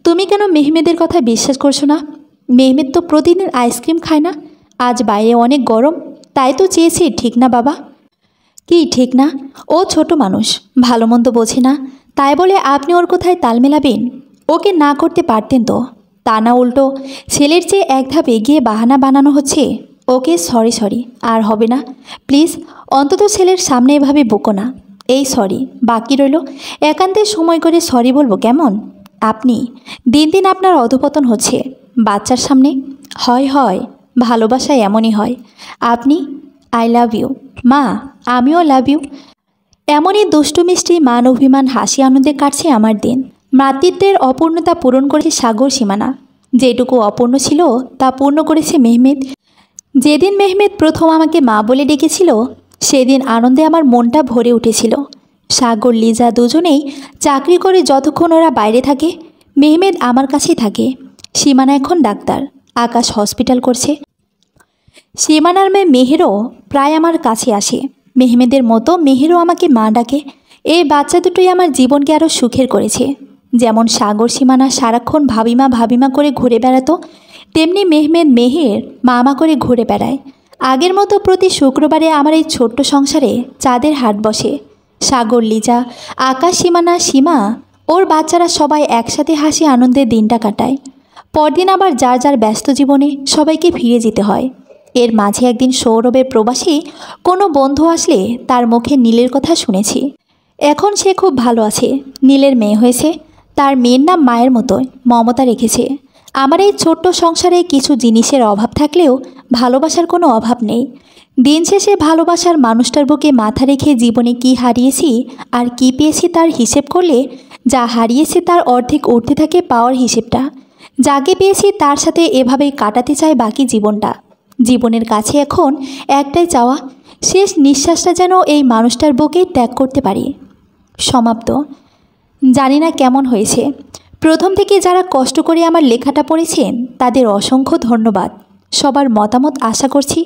তুমি কেন মেহমেদের কথা বিশ্বাস করছো না? মেহমেদ তো প্রতিদিন আইসক্রিম খায় না। আজ বাইরে অনেক গরম, তাই তো চেয়েছি। ঠিক না বাবা? কি ঠিক না? ও ছোট মানুষ, ভালো মন্দ বোঝে না, তাই বলে আপনি ওর কোথায় তাল মেলাবেন? ওকে না করতে পারতেন তো। তা না, উল্টো ছেলের চেয়ে এক ধাপ এগিয়ে বাহানা বানানো হচ্ছে। ওকে সরি সরি, আর হবে না প্লিজ। অন্তত ছেলের সামনে এভাবে বকো না। এই সরি বাকি রইল, একান্তে সময় করে সরি বলবো কেমন? আপনি দিন দিন আপনার অধপতন হচ্ছে বাচ্চার সামনে। হয় হয়, ভালোবাসায় এমনই হয়। আপনি আই লাভ ইউ। মা, আমিও লাভ ইউ। এমনই দুষ্টু মিষ্টি মান অভিমান হাসি আনন্দে কাটছে আমার দিন। মাতৃত্বের অপূর্ণতা পূরণ করেছে সাগর সীমানা। যেটুকু অপূর্ণ ছিল তা পূর্ণ করেছে মেহমেদ। যেদিন মেহমেদ প্রথম আমাকে মা বলে ডেকেছিল, সেদিন আনন্দে আমার মনটা ভরে উঠেছিল। সাগর, লিজা দুজনেই চাকরি করে যতক্ষণ ওরা বাইরে থাকে, মেহমেদ আমার কাছেই থাকে। সীমানা এখন ডাক্তার, আকাশ হসপিটাল করছে। সীমানার মেয়ে মেহেরও প্রায় আমার কাছে আসে। মেহমেদের মতো মেহেরও আমাকে মা ডাকে। এই বাচ্চা দুটোই আমার জীবনকে আরও সুখের করেছে। যেমন সাগর সীমানা সারাক্ষণ ভাবিমা ভাবিমা করে ঘুরে বেড়াতো, তেমনি মেহমেদ মেহের মামা করে ঘুরে বেড়ায়। আগের মতো প্রতি শুক্রবারে আমার এই ছোট্ট সংসারে চাঁদের হাট বসে। সাগর, লিজা, আকাশ, সীমানা, সীমা, ওর বাচ্চারা সবাই একসাথে হাসি আনন্দে দিনটা কাটায়। পরদিন আবার যার যার ব্যস্ত জীবনে সবাইকে ফিরে যেতে হয়। এর মাঝে একদিন সৌরভের প্রবাসী কোনো বন্ধু আসলে তার মুখে নীলের কথা শুনেছি। এখন সে খুব ভালো আছে। নীলের মেয়ে হয়েছে। তার মেয়ের নাম মায়ের মতোই মমতা রেখেছে। আমার এই ছোট্ট সংসারে কিছু জিনিসের অভাব থাকলেও ভালোবাসার কোনো অভাব নেই। দিন শেষে ভালোবাসার মানুষটার বুকে মাথা রেখে জীবনে কি হারিয়েছি আর কি পেয়েছি তার হিসেব করলে যা হারিয়েছি তার অর্ধেক উঠতে থাকে পাওয়ার হিসেবটা। যাকে পেয়েছি তার সাথে এভাবেই কাটাতে চাই বাকি জীবনটা। জীবনের কাছে এখন একটাই চাওয়া, শেষ নিঃশ্বাসটা যেন এই মানুষটার বুকেই ত্যাগ করতে পারি। সমাপ্ত। জানি না কেমন হয়েছে। প্রথম থেকে যারা কষ্ট করে আমার লেখাটা পড়েছেন তাদের অসংখ্য ধন্যবাদ। সবার মতামত আশা করছি।